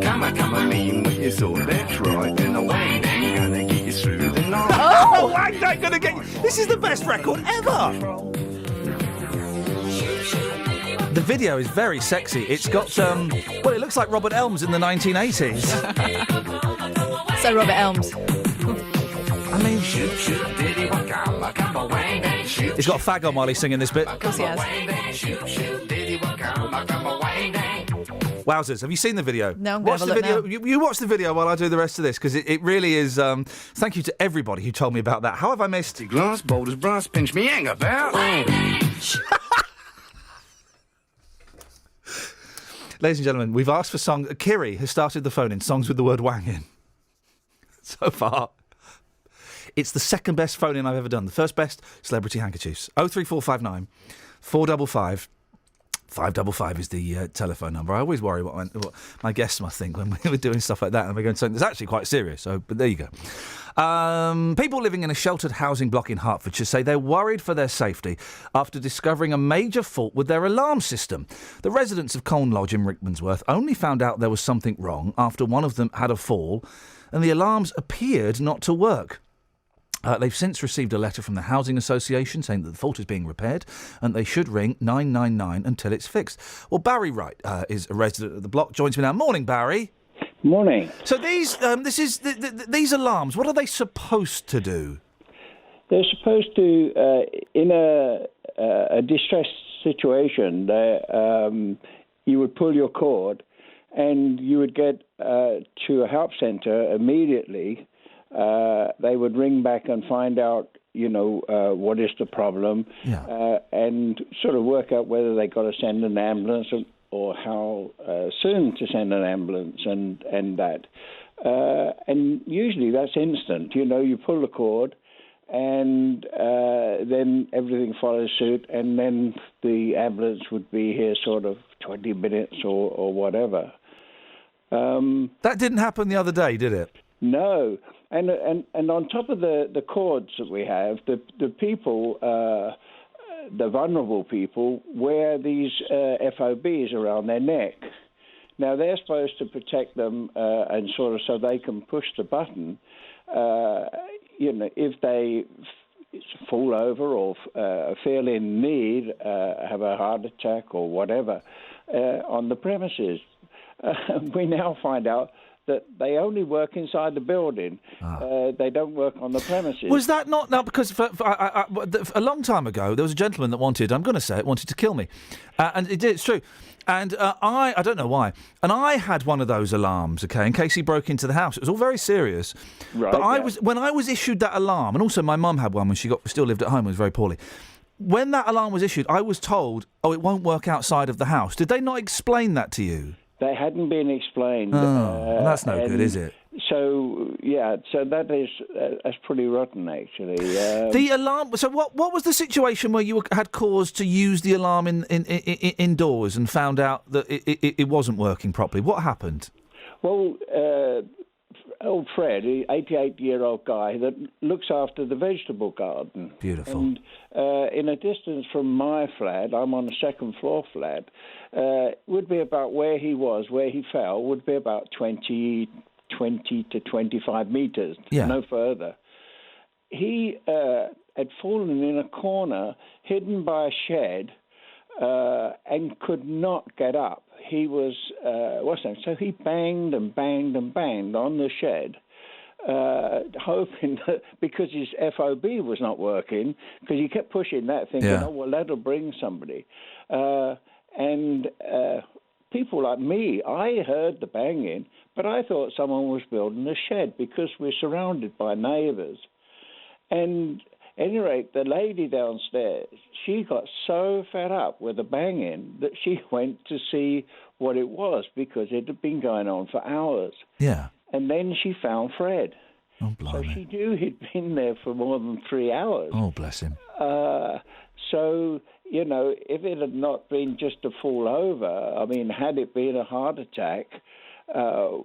Come on, mean what you thought, that's right. And the wang dang gonna get you through the night. Oh, wang dang gonna get you. This is the best record ever. The video is very sexy. It's got well, it looks like Robert Elms in the 1980s. So Robert Elms. I mean, he's got a fag on while he's singing this bit. Of course he has. Wowzers, have you seen the video? No, I'm watch gonna the have a video. look You watch the video while I do the rest of this, because it really is. Thank you to everybody who told me about that. How have I missed? Glass, bold as brass, pinch me hang about. Ladies and gentlemen, we've asked for song. Kiri has started the phone in songs with the word wang in. So far, it's the second best phone in I've ever done. The first best, Celebrity Handkerchiefs. 03459 455 555 is the telephone number. I always worry what my guests must think when we're doing stuff like that, and we're going to something that's actually quite serious. So, but there you go. People living in a sheltered housing block in Hertfordshire say they're worried for their safety after discovering a major fault with their alarm system. The residents of Colne Lodge in Rickmansworth only found out there was something wrong after one of them had a fall, and the alarms appeared not to work. They've since received a letter from the Housing Association saying that the fault is being repaired and they should ring 999 until it's fixed. Well, Barry Wright is a resident of the block, joins me now. Morning, Barry. Morning. So these these alarms, what are they supposed to do? They're supposed to, in a distressed situation, you would pull your cord and you would get to a help centre immediately. They would ring back and find out, what is the problem, and sort of work out whether they got to send an ambulance or how soon to send an ambulance and that. And usually that's instant. You pull the cord and then everything follows suit, and then the ambulance would be here sort of 20 minutes or whatever. That didn't happen the other day, did it? No. And on top of the cords that we have, the people, the vulnerable people, wear these FOBs around their neck. Now, they're supposed to protect them and sort of so they can push the button, if they fall over or feel in need, have a heart attack or whatever on the premises. We now find out that they only work inside the building. They don't work on the premises. Was that not... No, because a long time ago, there was a gentleman that wanted to kill me. And it's true. And I don't know why. And I had one of those alarms, okay, in case he broke into the house. It was all very serious. Right, But when I was issued that alarm, and also my mum had one when she still lived at home, was very poorly. When that alarm was issued, I was told, it won't work outside of the house. Did they not explain that to you? They hadn't been explained. Well, that's no good, is it? So that's pretty rotten, actually. The alarm. So what was the situation where you had cause to use the alarm indoors and found out that it wasn't working properly? What happened? Well, old Fred, an 88-year-old guy that looks after the vegetable garden. Beautiful. And in a distance from my flat, I'm on a second-floor flat, would be about where he fell, would be about 20 to 25 metres, no further. He had fallen in a corner, hidden by a shed, and could not get up. He was, so he banged and banged and banged on the shed hoping that because his FOB was not working, because he kept pushing that, thinking, Yeah. oh, well, that'll bring somebody. And people like me, I heard the banging, but I thought someone was building a shed because we're surrounded by neighbours. And at any rate, the lady downstairs, she got so fed up with the banging that she went to see what it was because it had been going on for hours. Yeah. And then she found Fred. Oh, So blimey. she knew he'd been there for more than 3 hours. Oh, bless him. So, you know, if it had not been just a fall over, I mean, had it been a heart attack,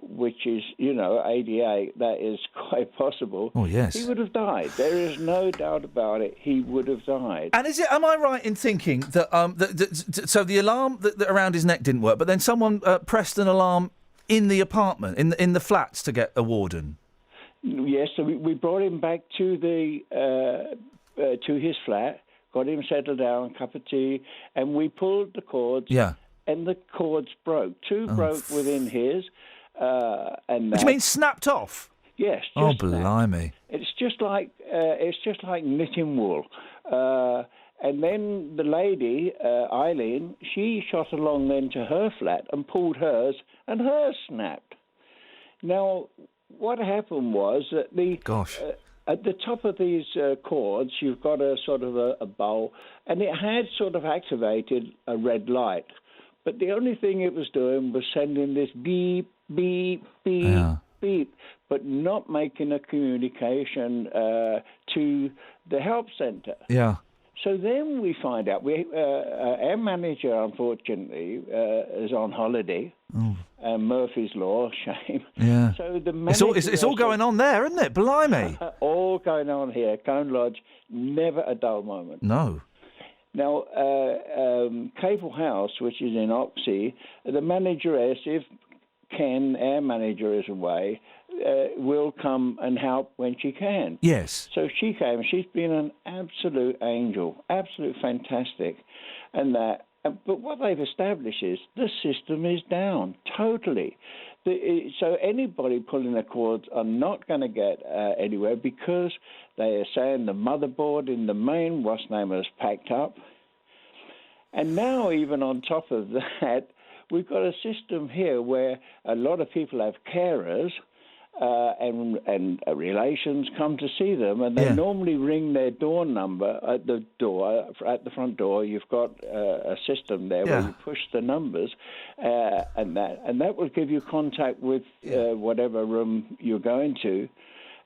which is, you know, 88, that is quite possible. Oh, yes. He would have died. There is no doubt about it. He would have died. And am I right in thinking that, so the alarm that around his neck didn't work, but then someone pressed an alarm in the apartment, in the flats to get a warden? Yes, so we brought him back to to his flat, got him settled down, a cup of tea, and we pulled the cords. Yeah. And the cords broke. Two broke within his. And What do you mean snapped off? Yes. Oh, just snapped. blimey. It's just like knitting wool. And then the lady, Eileen, she shot along then to her flat and pulled hers, and hers snapped. Now, what happened was that at the top of these cords, you've got a sort of a bowl, and it had sort of activated a red light. But the only thing it was doing was sending this beep, beep, beep, beep, but not making a communication to the help centre. Yeah. So then we find out, our manager, unfortunately, is on holiday. Murphy's Law, shame. Yeah. So the It's all going on there, isn't it? Blimey. all going on here. Cone Lodge, never a dull moment. No. Now, Cable House, which is in Oxley, the manageress, if Ken, our manager, is away, will come and help when she can. Yes. So she came. She's been an absolute angel, absolute fantastic. And that. But what they've established is the system is down totally. So anybody pulling the cords are not going to get anywhere because they are saying the motherboard in the main was packed up. And now, even on top of that, we've got a system here where a lot of people have carers and relations come to see them, and they normally ring their door number at the front door. You've got a system there where you push the numbers, and that will give you contact with whatever room you're going to.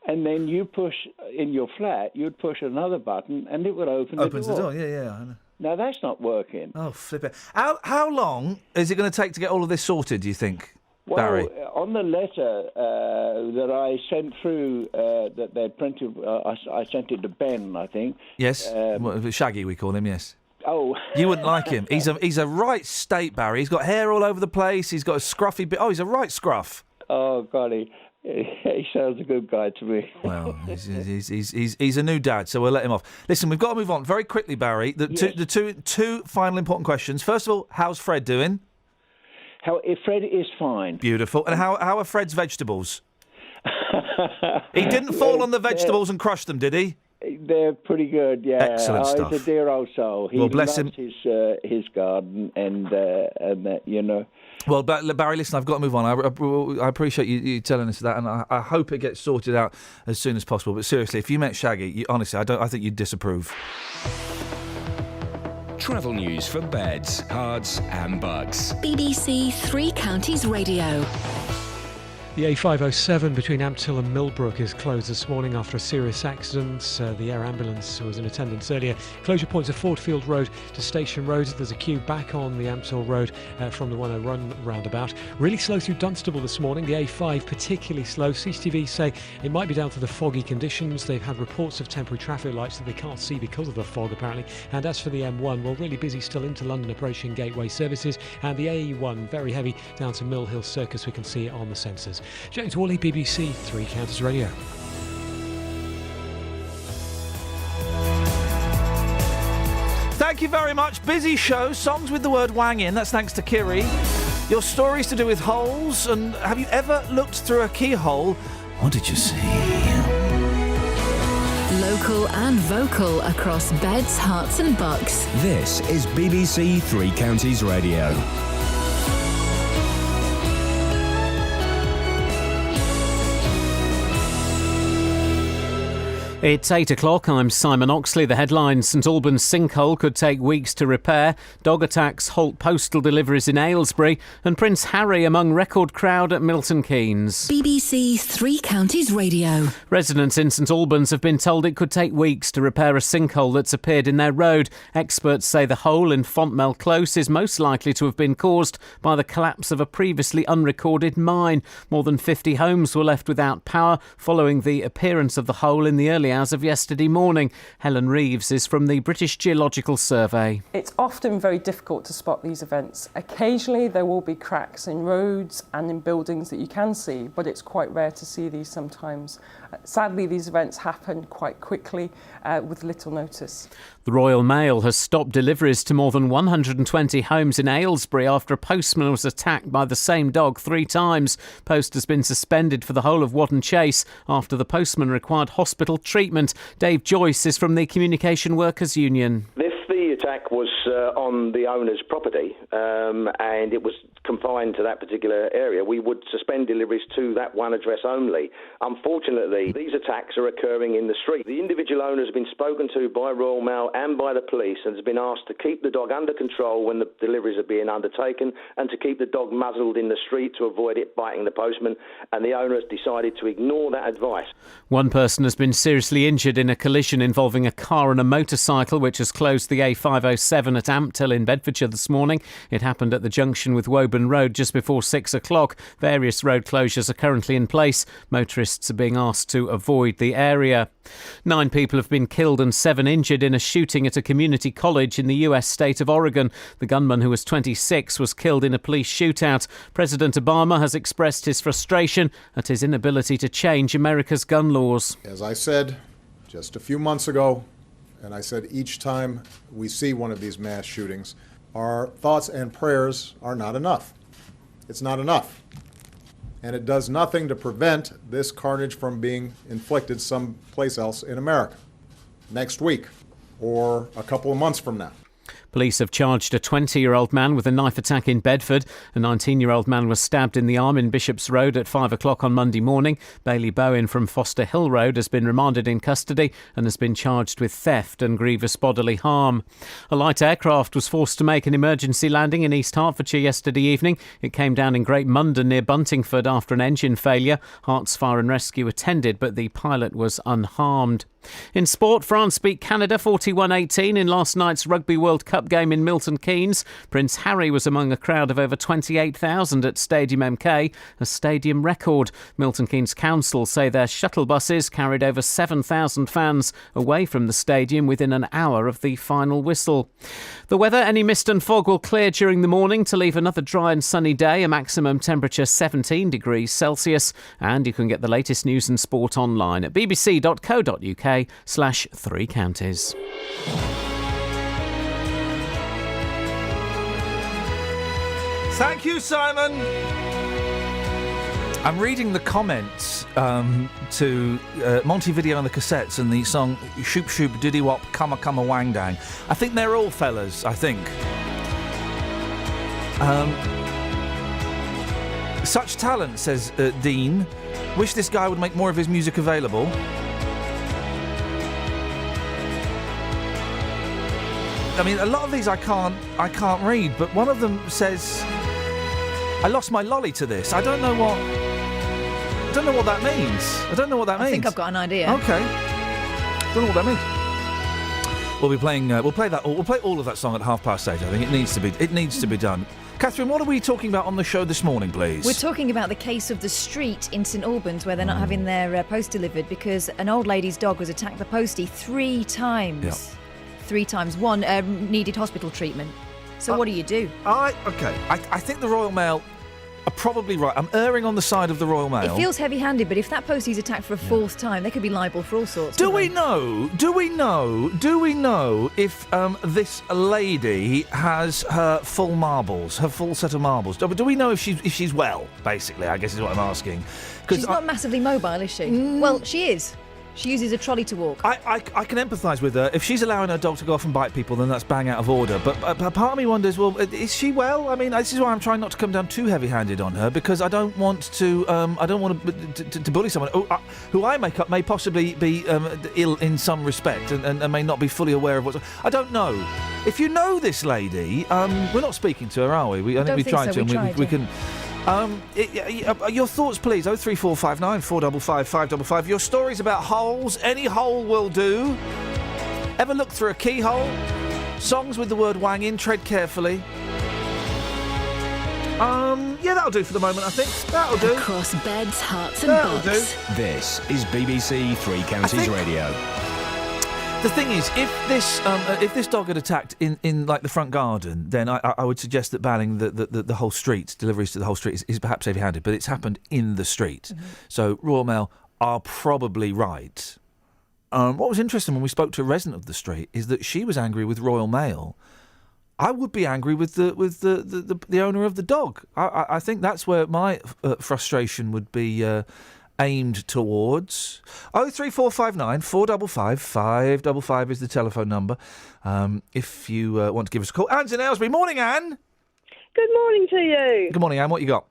And then you push in your flat, you'd push another button, and it would open the door. Opens the door, yeah. I know. Now, that's not working. Oh, flip it. How long is it going to take to get all of this sorted, do you think, Barry? Well, on the letter that I sent through, that they'd printed, I sent it to Ben, I think. Yes, Shaggy we call him, yes. Oh. You wouldn't like him. He's a right state, Barry. He's got hair all over the place. He's got a scruffy bit. Oh, he's a right scruff. Oh, golly. He sounds a good guy to me. Well, he's a new dad, so we'll let him off. Listen, we've got to move on very quickly, Barry. The two final important questions. First of all, how's Fred doing? Fred is fine. Beautiful. And how are Fred's vegetables? He didn't fall on the vegetables and crush them, did he? They're pretty good, yeah. Excellent stuff. He's a dear old soul. He bless loves his garden and you know. Well, Barry, listen, I've got to move on. I appreciate you telling us that, and I hope it gets sorted out as soon as possible. But seriously, if you met Shaggy, honestly, I think you'd disapprove. Travel news for beds, cards and bugs. BBC Three Counties Radio. The A507 between Ampthill and Millbrook is closed this morning after a serious accident. The air ambulance was in attendance earlier. Closure points are Fordfield Road to Station Road. There's a queue back on the Ampthill Road from the 101 roundabout. Really slow through Dunstable this morning. The A5 particularly slow. CCTV say it might be down to the foggy conditions. They've had reports of temporary traffic lights that they can't see because of the fog apparently. And as for the M1, well, really busy still into London approaching Gateway services. And the A1 very heavy down to Mill Hill Circus. We can see it on the sensors. James Worley, BBC Three Counties Radio. Thank you very much. Busy show. Songs with the word wang in. That's thanks to Kiri. Your stories to do with holes. And have you ever looked through a keyhole What did you see? Local and vocal across beds, hearts and bucks. This is BBC Three Counties Radio. It's 8 o'clock. I'm Simon Oxley. The headlines: St Albans sinkhole could take weeks to repair. Dog attacks halt postal deliveries in Aylesbury. And Prince Harry among record crowd at Milton Keynes. BBC Three Counties Radio. Residents in St Albans have been told it could take weeks to repair a sinkhole that's appeared in their road. Experts say the hole in Fontmell Close is most likely to have been caused by the collapse of a previously unrecorded mine. More than 50 homes were left without power following the appearance of the hole in the early hours of yesterday morning. Helen Reeves is from the British Geological Survey. It's often very difficult to spot these events. Occasionally there will be cracks in roads and in buildings that you can see, but it's quite rare to see these sometimes. Sadly, these events happen quite quickly with little notice. The Royal Mail has stopped deliveries to more than 120 homes in Aylesbury after a postman was attacked by the same dog 3 times. Post has been suspended for the whole of Wadden Chase after the postman required hospital treatment. Dave Joyce is from the Communication Workers Union. If the attack was on the owner's property and it was confined to that particular area, we would suspend deliveries to that one address only. Unfortunately, these attacks are occurring in the street. The individual owner has been spoken to by Royal Mail and by the police and has been asked to keep the dog under control when the deliveries are being undertaken and to keep the dog muzzled in the street to avoid it biting the postman, and the owner has decided to ignore that advice. One person has been seriously injured in a collision involving a car and a motorcycle which has closed the A507 at Ampthill in Bedfordshire this morning. It happened at the junction with Woburn Road just before 6 o'clock. Various road closures are currently in place. Motorists are being asked to avoid the area. 9 people have been killed and 7 injured in a shooting at a community college in the US state of Oregon. The gunman, who was 26, was killed in a police shootout. President Obama has expressed his frustration at his inability to change America's gun laws. As I said just a few months ago, and I said each time we see one of these mass shootings, our thoughts and prayers are not enough. It's not enough. And it does nothing to prevent this carnage from being inflicted someplace else in America next week or a couple of months from now. Police have charged a 20-year-old man with a knife attack in Bedford. A 19-year-old man was stabbed in the arm in Bishop's Road at 5 o'clock on Monday morning. Bailey Bowen from Foster Hill Road has been remanded in custody and has been charged with theft and grievous bodily harm. A light aircraft was forced to make an emergency landing in East Hertfordshire yesterday evening. It came down in Great Mundon near Buntingford after an engine failure. Hearts Fire and Rescue attended, but the pilot was unharmed. In sport, France beat Canada 41-18 in last night's Rugby World Cup game in Milton Keynes. Prince Harry was among a crowd of over 28,000 at Stadium MK, a stadium record. Milton Keynes Council say their shuttle buses carried over 7,000 fans away from the stadium within an hour of the final whistle. The weather: any mist and fog will clear during the morning to leave another dry and sunny day, a maximum temperature 17 degrees Celsius. And you can get the latest news and sport online at bbc.co.uk/3 counties. Thank you, Simon. I'm reading the comments to Montevideo and the Cassettes and the song Shoop Shoop Diddy Wop Cumma Cumma Wang Dang. I think they're all fellas, I think. Such talent, says Dean. Wish this guy would make more of his music available. I mean, a lot of these I can't read, but one of them says, I lost my lolly to this. I don't know what that means. I think I've got an idea. Okay. Don't know what that means. We'll be playing. We'll play all of that song at 8:30. I think it needs to be done. Catherine, what are we talking about on the show this morning, please? We're talking about the case of the street in St Albans where they're not having their post delivered because an old lady's dog was attacked by postie 3 times. Yeah. 3 times. One needed hospital treatment. So what do you do? I think the Royal Mail are probably right. I'm erring on the side of the Royal Mail. It feels heavy-handed, but if that postie is attacked for a fourth time, they could be liable for all sorts. Do we know if this lady has her full marbles, her full set of marbles? Do we know if she's well, basically, I guess is what I'm asking. She's not massively mobile, is she? Well, she is. She uses a trolley to walk. I can empathise with her. If she's allowing her dog to go off and bite people, then that's bang out of order. But part of me wonders, well, is she well? I mean, this is why I'm trying not to come down too heavy-handed on her, because I don't want to bully someone who I make up may possibly be ill in some respect and may not be fully aware of what's. I don't know. If you know this lady, we're not speaking to her, are we? I think we tried to. We can. Your thoughts, please. 03459 455 555. Your stories about holes. Any hole will do. Ever look through a keyhole? Songs with the word wang in. Tread carefully. Yeah, that'll do for the moment, I think. That'll do. Across beds, hearts and bucks. This is BBC Three Counties Radio. The thing is, if this dog had attacked in like the front garden, then I would suggest that banning the whole street, deliveries to the whole street, is perhaps heavy-handed. But it's happened in the street, so Royal Mail are probably right. What was interesting when we spoke to a resident of the street is that she was angry with Royal Mail. I would be angry with the owner of the dog. I think that's where my frustration would be. Aimed towards 03459 455 555 is the telephone number. If you want to give us a call. Anne's in Aylesbury. Morning, Anne. Good morning to you. Good morning, Anne. What you got?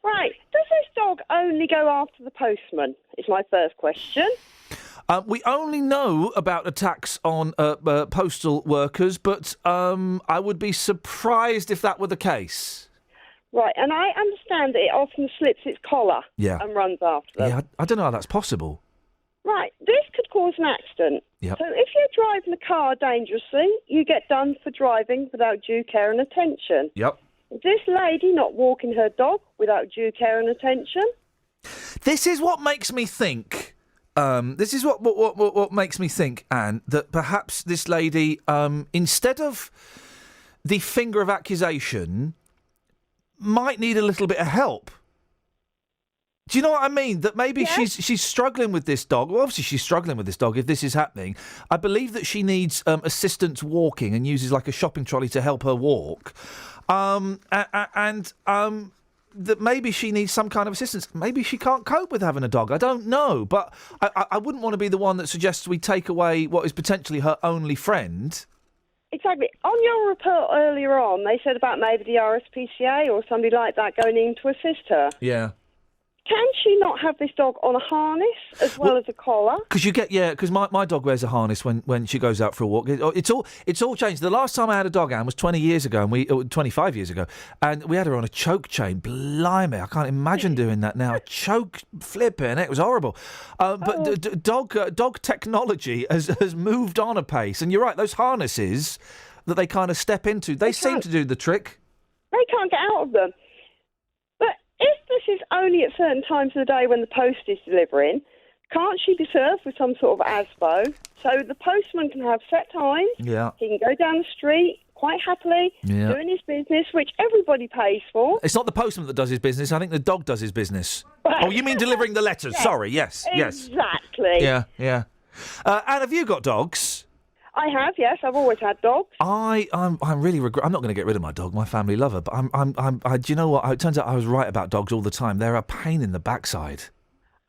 Right. Does this dog only go after the postman? Is my first question. We only know about attacks on postal workers, but I would be surprised if that were the case. Right, and I understand that it often slips its collar and runs after them. Yeah, I don't know how that's possible. Right, this could cause an accident. Yep. So if you're driving a car dangerously, you get done for driving without due care and attention. Yep. Is this lady not walking her dog without due care and attention? This is what makes me think. This is what makes me think, Anne, that perhaps this lady, instead of the finger of accusation, might need a little bit of help. Do you know what I mean? That maybe she's struggling with this dog. Well, obviously she's struggling with this dog if this is happening. I believe that she needs assistance walking and uses like a shopping trolley to help her walk. That maybe she needs some kind of assistance. Maybe she can't cope with having a dog. I don't know. But I wouldn't want to be the one that suggests we take away what is potentially her only friend. Exactly. On your report earlier on, they said about maybe the RSPCA or somebody like that going in to assist her. Yeah. Can she not have this dog on a harness as well as a collar? Because my dog wears a harness when she goes out for a walk. It's all changed. The last time I had a dog, Anne, was 25 years ago, and we had her on a choke chain. Blimey, I can't imagine doing that now. Choke flipping, it was horrible. But dog technology has moved on a pace, and you're right. Those harnesses that they kind of step into, they seem to do the trick. They can't get out of them. If this is only at certain times of the day when the post is delivering, can't she be served with some sort of ASBO so the postman can have set times? Yeah. He can go down the street quite happily, doing his business, which everybody pays for. It's not the postman that does his business. I think the dog does his business. Oh, you mean delivering the letters? Yes. Sorry, yes. Exactly. Yeah. Anne, have you got dogs? I have, yes. I've always had dogs. I'm really regret. I'm not going to get rid of my dog. My family love her, but do you know what? It turns out I was right about dogs all the time. They're a pain in the backside.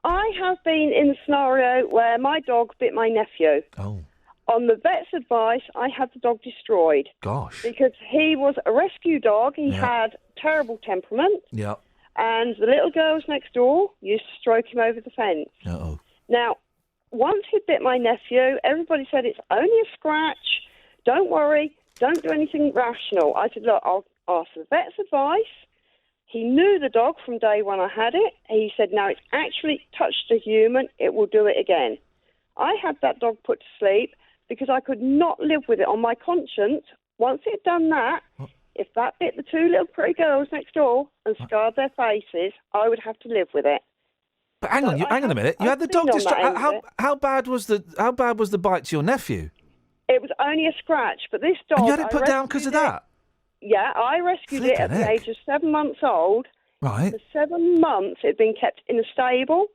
I have been in the scenario where my dog bit my nephew. Oh. On the vet's advice, I had the dog destroyed. Gosh. Because he was a rescue dog. He had terrible temperament. Yeah. And the little girls next door used to stroke him over the fence. Uh-oh. Now, once he bit my nephew, everybody said it's only a scratch. Don't worry. Don't do anything rational. I said, look, I'll ask the vet's advice. He knew the dog from day one I had it. He said, now it's actually touched a human. It will do it again. I had that dog put to sleep because I could not live with it on my conscience. Once it had done that, if that bit the two little pretty girls next door and scarred their faces, I would have to live with it. But hang on a minute. You had the dog destroyed. How bad was the bite to your nephew? It was only a scratch, but this dog. And you had it put down because of that? Yeah, I rescued it at the age of 7 months old. Right. For 7 months, it had been kept in a stable.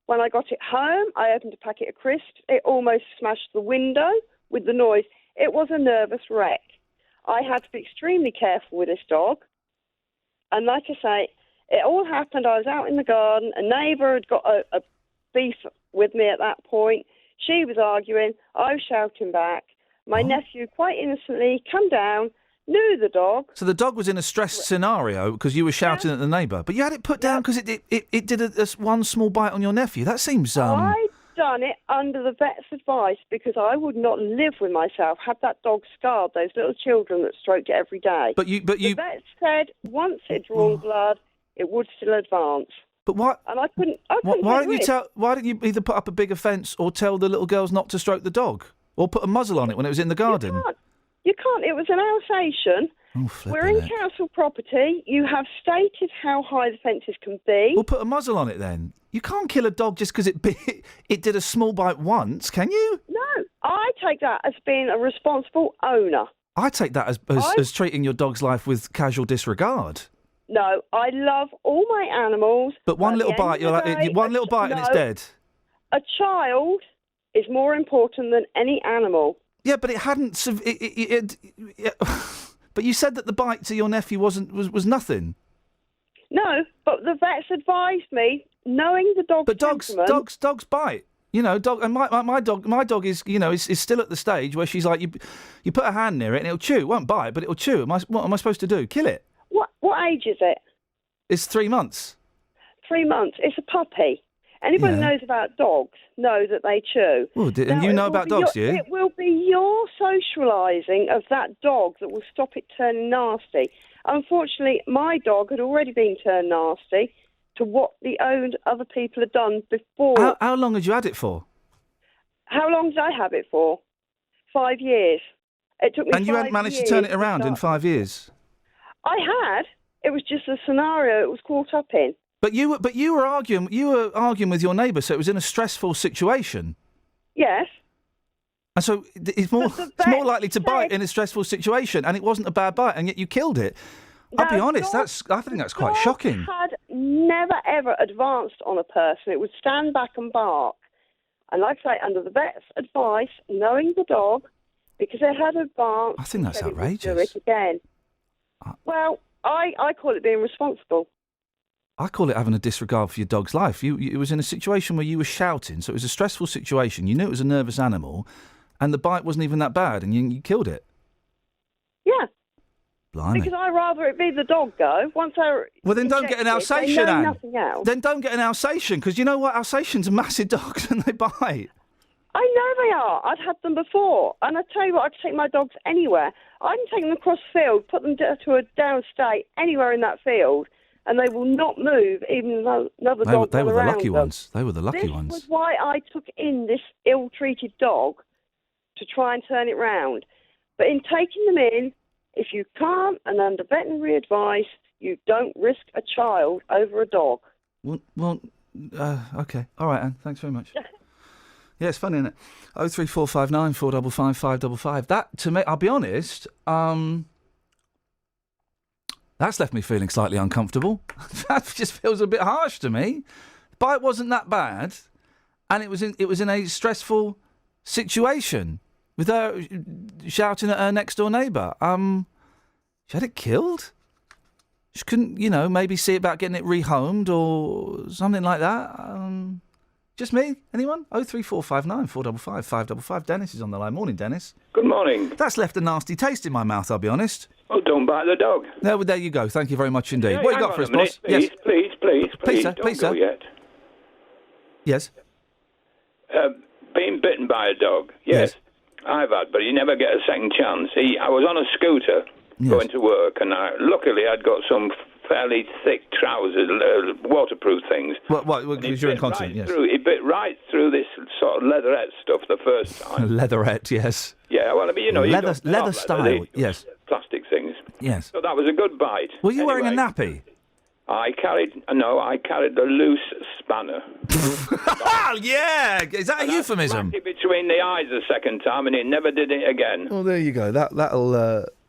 When I got it home, I opened a packet of crisps. It almost smashed the window with the noise. It was a nervous wreck. I had to be extremely careful with this dog. And like I say, it all happened. I was out in the garden. A neighbour had got a beef with me at that point. She was arguing. I was shouting back. My nephew, quite innocently, come down, knew the dog. So the dog was in a stressed scenario because you were shouting at the neighbour, but you had it put down because it did one small bite on your nephew. That seems I'd done it under the vet's advice because I would not live with myself. Had that dog scarred those little children that stroked it every day. The vet said once it drawn blood, it would still advance. But why? And I couldn't. Why didn't you either put up a bigger fence or tell the little girls not to stroke the dog, or put a muzzle on it when it was in the garden? You can't. It was an Alsatian. We're in council property. You have stated how high the fences can be. Well, put a muzzle on it then. You can't kill a dog just because it did a small bite once, can you? No, I take that as being a responsible owner. I take that as treating your dog's life with casual disregard. No, I love all my animals. But one little bite, and it's dead. A child is more important than any animal. Yeah, but it hadn't. But you said that the bite to your nephew was nothing. No, but the vets advised me, knowing the dog's temperament. Dogs bite. You know, and my dog is is still at the stage where she's like, you put a hand near it and it'll chew. It won't bite, but it'll chew. What am I supposed to do? Kill it? What age is it? It's 3 months. 3 months. It's a puppy. Anybody who knows about dogs know that they chew. Well, and you know about dogs, do you? It will be your socialising of that dog that will stop it turning nasty. Unfortunately, my dog had already been turned nasty to what the other people had done before. How long had you had it for? How long did I have it for? 5 years. It took me 5 years. And you hadn't managed to turn it around in 5 years? I had. It was just a scenario it was caught up in. But you were arguing with your neighbour, so it was in a stressful situation. Yes. And so it's more likely to bite in a stressful situation, and it wasn't a bad bite, and yet you killed it. I'll be honest, I think that's quite shocking. The dog had never ever advanced on a person. It would stand back and bark. And like I say, under the vet's advice, knowing the dog, because it had advanced, I think that's outrageous. Do it again. Well, I call it being responsible. I call it having a disregard for your dog's life. It was in a situation where you were shouting, so it was a stressful situation. You knew it was a nervous animal, and the bite wasn't even that bad, and you killed it. Yeah. Blimey. Because I'd rather it be the dog go. Well, then don't get an Alsatian, they know Anne. nothing else. Then don't get an Alsatian, because you know what? Alsatians are massive dogs and they bite. I know they are. I've had them before. And I tell you what, I can take my dogs anywhere. I can take them across the field, put them to a downstate, anywhere in that field, and they will not move, even though another dog They were the around lucky them. ones. They were the lucky This ones. was why I took in this ill-treated dog to try and turn it round. But in taking them in, if you can't, and under veterinary advice, you don't risk a child over a dog. Well, okay. All right, Anne. Thanks very much. Yeah, it's funny, isn't it? 03459 455 555. That, to me, I'll be honest, that's left me feeling slightly uncomfortable. That just feels a bit harsh to me. The bite wasn't that bad, and it was in a stressful situation with her shouting at her next door neighbour. She had it killed. She couldn't, maybe see about getting it rehomed or something like that. Just me? Anyone? 03459 455 555. Dennis is on the line. Morning, Dennis. Good morning. That's left a nasty taste in my mouth, I'll be honest. Oh, don't bite the dog. There you go. Thank you very much indeed. Yeah, What you hang got on for us, a minute, boss? Yes. Please, sir. don't Please, go sir. yet. Yes. Being bitten by a dog, yes. I've had, but you never get a second chance. I was on a scooter going to work, and luckily I'd got some fairly thick trousers, waterproof things. What? Because you're incontinent, yes. It bit right through this sort of leatherette stuff the first time. Leatherette, yes. Yeah, well, I mean, leather style, yes. Plastic things. Yes. So that was a good bite. Were you wearing a nappy? I carried the loose spanner. Yeah! Is that a euphemism? I smacked it between the eyes the second time, and it never did it again. Well, there you go.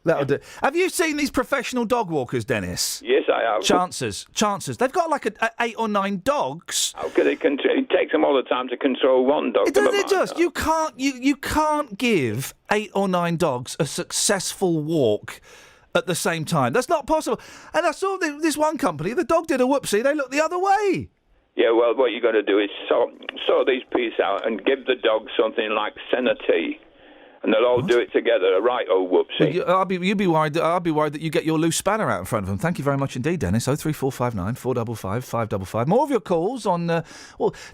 That'll do. Have you seen these professional dog walkers, Dennis? Yes, I have. Chances. They've got like 8 or 9 dogs. How could it takes them all the time to control one dog. It does. You can't give 8 or 9 dogs a successful walk at the same time. That's not possible. And I saw this one company, the dog did a whoopsie, they looked the other way. Yeah, well, what you got to do is sort these pieces out and give the dog something like senna tea. And they'll all do it together, a right old whoopsie. Well, you'd be worried. I'll be worried that you get your loose spanner out in front of them. Thank you very much indeed, Dennis. 03459 455 555. More of your calls on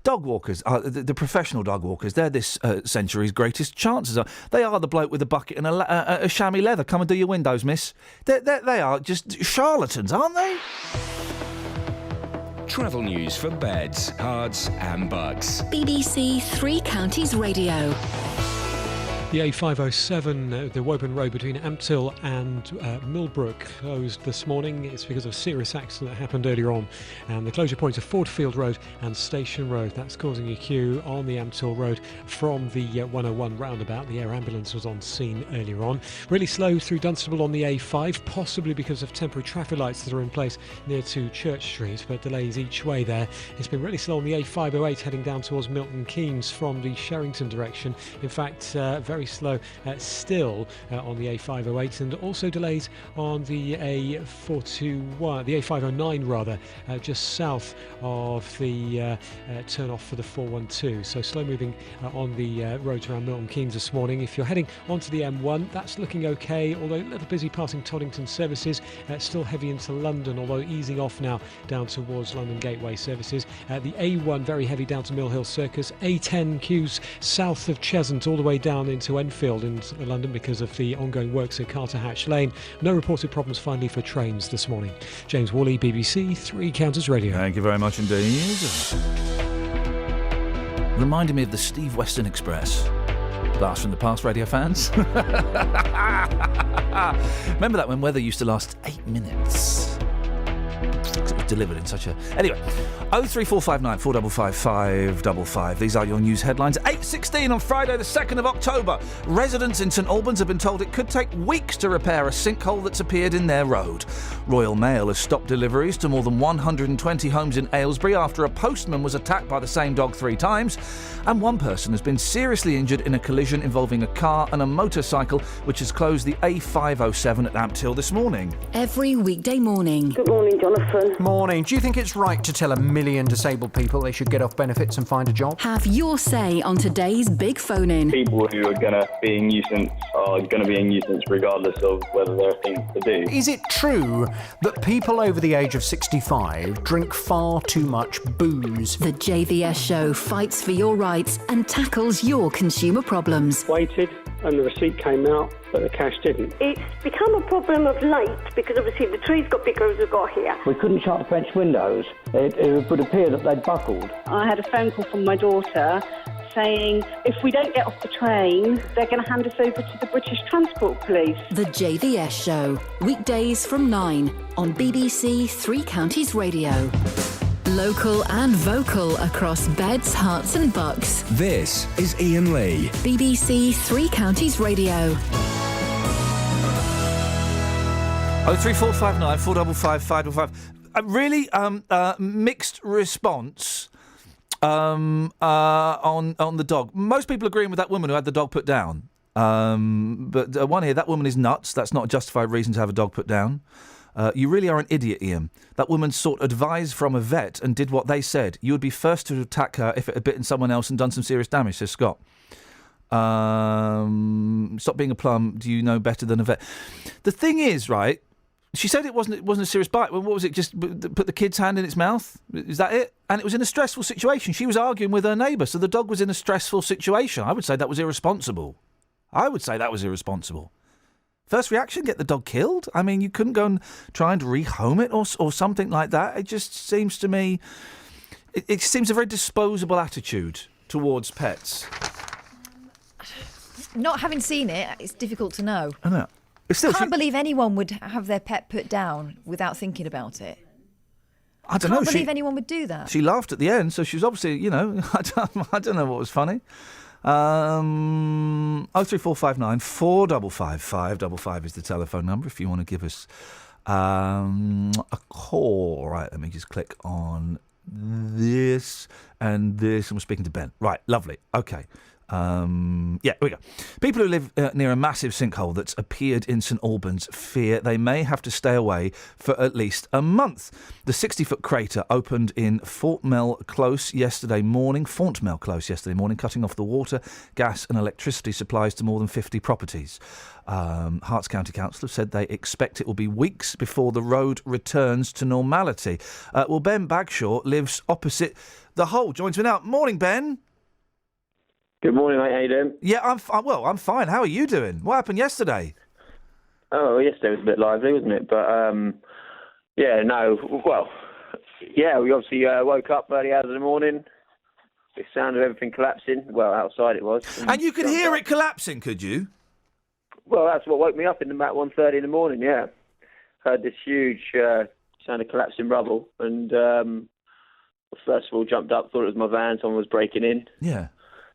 dog walkers. The professional dog walkers. They're this century's greatest chances. They are the bloke with a bucket and a chamois leather. Come and do your windows, miss. They are just charlatans, aren't they? Travel news for beds, cards and bugs. BBC Three Counties Radio. The A507, the Woburn Road between Ampthill and Millbrook, closed this morning. It's because of a serious accident that happened earlier on. And the closure points are Fordfield Road and Station Road. That's causing a queue on the Ampthill Road from the 101 roundabout. The air ambulance was on scene earlier on. Really slow through Dunstable on the A5, possibly because of temporary traffic lights that are in place near to Church Street, but delays each way there. It's been really slow on the A508 heading down towards Milton Keynes from the Sherrington direction. In fact, very slow still on the A508, and also delays on the A421, the A509 rather, just south of the turn off for the 412. So slow moving on the roads around Milton Keynes this morning. If you're heading onto the M1, that's looking okay, although a little busy passing Toddington services. Still heavy into London, although easing off now down towards London Gateway services. The A1 very heavy down to Mill Hill Circus. A10 queues south of Cheshunt all the way down into Enfield in London because of the ongoing works at Carter Hatch Lane. No reported problems finally for trains this morning. James Woolley, BBC Three Counties Radio. Thank you very much indeed. Reminding me of the Steve Weston Express. Blast from the past, radio fans. Remember that when weather used to last 8 minutes? It was delivered in such a... Anyway, 03459 455 555. These are your news headlines. 8:16 on Friday the 2nd of October. Residents in St Albans have been told it could take weeks to repair a sinkhole that's appeared in their road. Royal Mail has stopped deliveries to more than 120 homes in Aylesbury after a postman was attacked by the same dog 3 times. And one person has been seriously injured in a collision involving a car and a motorcycle, which has closed the A507 at Ampthill this morning. Every weekday morning. Good morning, Jonathan. Morning. Do you think it's right to tell 1 million disabled people they should get off benefits and find a job? Have your say on today's big phone-in. People who are going to be a nuisance are going to be a nuisance regardless of whether there are things to do. Is it true that people over the age of 65 drink far too much booze? The JVS show fights for your rights and tackles your consumer problems. Waited and the receipt came out, but the cash didn't. It's become a problem of late because obviously the trees got bigger as we've got here. We couldn't shut the French windows. It would appear that they'd buckled. I had a phone call from my daughter saying if we don't get off the train, they're going to hand us over to the British Transport Police. The JVS show, weekdays from 9 on BBC Three Counties Radio. Local and vocal across beds, hearts and bucks. This is Iain Lee. BBC Three Counties Radio. 03459 455 555. Really mixed response on the dog. Most people agreeing with that woman who had the dog put down. But one here, that woman is nuts. That's not a justified reason to have a dog put down. You really are an idiot, Iain. That woman sought advice from a vet and did what they said. You would be first to attack her if it had bitten someone else and done some serious damage, says Scott. Stop being a plum. Do you know better than a vet? The thing is, right, she said it wasn't a serious bite. What was it? Just put the kid's hand in its mouth? Is that it? And it was in a stressful situation. She was arguing with her neighbour, so the dog was in a stressful situation. I would say that was irresponsible. First reaction, get the dog killed? I mean, you couldn't go and try and rehome it or something like that. It just seems to me... It seems a very disposable attitude towards pets. Not having seen it, it's difficult to know. I know. I can't believe anyone would have their pet put down without thinking about it. I don't know. Can't believe anyone would do that. She laughed at the end, so she was obviously, I don't know what was funny. 03459 455 555 is the telephone number if you want to give us a call. Right, let me just click on this and this, and we're speaking to Ben. Right, lovely. Okay. Here we go. People who live near a massive sinkhole that's appeared in St Albans fear they may have to stay away for at least a month. The 60-foot crater opened in Fontmell Close yesterday morning, cutting off the water, gas and electricity supplies to more than 50 properties. Herts County Council have said they expect it will be weeks before the road returns to normality. Well, Ben Bagshaw lives opposite the hole. Joins me now. Morning, Ben. Good morning, mate. How you doing? Yeah, I'm fine. How are you doing? What happened yesterday? Oh, yesterday was a bit lively, wasn't it? But, we obviously woke up early hours of the morning. The sound of everything collapsing. Well, outside it was. And you could hear it collapsing, could you? Well, that's what woke me up in about 1:30 in the morning, yeah. Heard this huge sound of collapsing rubble. And first of all, jumped up, thought it was my van, someone was breaking in. Yeah.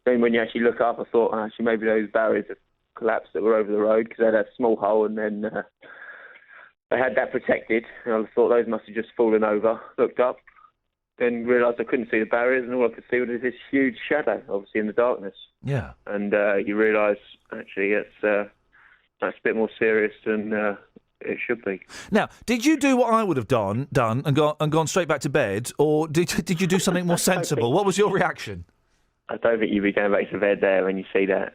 Then when you actually look up, I thought, actually, maybe those barriers have collapsed that were over the road because they had a small hole and then they had that protected. And I thought those must have just fallen over. Looked up, then realised I couldn't see the barriers and all I could see was this huge shadow, obviously in the darkness. Yeah. And you realise, actually, that's a bit more serious than it should be. Now, did you do what I would have done and gone straight back to bed, or did you do something more sensible? What was your reaction? I don't think you'd be going back to bed there when you see that.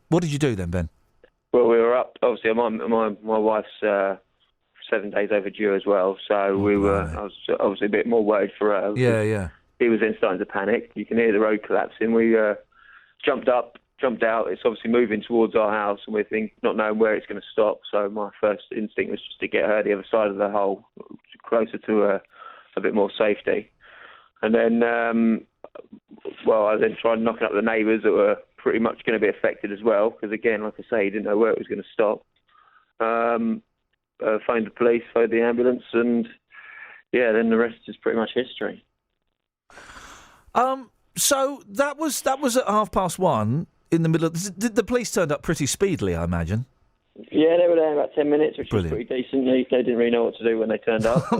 What did you do then, Ben? Well, we were up. Obviously, my wife's 7 days overdue as well, so I was obviously a bit more worried for her. Yeah. He was then starting to panic. You can hear the road collapsing. We jumped out. It's obviously moving towards our house, and we're not knowing where it's going to stop. So my first instinct was just to get her the other side of the hole, closer to a bit more safety. And then, I then tried knocking up the neighbours that were pretty much going to be affected as well, because again, like I say, he didn't know where it was going to stop. Phoned the police, phoned the ambulance, and then the rest is pretty much history. So that was at 1:30 in the middle of... The police turned up pretty speedily, I imagine. Yeah, they were there in about 10 minutes, which Brilliant. was pretty decent. They didn't really know what to do when they turned up. I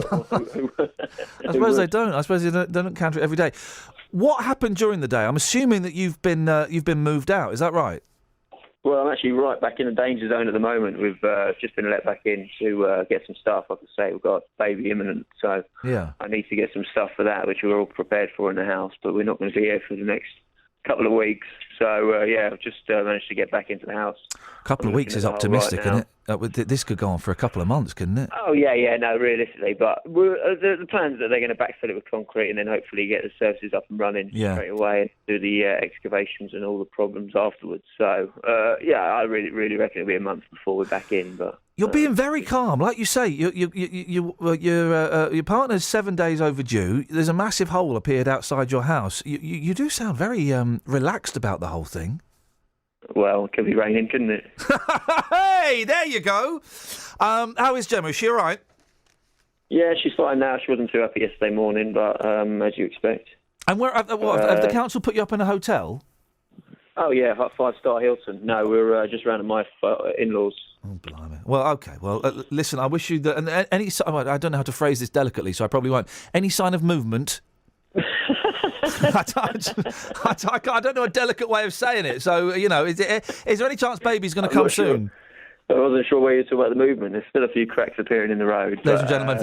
suppose they don't. I suppose they don't encounter it every day. What happened during the day? I'm assuming that you've been moved out. Is that right? Well, I'm actually right back in the danger zone at the moment. We've just been let back in to get some stuff. Like I say, we've got a baby imminent, so yeah. I need to get some stuff for that, which we're all prepared for in the house, but we're not going to be here for the next couple of weeks. So, I've just managed to get back into the house. A couple of weeks is optimistic, isn't it? This could go on for a couple of months, couldn't it? Oh, yeah, no, realistically. But the plan is that they're going to backfill it with concrete and then hopefully get the services up and running straight away and do the excavations and all the problems afterwards. So, I really, really reckon it'll be a month before we're back in. But you're being very calm. Like you say, your partner's 7 days overdue. There's a massive hole appeared outside your house. You do sound very relaxed about the whole thing. Well, it could be raining, couldn't it? Hey, there you go. How is Gemma? Is she all right? Yeah, she's fine now. She wasn't too happy yesterday morning, but as you expect. And where have the council put you up in a hotel? Oh, yeah, 5-star Hilton. No, we're just round at my in-laws. Oh, blimey. Well, OK. Well, listen, I wish you... And any... I don't know how to phrase this delicately, so I probably won't. Any sign of movement... I don't know a delicate way of saying it. So, is there any chance baby's going to come soon? I wasn't sure where you're talking about the movement. There's still a few cracks appearing in the road. Ladies and gentlemen,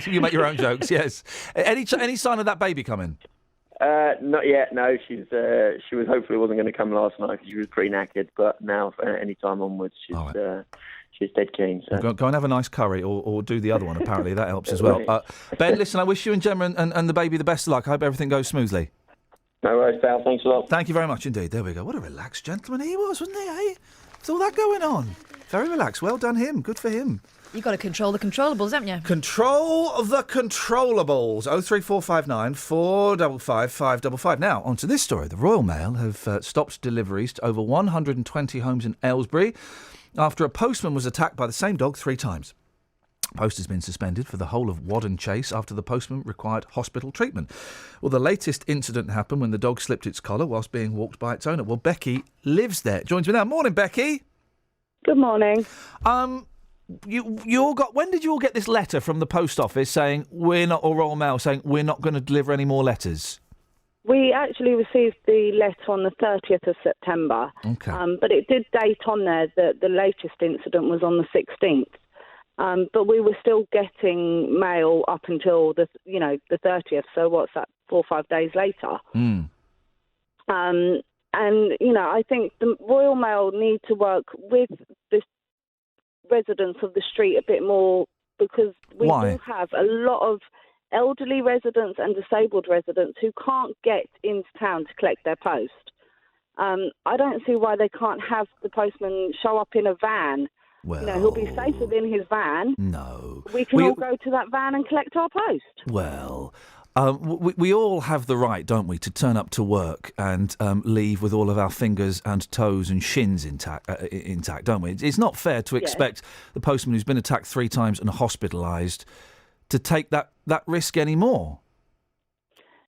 you make your own jokes, yes. Any sign of that baby coming? Not yet, no. She was hopefully wasn't going to come last night because she was pretty knackered, but now, any time onwards, she's dead keen. So. Go and have a nice curry or do the other one, apparently. That helps as well. Ben, listen, I wish you and Gemma and the baby the best of luck. I hope everything goes smoothly. No worries, pal. Thanks a lot. Thank you very much indeed. There we go. What a relaxed gentleman he was, wasn't he, eh? With all that going on. Very relaxed. Well done him. Good for him. You've got to control the controllables, haven't you? Control the controllables. 03459 455 555. Now, on to this story. The Royal Mail have stopped deliveries to over 120 homes in Aylesbury after a postman was attacked by the same dog 3 times. Post has been suspended for the whole of Wadden Chase after the postman required hospital treatment. Well, the latest incident happened when the dog slipped its collar whilst being walked by its owner. Well, Becky lives there. Joins me now. Morning, Becky. Good morning. You all got. When did you all get this letter from the post office saying we're not, or Royal Mail saying we're not going to deliver any more letters? We actually received the letter on the 30th of September. Okay. But it did date on there that the latest incident was on the 16th. But we were still getting mail up until the 30th. So what's that? 4 or 5 days later. Mm. And I think the Royal Mail need to work with the residents of the street a bit more, because we Why? do have a lot of elderly residents and disabled residents who can't get into town to collect their post. I don't see why they can't have the postman show up in a van. Well, he'll be safe within his van. No. We can all go to that van and collect our post. Well, we all have the right, don't we, to turn up to work and leave with all of our fingers and toes and shins intact, don't we? It's not fair to expect the postman who's been attacked 3 times and hospitalised to take that risk anymore.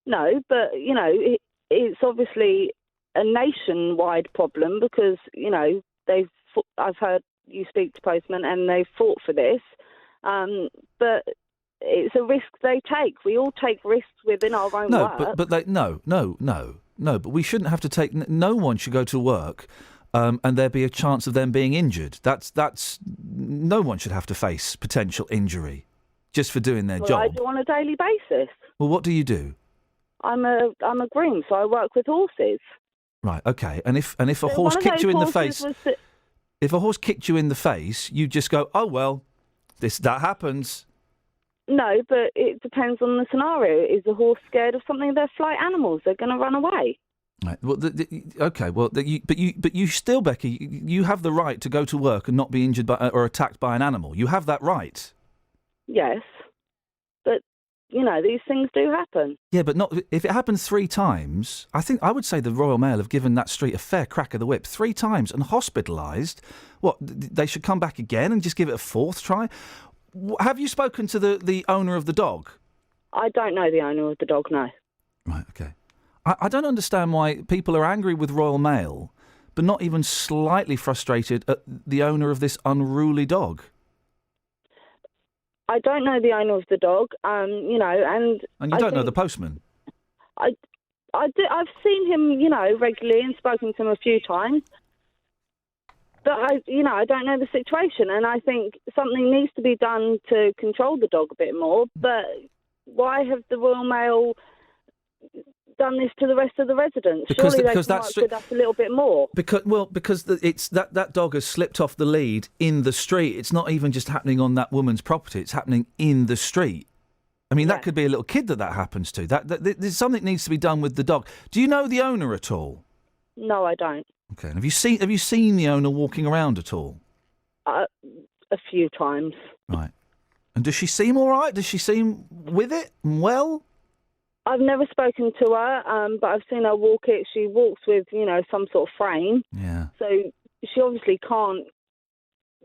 No, but, it's obviously a nationwide problem because, I've heard you speak to postmen and they've fought for this. But it's a risk they take. We all take risks within our own work. But we shouldn't have to take. No one should go to work, and there be a chance of them being injured. That's no one should have to face potential injury just for doing their job. I do on a daily basis. Well, what do you do? I'm a groom, so I work with horses. Right. Okay. And if a horse kicked you in the face, if a horse kicked you in the face, you just go, oh well, that happens. No, but it depends on the scenario. Is the horse scared of something? They're flight animals. They're going to run away. Right. Well, okay. Well, but you still, Becky, you have the right to go to work and not be injured by or attacked by an animal. You have that right. Yes, but these things do happen. Yeah, but not if it happens 3 times. I would say the Royal Mail have given that street a fair crack of the whip 3 times and hospitalised. What, they should come back again and just give it a 4th try? Have you spoken to the owner of the dog? I don't know the owner of the dog, no. Right, okay. I don't understand why people are angry with Royal Mail, but not even slightly frustrated at the owner of this unruly dog. I don't know the owner of the dog, and you don't know the postman. I've seen him, regularly and spoken to him a few times. But I don't know the situation, and I think something needs to be done to control the dog a bit more. But why have the Royal Mail done this to the rest of the residents? Surely they can work with us a little bit more. Because it's that dog has slipped off the lead in the street. It's not even just happening on that woman's property. It's happening in the street. I mean, that could be a little kid that happens to. There's something needs to be done with the dog. Do you know the owner at all? No, I don't. Okay. And have you seen the owner walking around at all? A few times. Right. And does she seem all right? Does she seem with it and well? I've never spoken to her, but I've seen her walk it. She walks with, some sort of frame. Yeah. So she obviously can't,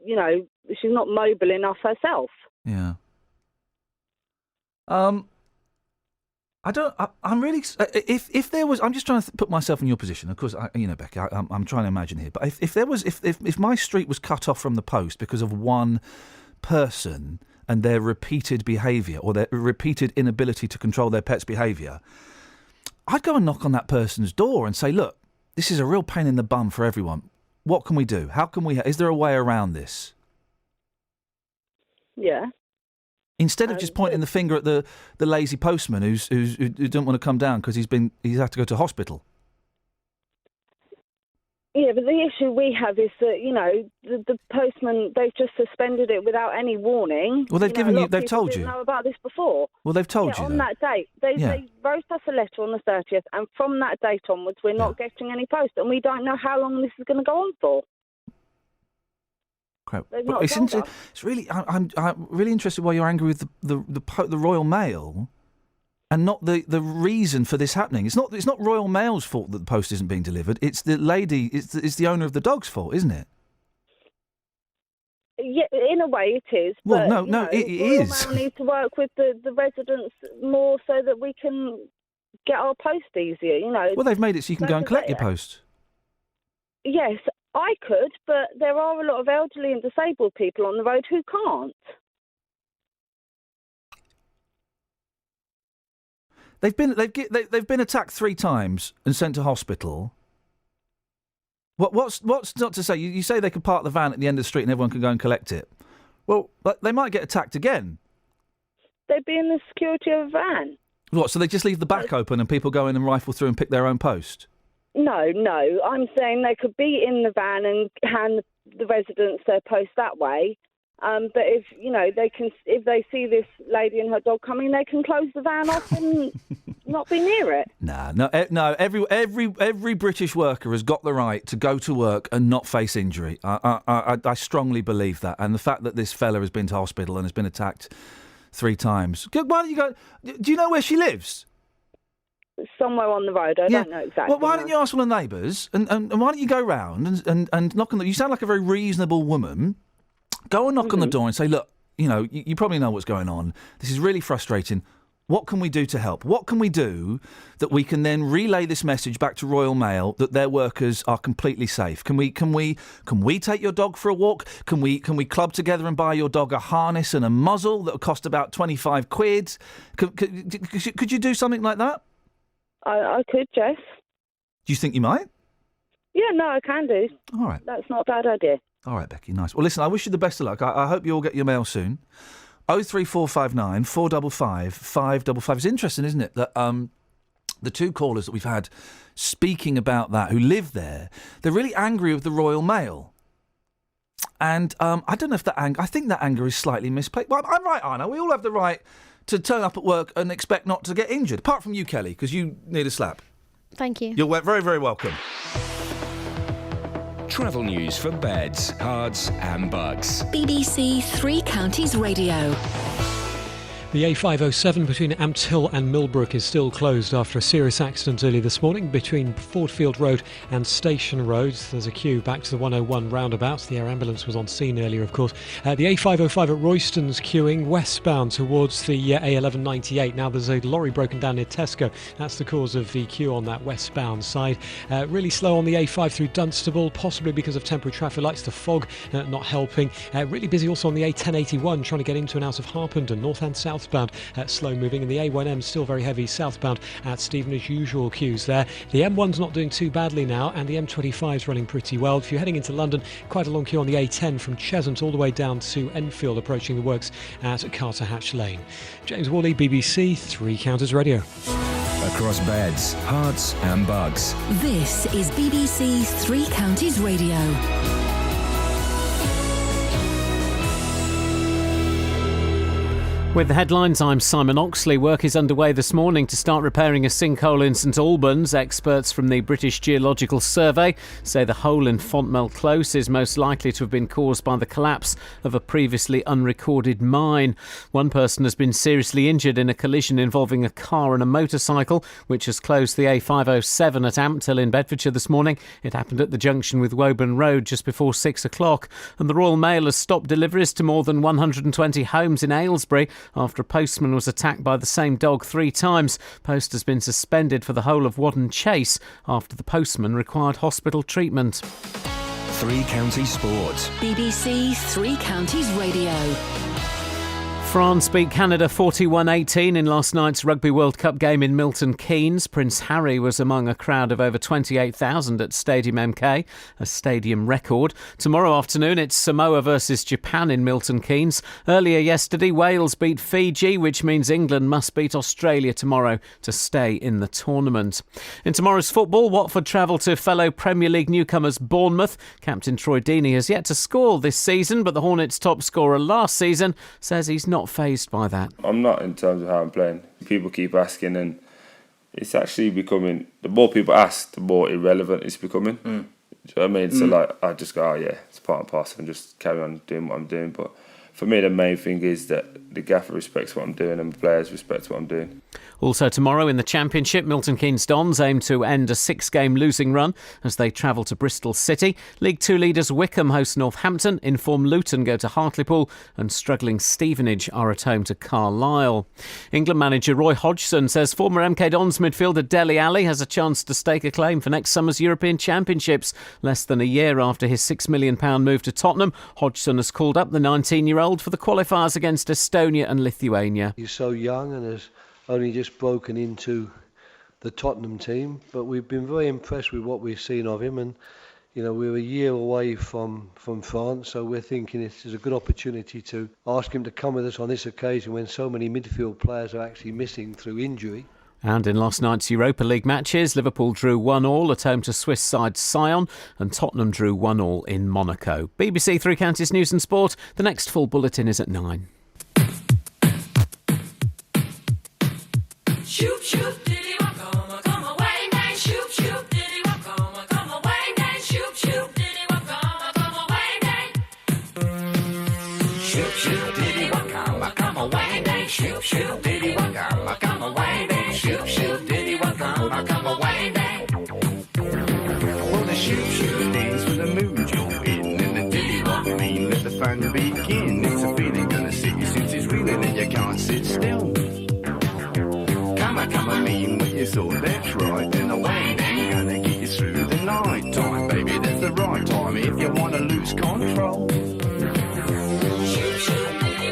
she's not mobile enough herself. Yeah. I'm really. If there was, I'm just trying to put myself in your position. Of course, Becky, I'm trying to imagine here. But if my street was cut off from the post because of one person and their repeated behaviour or their repeated inability to control their pet's behaviour, I'd go and knock on that person's door and say, look, this is a real pain in the bum for everyone. What can we do? How can we? Is there a way around this? Yeah. Instead of just pointing the finger at the lazy postman who don't want to come down because he's had to go to hospital. Yeah, but the issue we have is that the postman, they've just suspended it without any warning. Well, they've they've told you. Didn't know about this before. Well, they've told you on that date. They wrote us a letter on the 30th, and from that date onwards, we're not getting any post, and we don't know how long this is going to go on for. Crap. Well, it's really. I'm really interested why you're angry with the Royal Mail, and not the reason for this happening. It's not Royal Mail's fault that the post isn't being delivered. It's the lady. It's the owner of the dog's fault, isn't it? Yeah, in a way it is. Well, but, no, it Royal is. Mail need to work with the residents more so that we can get our post easier, Well, they've made it so you can go and collect your post. Yes, I could, but there are a lot of elderly and disabled people on the road who can't. They've been attacked 3 times and sent to hospital. What's not to say? You say they could park the van at the end of the street and everyone can go and collect it. Well, but they might get attacked again. They'd be in the security of a van. What? So they just leave the back open and people go in and rifle through and pick their own post? No. I'm saying they could be in the van and hand the residents their post that way. But if they see this lady and her dog coming, they can close the van off and not be near it. No. Every British worker has got the right to go to work and not face injury. I strongly believe that, and the fact that this fella has been to hospital and has been attacked 3 times. Why don't you go? Do you know where she lives? Somewhere on the road. I don't know exactly. Well, why don't you ask one of the neighbours and why don't you go round and knock on the? You sound like a very reasonable woman. Go and knock on the door and say, look, you probably know what's going on. This is really frustrating. What can we do to help? What can we do that we can then relay this message back to Royal Mail that their workers are completely safe? Can we take your dog for a walk? Can we club together and buy your dog a harness and a muzzle that will cost about 25 quid? Could you do something like that? I could, Jess. Do you think you might? Yeah, no, I can do. All right. That's not a bad idea. All right, Becky, nice. Well, listen, I wish you the best of luck. I hope you all get your mail soon. 03459 455 555. It's interesting, isn't it, that the 2 callers that we've had speaking about that, who live there, they're really angry with the Royal Mail. And I don't know if that anger... I think that anger is slightly misplaced. Well, I'm right, Anna. We all have the right to turn up at work and expect not to get injured. Apart from you, Kelly, because you need a slap. Thank you. You're very, very welcome. Travel news for beds, cards and bugs. BBC Three Counties Radio. The A507 between Ampthill and Millbrook is still closed after a serious accident early this morning between Fordfield Road and Station Road. There's a queue back to the 101 roundabout. The air ambulance was on scene earlier, of course. The A505 at Royston's queuing westbound towards the A1198. Now there's a lorry broken down near Tesco. That's the cause of the queue on that westbound side. Really slow on the A5 through Dunstable, possibly because of temporary traffic lights. The fog not helping. Really busy also on the A1081 trying to get into and out of Harpenden, north and southbound. Slow moving, and the A1M still very heavy southbound at Stevenage. Usual queues there. The M1's not doing too badly now, and the M25's running pretty well. If you're heading into London, quite a long queue on the A10 from Cheshunt all the way down to Enfield, approaching the works at Carter Hatch Lane. James Worley, BBC Three Counties Radio. Across beds, hearts and bugs. This is BBC Three Counties Radio. With the headlines, I'm Simon Oxley. Work is underway this morning to start repairing a sinkhole in St Albans. Experts from the British Geological Survey say the hole in Fontmell Close is most likely to have been caused by the collapse of a previously unrecorded mine. One person has been seriously injured in a collision involving a car and a motorcycle, which has closed the A507 at Ampthill in Bedfordshire this morning. It happened at the junction with Woburn Road just before 6 o'clock. And the Royal Mail has stopped deliveries to more than 120 homes in Aylesbury after a postman was attacked by the same dog 3 times. Post has been suspended for the whole of Wadden Chase after the postman required hospital treatment. Three Counties Sport. BBC Three Counties Radio. France beat Canada 41-18 in last night's Rugby World Cup game in Milton Keynes. Prince Harry was among a crowd of over 28,000 at Stadium MK, a stadium record. Tomorrow afternoon it's Samoa versus Japan in Milton Keynes. Earlier yesterday, Wales beat Fiji, which means England must beat Australia tomorrow to stay in the tournament. In tomorrow's football, Watford travel to fellow Premier League newcomers Bournemouth. Captain Troy Deeney has yet to score this season, but the Hornets' top scorer last season says he's not fazed by that. I'm not in terms of how I'm playing. People keep asking, and it's actually becoming, the more people ask, the more irrelevant it's becoming. Do you know what I mean? So I just go, oh yeah, it's part and parcel, and just carry on doing what I'm doing. But for me, the main thing is that the gaffer respects what I'm doing and the players respect what I'm doing. Also tomorrow in the Championship, Milton Keynes Dons aim to end a 6-game losing run as they travel to Bristol City. League 2 leaders Wickham host Northampton, informed Luton go to Hartlepool and struggling Stevenage are at home to Carlisle. England manager Roy Hodgson says former MK Dons midfielder Dele Alli has a chance to stake a claim for next summer's European Championships. Less than a year after his £6 million move to Tottenham, Hodgson has called up the 19-year-old for the qualifiers against Estonia and Lithuania. He's so young and has only just broken into the Tottenham team, but we've been very impressed with what we've seen of him, and we're a year away from France, so we're thinking it is a good opportunity to ask him to come with us on this occasion when so many midfield players are actually missing through injury. And in last night's Europa League matches, Liverpool drew 1-1 at home to Swiss side Sion, and Tottenham drew 1-1 in Monaco. BBC Three Counties News and Sport. The next full bulletin is at 9. Shoop, shoop, diddy, come away, nay. Shoop, shoop, diddy, come away, nay. Shoop, shoop, diddy, come away, nay. Shoop, shoop, diddy, come away, nay. Shoop, shoop, diddy, come away, nay. Shoop, shoop, diddy, come away, nay. Well, the shoop, shoop dance for the mood you're in, and the diddy wop mean let the fun begin. It's a feeling gonna sit you since it's reeling and you can't sit still. Come on, mean what you thought, that's right. Then the wang ain't gonna get you through the night time, baby. That's the right time if you wanna lose control. Shoop, shoop, diddy,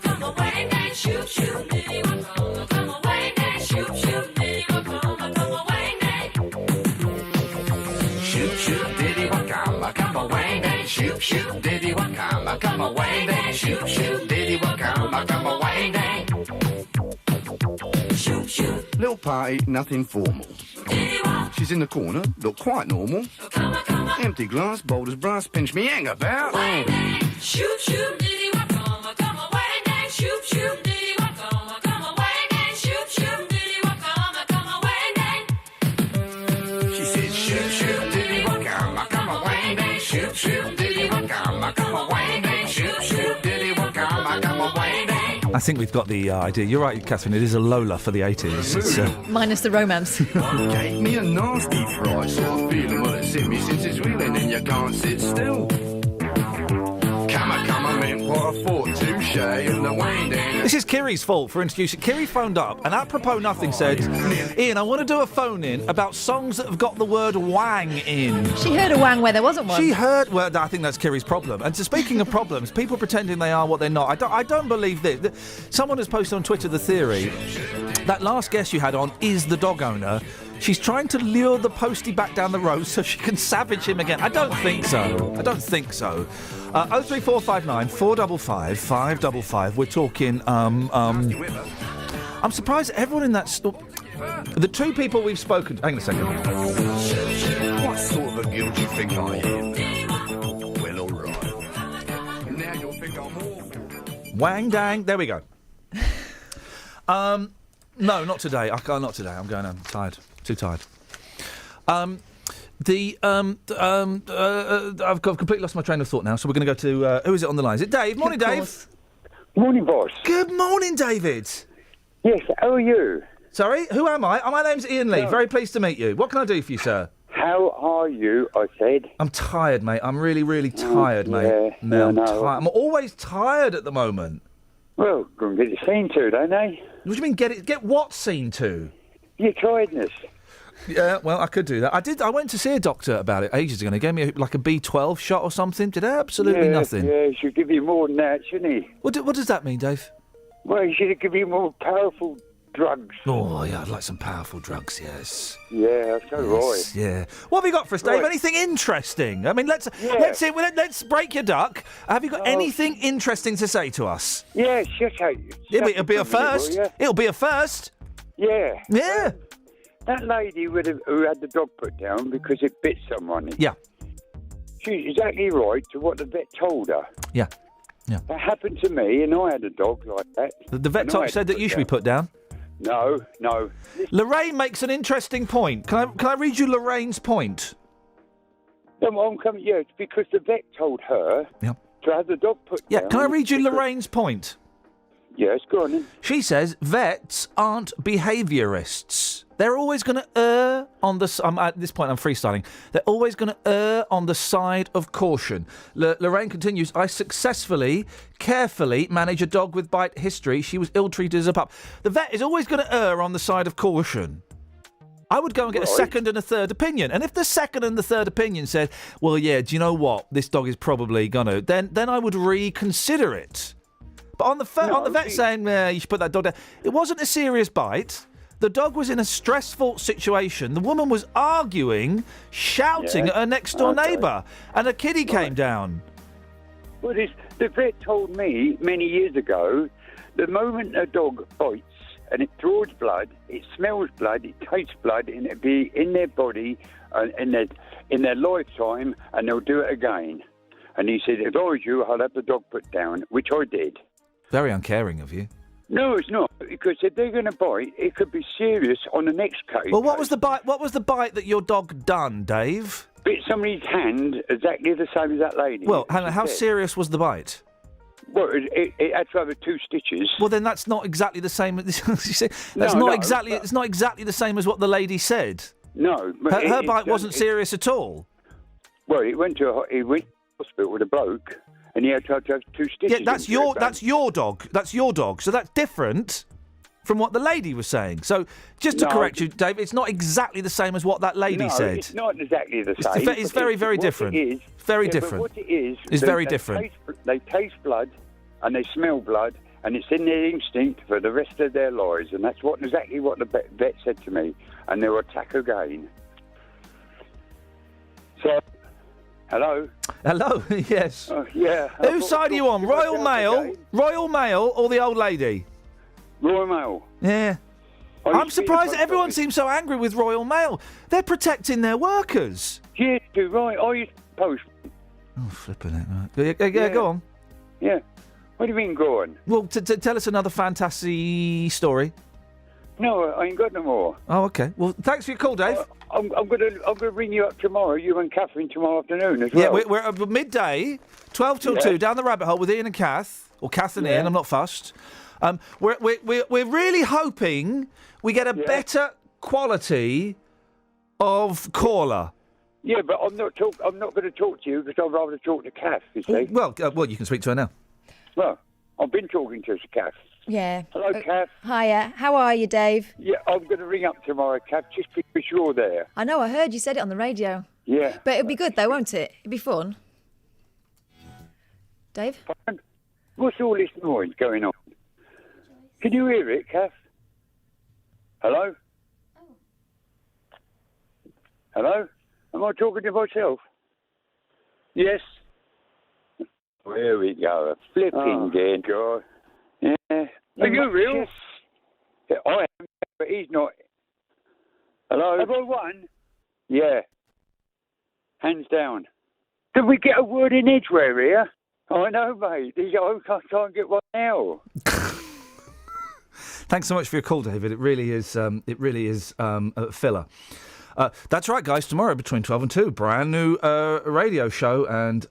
come away, nay. Shoop, shoop, diddy, come away, nay. Shoop, shoop, diddy, come away, nay. Shoop, shoop, diddy, come away, nay. Shoop, shoop, diddy, come away, nay. Shoop, shoop, diddy, come away, nay. Shoop, shoop. Little party, nothing formal. She's in the corner, look quite normal. Empty glass, bold as brass, pinch me hang about. Shoop, shoop, diddy, come away, nay. Shoop, shoop, diddy, come away, nay. Shoop, shoop, diddy, come away, nay. She said, shoop, shoop, diddy, come away, nay. Shoop, shoop, diddy, come away, nay. Shoop, shoop, diddy, come away, nay. I think we've got the idea. You're right, Catherine. It is a Lola for the 80s. It's, Minus the romance. Gave me a nasty fright, sort of feeling well, it's hit me since it's reeling and you can't sit still. Come on, man, what I thought, touche, and the wang down. This is Kiri's fault for introducing. Kiri phoned up and apropos nothing said, Iain, I want to do a phone in about songs that have got the word wang in. She heard a wang where there wasn't one. She heard. Well, I think that's Kiri's problem. And so speaking of problems, people pretending they are what they're not. I don't believe this. Someone has posted on Twitter the theory that last guest you had on is the dog owner. She's trying to lure the postie back down the road so she can savage him again. I don't think so. 03459 455 555. We're talking. I'm surprised everyone in that store. The two people we've spoken. Hang on a second. What sort of a guild do you think I am? Well, all right. Now you'll think I'm awful. Wang dang. There we go. No, not today. I can't. Not today. I'm going home. Tired. Too tired. I've completely lost my train of thought now, so we're going to go to... who is it on the line? Is it Dave? Morning, Dave. Morning, boss. Good morning, David. Yes, how are you? Sorry, who am I? My name's Iain Lee. Very pleased to meet you. What can I do for you, sir? How are you, I said. I'm tired, mate. I'm really, really tired, mate. No, I'm tired. I'm always tired at the moment. Well, go and get it seen to, don't they? What do you mean, get what seen to? Your tiredness. Yeah, well, I could do that. I went to see a doctor about it ages ago, and he gave me like a B12 shot or something. Did absolutely nothing. Yeah, he should give you more than that, shouldn't he? What does that mean, Dave? Well, he should give you more powerful drugs. Oh, yeah, I'd like some powerful drugs, yes. Yeah, so yes, yeah. What have you got for us, Dave? Anything interesting? I mean, let's break your duck. Have you got anything interesting to say to us? Yeah, shut up. It'll be a first. It'll be a first. Yeah. Yeah. That lady who had the dog put down because it bit someone. Yeah. She's exactly right to what the vet told her. Yeah. Yeah. That happened to me, and I had a dog like that. The vet said that you should be put down. No. Lorraine makes an interesting point. Can I read you Lorraine's point? I'm coming. Yeah, it's because the vet told her to have the dog put down. Yeah. Can I read you Lorraine's point? Yes, go on then. She says vets aren't behaviourists. They're always going to err on the... at this point, I'm freestyling. They're always going to err on the side of caution. Lorraine continues, I successfully, carefully manage a dog with bite history. She was ill-treated as a pup. The vet is always going to err on the side of caution. I would go and get a second and a third opinion. And if the second and the third opinion said, well, yeah, do you know what? This dog is probably going to... Then I would reconsider it. But on the vet saying, you should put that dog down, it wasn't a serious bite. The dog was in a stressful situation. The woman was arguing, shouting at her next-door neighbour, and a kiddie came down. Well, the vet told me many years ago, the moment a dog bites and it draws blood, it smells blood, it tastes blood, and it'll be in their body in their lifetime, and they'll do it again. And he said, if I was you, I'd have the dog put down, which I did. Very uncaring of you. No, it's not, because if they're going to bite, it could be serious on the next case. Well, what was the bite? What was the bite that your dog done, Dave? Bit somebody's hand, exactly the same as that lady. Well, hang on, how serious was the bite? Well, it had to have 2 stitches. Well, then that's not exactly the same. It's not exactly the same as what the lady said. No, but her bite wasn't serious at all. Well, he went to hospital with a bloke, and he had to have 2 stitches. Yeah, that's your dog. That's your dog. So that's different from what the lady was saying. So just to correct you, Dave, it's not exactly the same as what that lady said. It's not exactly the same. It's very, very different. Very different. But what it is very different. They taste blood and they smell blood, and it's in their instinct for the rest of their lives, and that's exactly what the vet said to me, and they'll attack again. So, hello? Hello, yes. Yeah. Whose side are you on, Royal Mail or the old lady? Royal Mail. Yeah. I'm surprised that everyone seems so angry with Royal Mail. They're protecting their workers. Yeah, right. I used to post. Oh, flipping it. Right. Yeah, go on. Yeah. What do you mean, go on? Well, tell us another fantasy story. No, I ain't got no more. Oh, okay. Well, thanks for your call, Dave. I'm gonna ring you up tomorrow. You and Catherine tomorrow afternoon as well. Yeah, we're at midday, 12 till 2, down the rabbit hole with Iain and Kath, or Kath and Iain. I'm not fussed. We're really hoping we get a better quality of caller. Yeah, but I'm not going to talk to you because I'd rather talk to Kath. You see? Well, you can speak to her now. Well, I've been talking to Kath. Yeah. Hello, Kath. Hiya. How are you, Dave? Yeah, I'm going to ring up tomorrow, Kath, just because you're there. I know, I heard you said it on the radio. Yeah. But it'll be good, though, won't it? It'll be fun. Dave? What's all this noise going on? Can you hear it, Kath? Hello? Hello? Am I talking to myself? Yes. There we go. A flipping dead guy. Yeah. Are you real? Yeah, I am, but he's not. Hello? Have I won? Yeah. Hands down. Did we get a word in Edgware here? I know, mate. I can't get one now. Thanks so much for your call, David. It really is a filler. That's right, guys. Tomorrow between 12 and 2, brand new radio show, and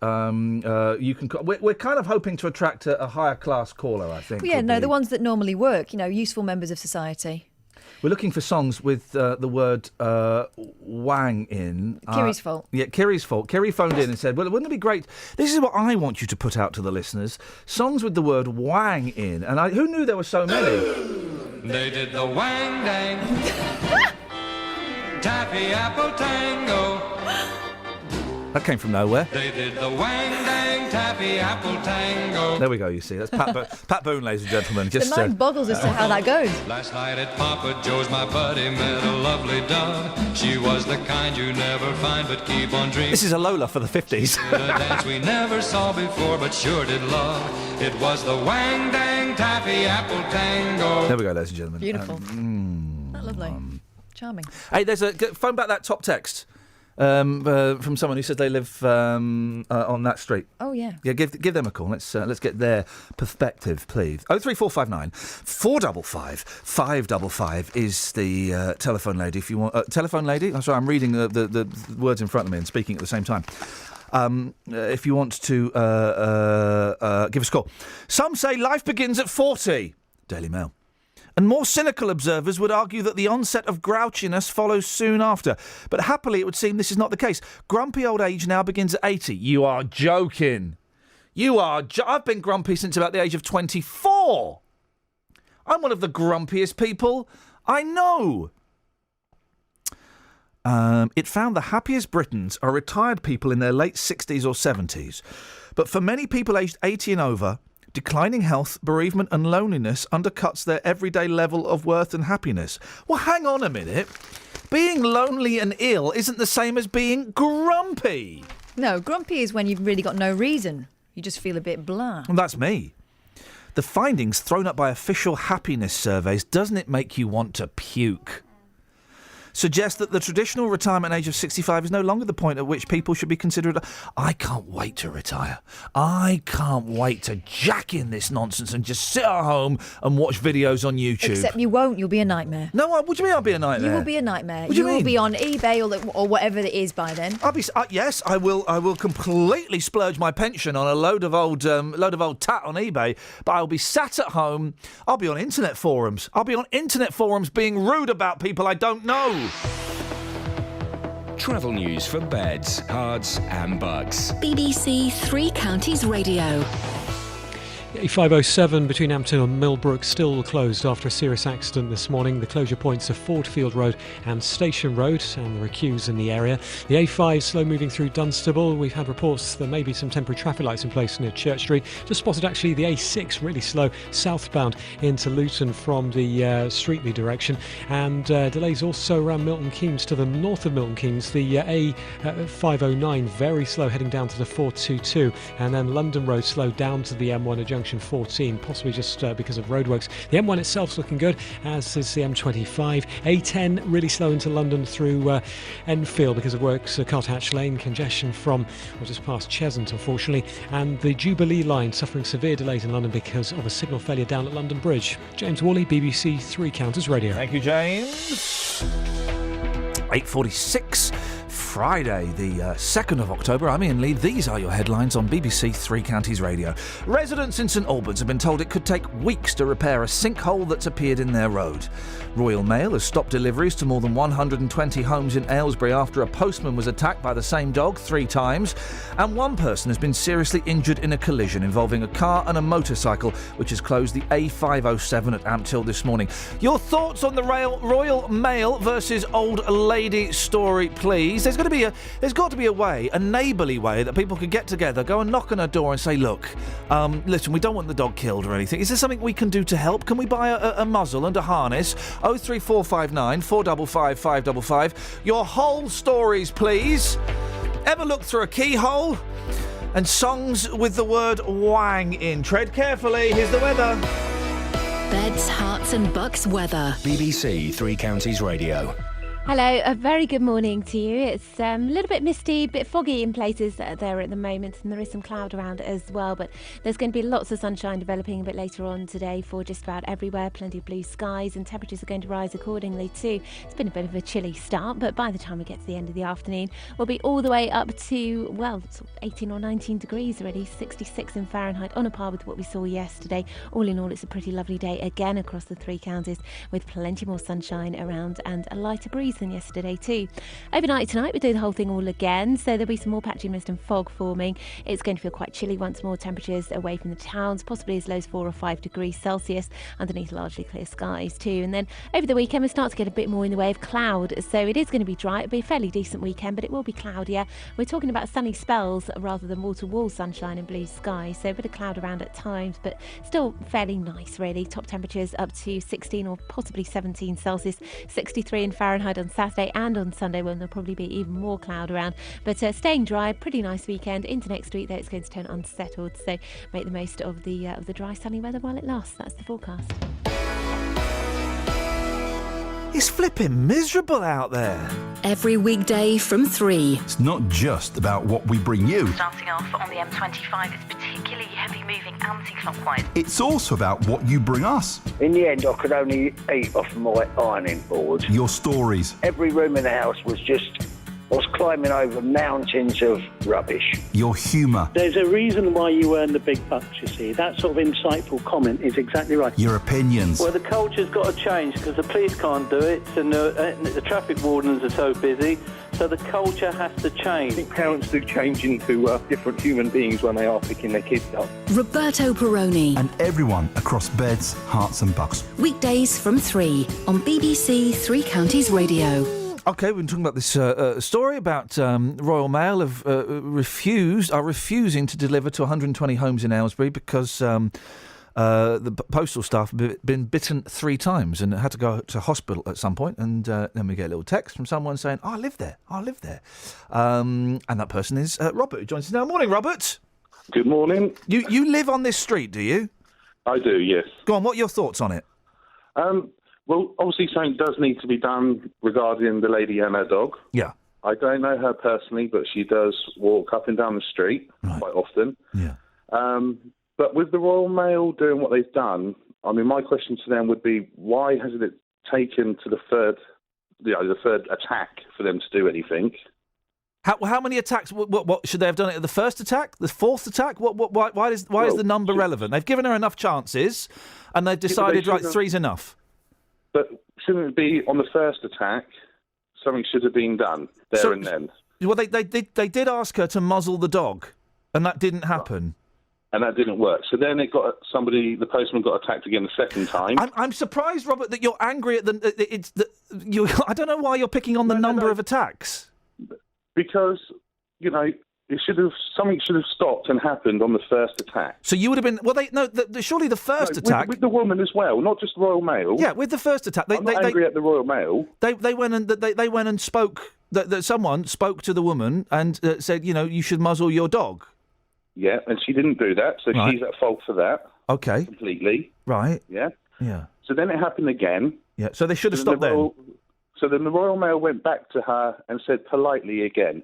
you can. We're kind of hoping to attract a higher class caller, I think. Well, yeah, no, the ones that normally work. Useful members of society. We're looking for songs with the word wang in. Kiri's fault. Yeah, Kiri's fault. Kiri phoned in and said, well, wouldn't it be great? This is what I want you to put out to the listeners. Songs with the word wang in. And who knew there were so many? They did the wang dang. Taffy apple tango. That came from nowhere. They did the wang dang taffy apple tango. There we go, you see. That's Pat Boone, ladies and gentlemen. The mind boggles as to how that goes. Last night at Papa Joe's, my buddy met a lovely dove. She was the kind you never find, but keep on dreaming. This is a Lola for the 50s. A dance we never saw before, but sure did love. It was the wang dang taffy apple tango. There we go, ladies and gentlemen. Beautiful. Lovely. Charming. Hey, there's a phone back that top text from someone who says they live on that street. Oh yeah. Yeah, give them a call. Let's get their perspective, please. 03459 455 555 is the telephone lady. If you want telephone lady, I'm sorry, I'm reading the words in front of me and speaking at the same time. if you want to give us a call. Some say life begins at 40. Daily Mail. And more cynical observers would argue that the onset of grouchiness follows soon after. But happily, it would seem this is not the case. Grumpy old age now begins at 80. You are joking. I've been grumpy since about the age of 24. I'm one of the grumpiest people I know. It found the happiest Britons are retired people in their late 60s or 70s. But for many people aged 80 and over, declining health, bereavement and loneliness undercuts their everyday level of worth and happiness. Well, hang on a minute. Being lonely and ill isn't the same as being grumpy. No, grumpy is when you've really got no reason. You just feel a bit blah. Well, that's me. The findings thrown up by official happiness surveys, doesn't it make you want to puke? Suggest that the traditional retirement age of 65 is no longer the point at which people should be considered. I can't wait to retire. I can't wait to jack in this nonsense and just sit at home and watch videos on YouTube. Except you won't. You'll be a nightmare. No, what do you mean I'll be a nightmare? You will be a nightmare. What do you will mean? be on eBay or whatever it is by then. I'll be. Yes, I will. I will completely splurge my pension on a load of old tat on eBay. But I'll be sat at home. I'll be on internet forums. I'll be on internet forums being rude about people I don't know. Travel news for beds, cards and bugs. BBC Three Counties Radio. A507 between Ampton and Millbrook still closed after a serious accident this morning. The closure points are Fordfield Road and Station Road, and there are queues in the area. The A5 slow moving through Dunstable. We've had reports there may be some temporary traffic lights in place near Church Street. Just spotted actually the A6 really slow southbound into Luton from the Streetley direction, and delays also around Milton Keynes to the north of Milton Keynes. The A509 very slow heading down to the 422, and then London Road slow down to the M1 at junction 14, possibly just because of roadworks. The M1 itself's looking good, as is the M25. A10 really slow into London through Enfield because of works, Carthatch Lane, congestion from just past Cheshunt, unfortunately, and the Jubilee line suffering severe delays in London because of a signal failure down at London Bridge. James Worley, BBC Three Counties Radio. Thank you, James. 8:46. Friday, the 2nd of October. I'm Iain Lee. These are your headlines on BBC Three Counties Radio. Residents in St Albans have been told it could take weeks to repair a sinkhole that's appeared in their road. Royal Mail has stopped deliveries to more than 120 homes in Aylesbury after a postman was attacked by the same dog 3 times. And one person has been seriously injured in a collision involving a car and a motorcycle, which has closed the A507 at Ampthill this morning. Your thoughts on the Royal Mail versus Old Lady story, please. There's got to be a way, a neighbourly way, that people could get together, go and knock on a door and say, look, listen, we don't want the dog killed or anything. Is there something we can do to help? Can we buy a muzzle and a harness? 03459 455 555. Your whole stories, please. Ever look through a keyhole? And songs with the word wang in. Tread carefully. Here's the weather. Beds, Herts and Bucks weather. BBC Three Counties Radio. Hello, a very good morning to you. It's a little bit misty, a bit foggy in places there at the moment, and there is some cloud around as well, but there's going to be lots of sunshine developing a bit later on today for just about everywhere, plenty of blue skies, and temperatures are going to rise accordingly too. It's been a bit of a chilly start, but by the time we get to the end of the afternoon, we'll be all the way up to, well, sort of 18 or 19 degrees already, 66 in Fahrenheit, on a par with what we saw yesterday. All in all, it's a pretty lovely day again across the three counties, with plenty more sunshine around and a lighter breeze than yesterday too. Overnight tonight we do the whole thing all again, so there'll be some more patchy mist and fog forming. It's going to feel quite chilly once more, temperatures away from the towns, possibly as low as 4 or 5 degrees Celsius, underneath largely clear skies too. And then over the weekend we start to get a bit more in the way of cloud, so it is going to be dry. It'll be a fairly decent weekend, but it will be cloudier. We're talking about sunny spells rather than wall-to-wall sunshine and blue skies, so a bit of cloud around at times, but still fairly nice really. Top temperatures up to 16 or possibly 17 Celsius, 63 in Fahrenheit on Saturday, and on Sunday when there'll probably be even more cloud around, but staying dry. Pretty nice weekend. Into next week though, it's going to turn unsettled, so make the most of the dry sunny weather while it lasts. That's the forecast. It's flipping miserable out there. Every weekday from 3. It's not just about what we bring you. Starting off on the M25, it's particularly heavy moving anti-clockwise. It's also about what you bring us. In the end, I could only eat off my ironing board. Your stories. Every room in the house was just I was climbing over mountains of rubbish. Your humour. There's a reason why you earn the big bucks, you see. That sort of insightful comment is exactly right. Your opinions. Well, the culture's got to change because the police can't do it and the traffic wardens are so busy. So the culture has to change. I think parents do change into different human beings when they are picking their kids up. Roberto Perroni. And everyone across Beds, Hearts and Bucks. Weekdays from 3 on BBC Three Counties Radio. OK, we've been talking about this story about Royal Mail are refusing to deliver to 120 homes in Aylesbury because the postal staff have been bitten 3 times and had to go to hospital at some point. And then we get a little text from someone saying, I live there. And that person is Robert, who joins us now. Morning, Robert. Good morning. You live on this street, do you? I do, yes. Go on, what are your thoughts on it? Well, obviously something does need to be done regarding the lady and her dog. Yeah. I don't know her personally, but she does walk up and down the street quite often. Yeah. But with the Royal Mail doing what they've done, I mean, my question to them would be, why hasn't it taken to the third attack for them to do anything? How many attacks? What should they have done it at the first attack, the fourth attack? Why is the number relevant? They've given her enough chances, and they've decided right, 3's enough. But shouldn't it be on the first attack? Something should have been done there and then. Well, they did ask her to muzzle the dog, and that didn't happen. And that didn't work. So then the postman got attacked again the second time. I'm surprised, Robert, that you're angry at I don't know why you're picking on the number of attacks. Because, something should have stopped and happened on the first attack. So you would have been... Well, surely the first attack... With the woman as well, not just Royal Mail. Yeah, with the first attack... I'm not angry at the Royal Mail. They went and spoke... That someone spoke to the woman and said, you should muzzle your dog. Yeah, and she didn't do that, so she's at fault for that. Okay. Completely. Right. Yeah? Yeah. So then it happened again. Yeah, so they should have stopped then. So then the Royal Mail went back to her and said politely again,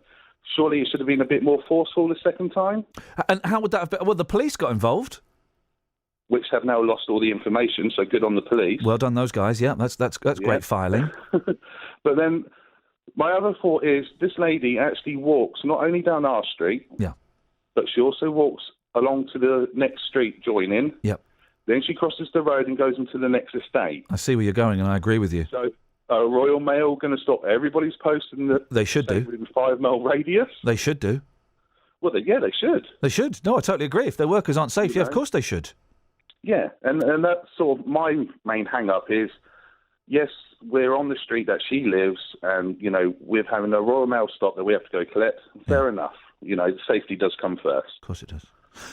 surely it should have been a bit more forceful the second time? And how would that have been? Well, the police got involved. Which have now lost all the information, so good on the police. Well done, those guys, yeah, that's great filing. But then my other thought is this lady actually walks not only down our street, but she also walks along to the next street joining. Yep. Then she crosses the road and goes into the next estate. I see where you're going, and I agree with you. So are Royal Mail going to stop everybody's posting that they should do within 5 mile radius? They should do. Well, they should. They should. No, I totally agree. If their workers aren't safe, of course they should. Yeah, and that's sort of my main hang-up is, yes, we're on the street that she lives, and, with having a Royal Mail stop that we have to go collect, fair enough. Safety does come first. Of course it does.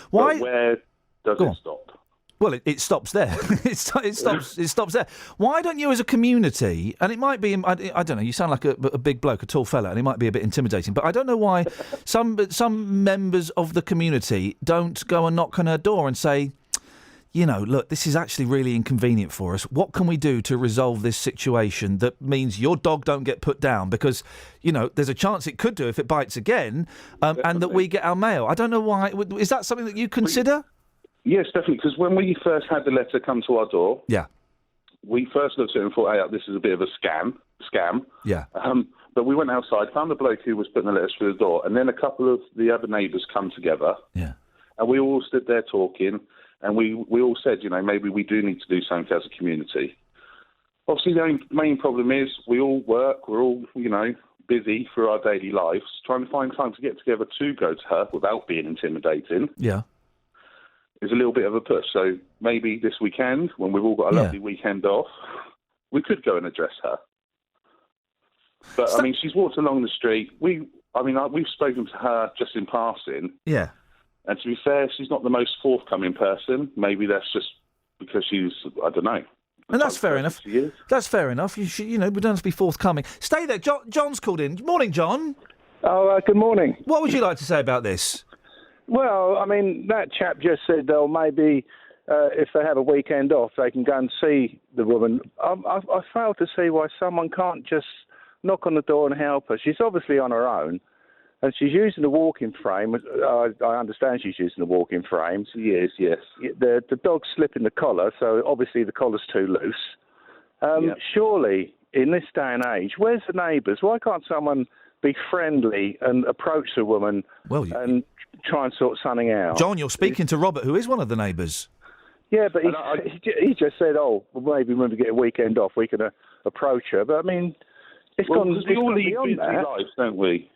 Why? But where does it stop? Well, it stops there. It stops there. Why don't you, as a community, and it might be, I don't know, you sound like a big bloke, a tall fella, and it might be a bit intimidating, but I don't know why some members of the community don't go and knock on her door and say, look, this is actually really inconvenient for us. What can we do to resolve this situation that means your dog don't get put down? Because, there's a chance it could do if it bites again, and that we get our mail. I don't know why. Is that something that you consider? Yes, definitely, because when we first had the letter come to our door, we first looked at it and thought, hey, this is a bit of a scam. Yeah. But we went outside, found the bloke who was putting the letters through the door, and then a couple of the other neighbours come together. Yeah. And we all stood there talking, and we all said, maybe we do need to do something as a community. Obviously, the main problem is we all work, we're all, busy for our daily lives, trying to find time to get together to go to her without being intimidating. Yeah. Is a little bit of a push. So maybe this weekend, when we've all got a lovely weekend off, we could go and address her. But, she's walked along the street. We've spoken to her just in passing. Yeah. And to be fair, she's not the most forthcoming person. Maybe that's just because she's, I don't know. And that's fair enough. That's fair enough. We don't have to be forthcoming. Stay there. John's called in. Morning, John. Oh, good morning. What would you like to say about this? Well, that chap just said, maybe if they have a weekend off, they can go and see the woman. I fail to see why someone can't just knock on the door and help her. She's obviously on her own, and she's using a walking frame. I understand she's using a walking frame. She is, yes. The dog's slipping the collar, so obviously the collar's too loose. Surely, in this day and age, where's the neighbours? Why can't someone be friendly and approach the woman and try and sort something out. John, you're speaking to Robert, who is one of the neighbours. Yeah, but he just said, well, maybe when we get a weekend off, we can approach her. But, I mean, it's Well, gone, because it's we all gone lead beyond busy that. lives, don't we?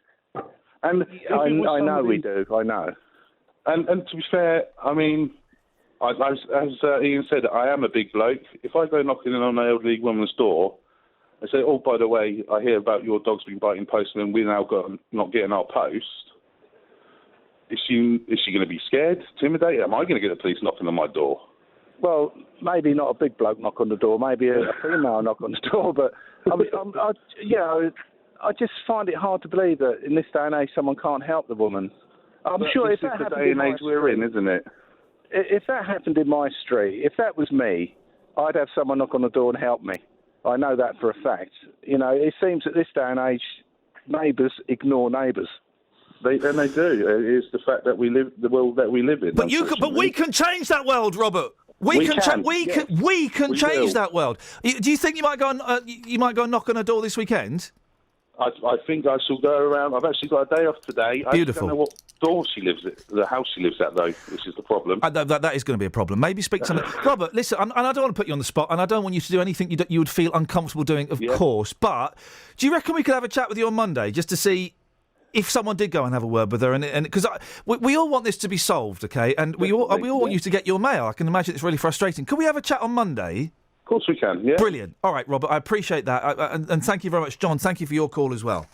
And I know we do, I know. And to be fair, I mean, as Iain said, I am a big bloke. If I go knocking on an elderly woman's door, I say, oh, by the way, I hear about your dog's been biting postmen and we're now not getting our post. Is she going to be scared, intimidated? Am I going to get the police knocking on my door? Well, maybe not a big bloke knock on the door, maybe a female knock on the door, but I mean, I just find it hard to believe that in this day and age someone can't help the woman. I'm But sure this if that is the happened day in and my age we're in, isn't it? If that happened in my street, if that was me, I'd have someone knock on the door and help me. I know that for a fact. You know, it seems at this day and age, neighbours ignore neighbours. They do. It's the fact that we live the world that we live in. But we can change that world, Robert. We can change that world. Do you think you might go and knock on a door this weekend? I think I shall go around. I've actually got a day off today. Beautiful. I don't know what door she lives at, the house she lives at, though, which is the problem. That is going to be a problem. Maybe speak to somebody. Robert, listen, and I don't want to put you on the spot, and I don't want you to do anything you would feel uncomfortable doing, of course, but do you reckon we could have a chat with you on Monday just to see if someone did go and have a word with her, and because we all want this to be solved, okay? And we all want you to get your mail. I can imagine it's really frustrating. Could we have a chat on Monday? Of course we can, yeah. Brilliant. All right, Robert, I appreciate that. And thank you very much. John, thank you for your call as well.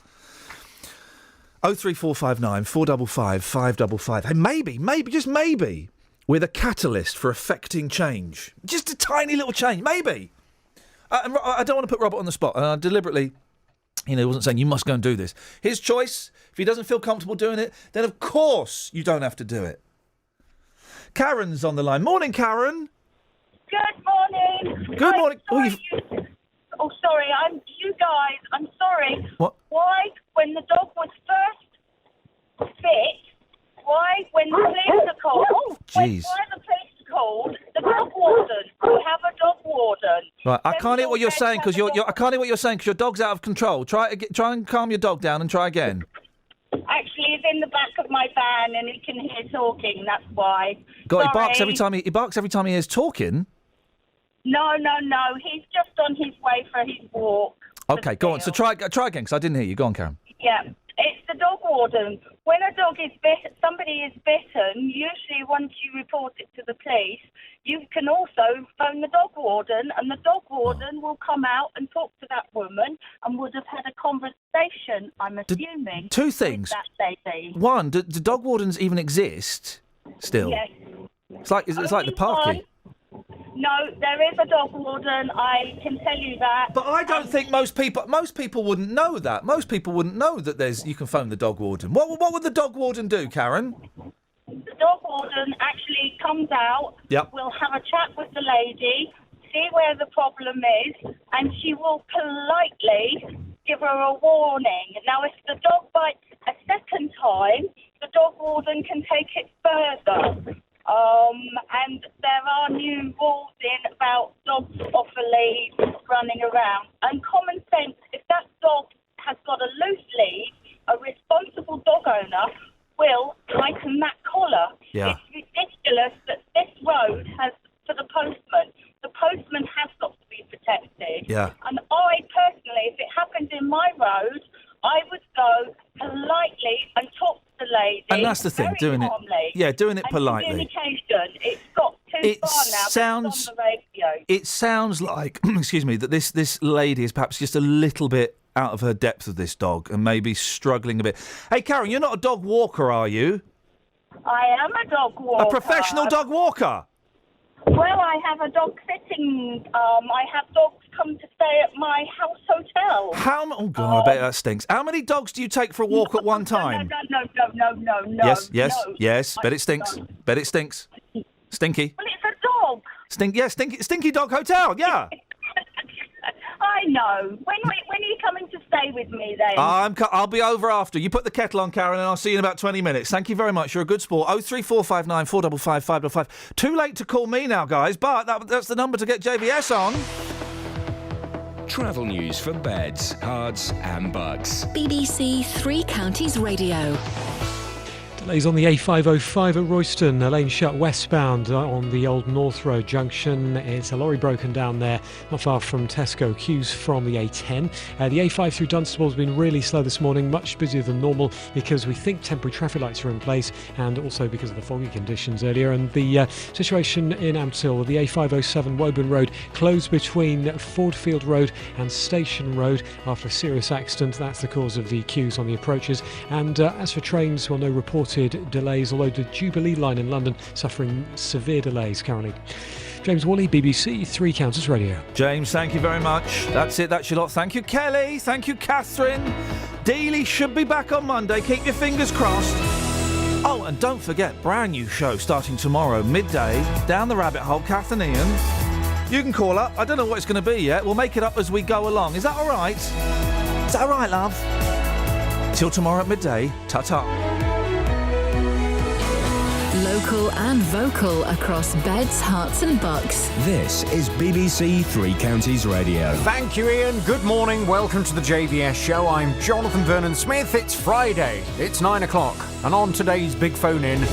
03459 455 555. Hey, maybe, just maybe, we're the catalyst for affecting change. Just a tiny little change, maybe. And I don't want to put Robert on the spot, and I deliberately... he wasn't saying you must go and do this. His choice. If he doesn't feel comfortable doing it, then of course you don't have to do it. Karen's on the line. Morning, Karen. Good morning. Good morning. Sorry, you guys. I'm sorry. What? Why, when the dog was first bit, when the police are called? Jeez. Why the police are called? The dog warden. We have a dog warden. Right, I can't hear what you're saying because I can't hear what you're saying because your dog's out of control. Try and calm your dog down and try again. Actually, he's in the back of my van and he can hear talking. That's why. God, Sorry. he barks every time he hears talking. No. He's just on his way for his walk. Okay, go on. So try again because I didn't hear you. Go on, Karen. Yeah, it's the dog warden. When a dog is somebody is bitten, usually once you report it to the police, you can also phone the dog warden, and the dog warden will come out and talk to that woman and would have had a conversation, I'm assuming. Two things. With that lady. One, do dog wardens even exist still? Yes. It's like the parky. No, there is a dog warden. I can tell you that. But I don't think most people wouldn't know that. Most people wouldn't know that you can phone the dog warden. What would the dog warden do, Karen? The dog warden actually comes out. Yep. We'll have a chat with the lady, see where the problem is, and she will politely give her a warning. Now, if the dog bites a second time, the dog warden can take it further. And there are new rules in about dogs off a lead running around. And common sense, if that dog has got a loose lead, a responsible dog owner will tighten that collar. Yeah. It's ridiculous that this road has, for the postman, the postman has got to be protected. Yeah. And I personally, if it happened in my road, I would go politely and talk to the lady. And that's the thing, very doing calmly. it. Yeah, doing it And politely. Communication, it's got too far now. Sounds. It's on the radio. It sounds like, excuse me, that this lady is perhaps just a little bit out of her depth of this dog and maybe struggling a bit. Hey, Karen, you're not a dog walker, are you? I am a dog walker. A professional dog walker? Well, I have a dog sitting. I have dogs come to stay at my house hotel. Oh, God, I bet that stinks. How many dogs do you take for a walk at one time? No. Yes. Bet it stinks. Bet it stinks. Stinky. Well, it's a dog. Stinky dog hotel, yeah. I know. When are you coming to stay with me then? I'll be over after. You put the kettle on, Karen, and I'll see you in about 20 minutes. Thank you very much. You're a good sport. 03459 455 555. Too late to call me now, guys, but that's the number to get JVS on. Travel news for beds, cards and bugs. BBC Three Counties Radio. Delays on the A505 at Royston, a lane shut westbound on the Old North Road junction. It's a lorry broken down there, not far from Tesco. Queues from the A10. The A5 through Dunstable has been really slow this morning, much busier than normal because we think temporary traffic lights are in place and also because of the foggy conditions earlier. And the situation in Ampthill, the A507 Woburn Road closed between Fordfield Road and Station Road after a serious accident. That's the cause of the queues on the approaches. And as for trains, well, no reported delays, although the Jubilee line in London suffering severe delays currently. James Woolley, BBC Three Counties Radio. James, thank you very much. That's it, that's your lot. Thank you, Kelly. Thank you, Catherine. Dealey should be back on Monday. Keep your fingers crossed. Oh, and don't forget, brand new show starting tomorrow, midday, Down the Rabbit Hole, Kath and Iain. You can call up. I don't know what it's going to be yet. We'll make it up as we go along. Is that all right? Is that all right, love? Till tomorrow at midday. Ta-ta. Local and vocal across Beds, Herts and Bucks. This is BBC Three Counties Radio. Thank you, Ian. Good morning. Welcome to the JVS show. I'm Jonathan Vernon Smith. It's Friday. It's 9 o'clock. And on today's Big Phone In,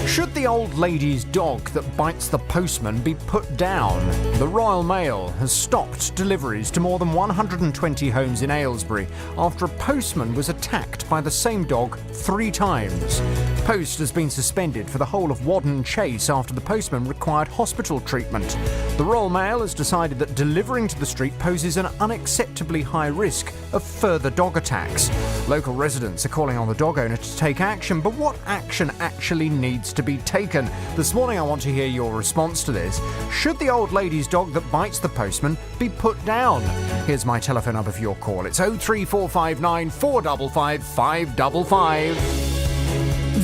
should the old lady's dog that bites the postman be put down? The Royal Mail has stopped deliveries to more than 120 homes in Aylesbury after a postman was attacked by the same dog 3 times. Post has been suspended for the whole of Wadden Chase after the postman required hospital treatment. The Royal Mail has decided that delivering to the street poses an unacceptably high risk of further dog attacks. Local residents are calling on the dog owner to take action, but what action actually needs to be taken? This morning I want to hear your response to this. Should the old lady's dog that bites the postman be put down? Here's my telephone number for your call. It's 03459 455 555.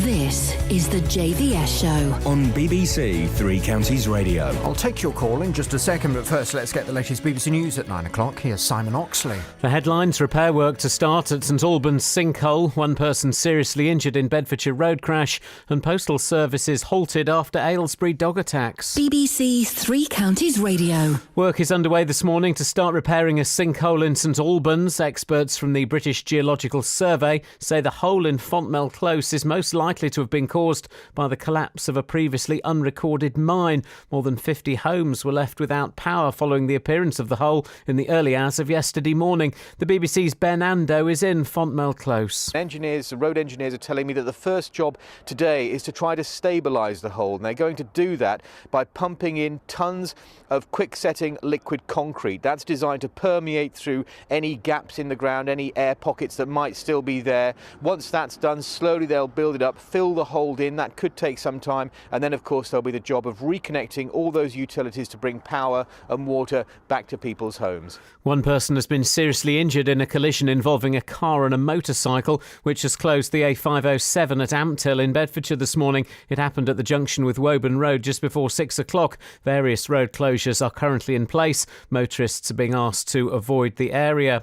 This is the JVS show on BBC Three Counties Radio. I'll take your call in just a second, but first let's get the latest BBC News at 9 o'clock. Here's Simon Oxley. The headlines: repair work to start at St Albans sinkhole, 1 person seriously injured in Bedfordshire road crash, and postal services halted after Aylesbury dog attacks. BBC Three Counties Radio. Work is underway this morning to start repairing a sinkhole in St Albans. Experts from the British Geological Survey say the hole in Fontmell Close is most likely to have been caused by the collapse of a previously unrecorded mine. More than 50 homes were left without power following the appearance of the hole in the early hours of yesterday morning. The BBC's Ben Ando is in Fontmell Close. Road engineers are telling me that the first job today is to try to stabilise the hole, and they're going to do that by pumping in tons of quick-setting liquid concrete. That's designed to permeate through any gaps in the ground, any air pockets that might still be there. Once that's done, slowly they'll build it up, fill the hole in. That could take some time, and then of course there'll be the job of reconnecting all those utilities to bring power and water back to people's homes. 1 person has been seriously injured in a collision involving a car and a motorcycle, which has closed the A507 at Ampthill in Bedfordshire this morning. It happened at the junction with Woburn Road just before 6 o'clock. Various road closures are currently in place. Motorists are being asked to avoid the area.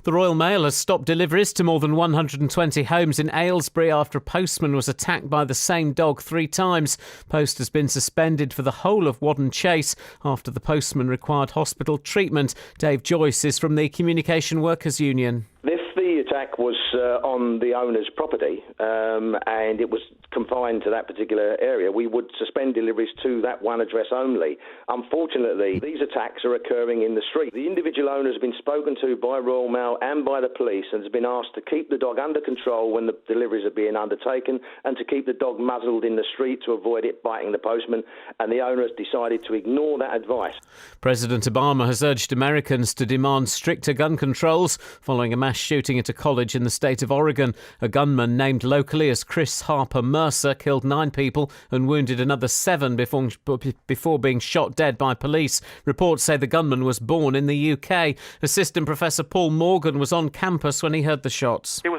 The Royal Mail has stopped deliveries to more than 120 homes in Aylesbury after a postman was attacked by the same dog 3 times. Post has been suspended for the whole of Wadden Chase after the postman required hospital treatment. Dave Joyce is from the Communication Workers Union. If the attack was on the owner's property and it was confined to that particular area, we would suspend deliveries to that one address only. Unfortunately, these attacks are occurring in the street. The individual owner has been spoken to by Royal Mail and by the police and has been asked to keep the dog under control when the deliveries are being undertaken and to keep the dog muzzled in the street to avoid it biting the postman, and the owner has decided to ignore that advice. President Obama has urged Americans to demand stricter gun controls following a mass shooting at a college in the state of Oregon. A gunman named locally as Chris Harper Mercer killed 9 people and wounded another 7 before being shot dead by police. Reports say the gunman was born in the UK. Assistant Professor Paul Morgan was on campus when he heard the shots. It was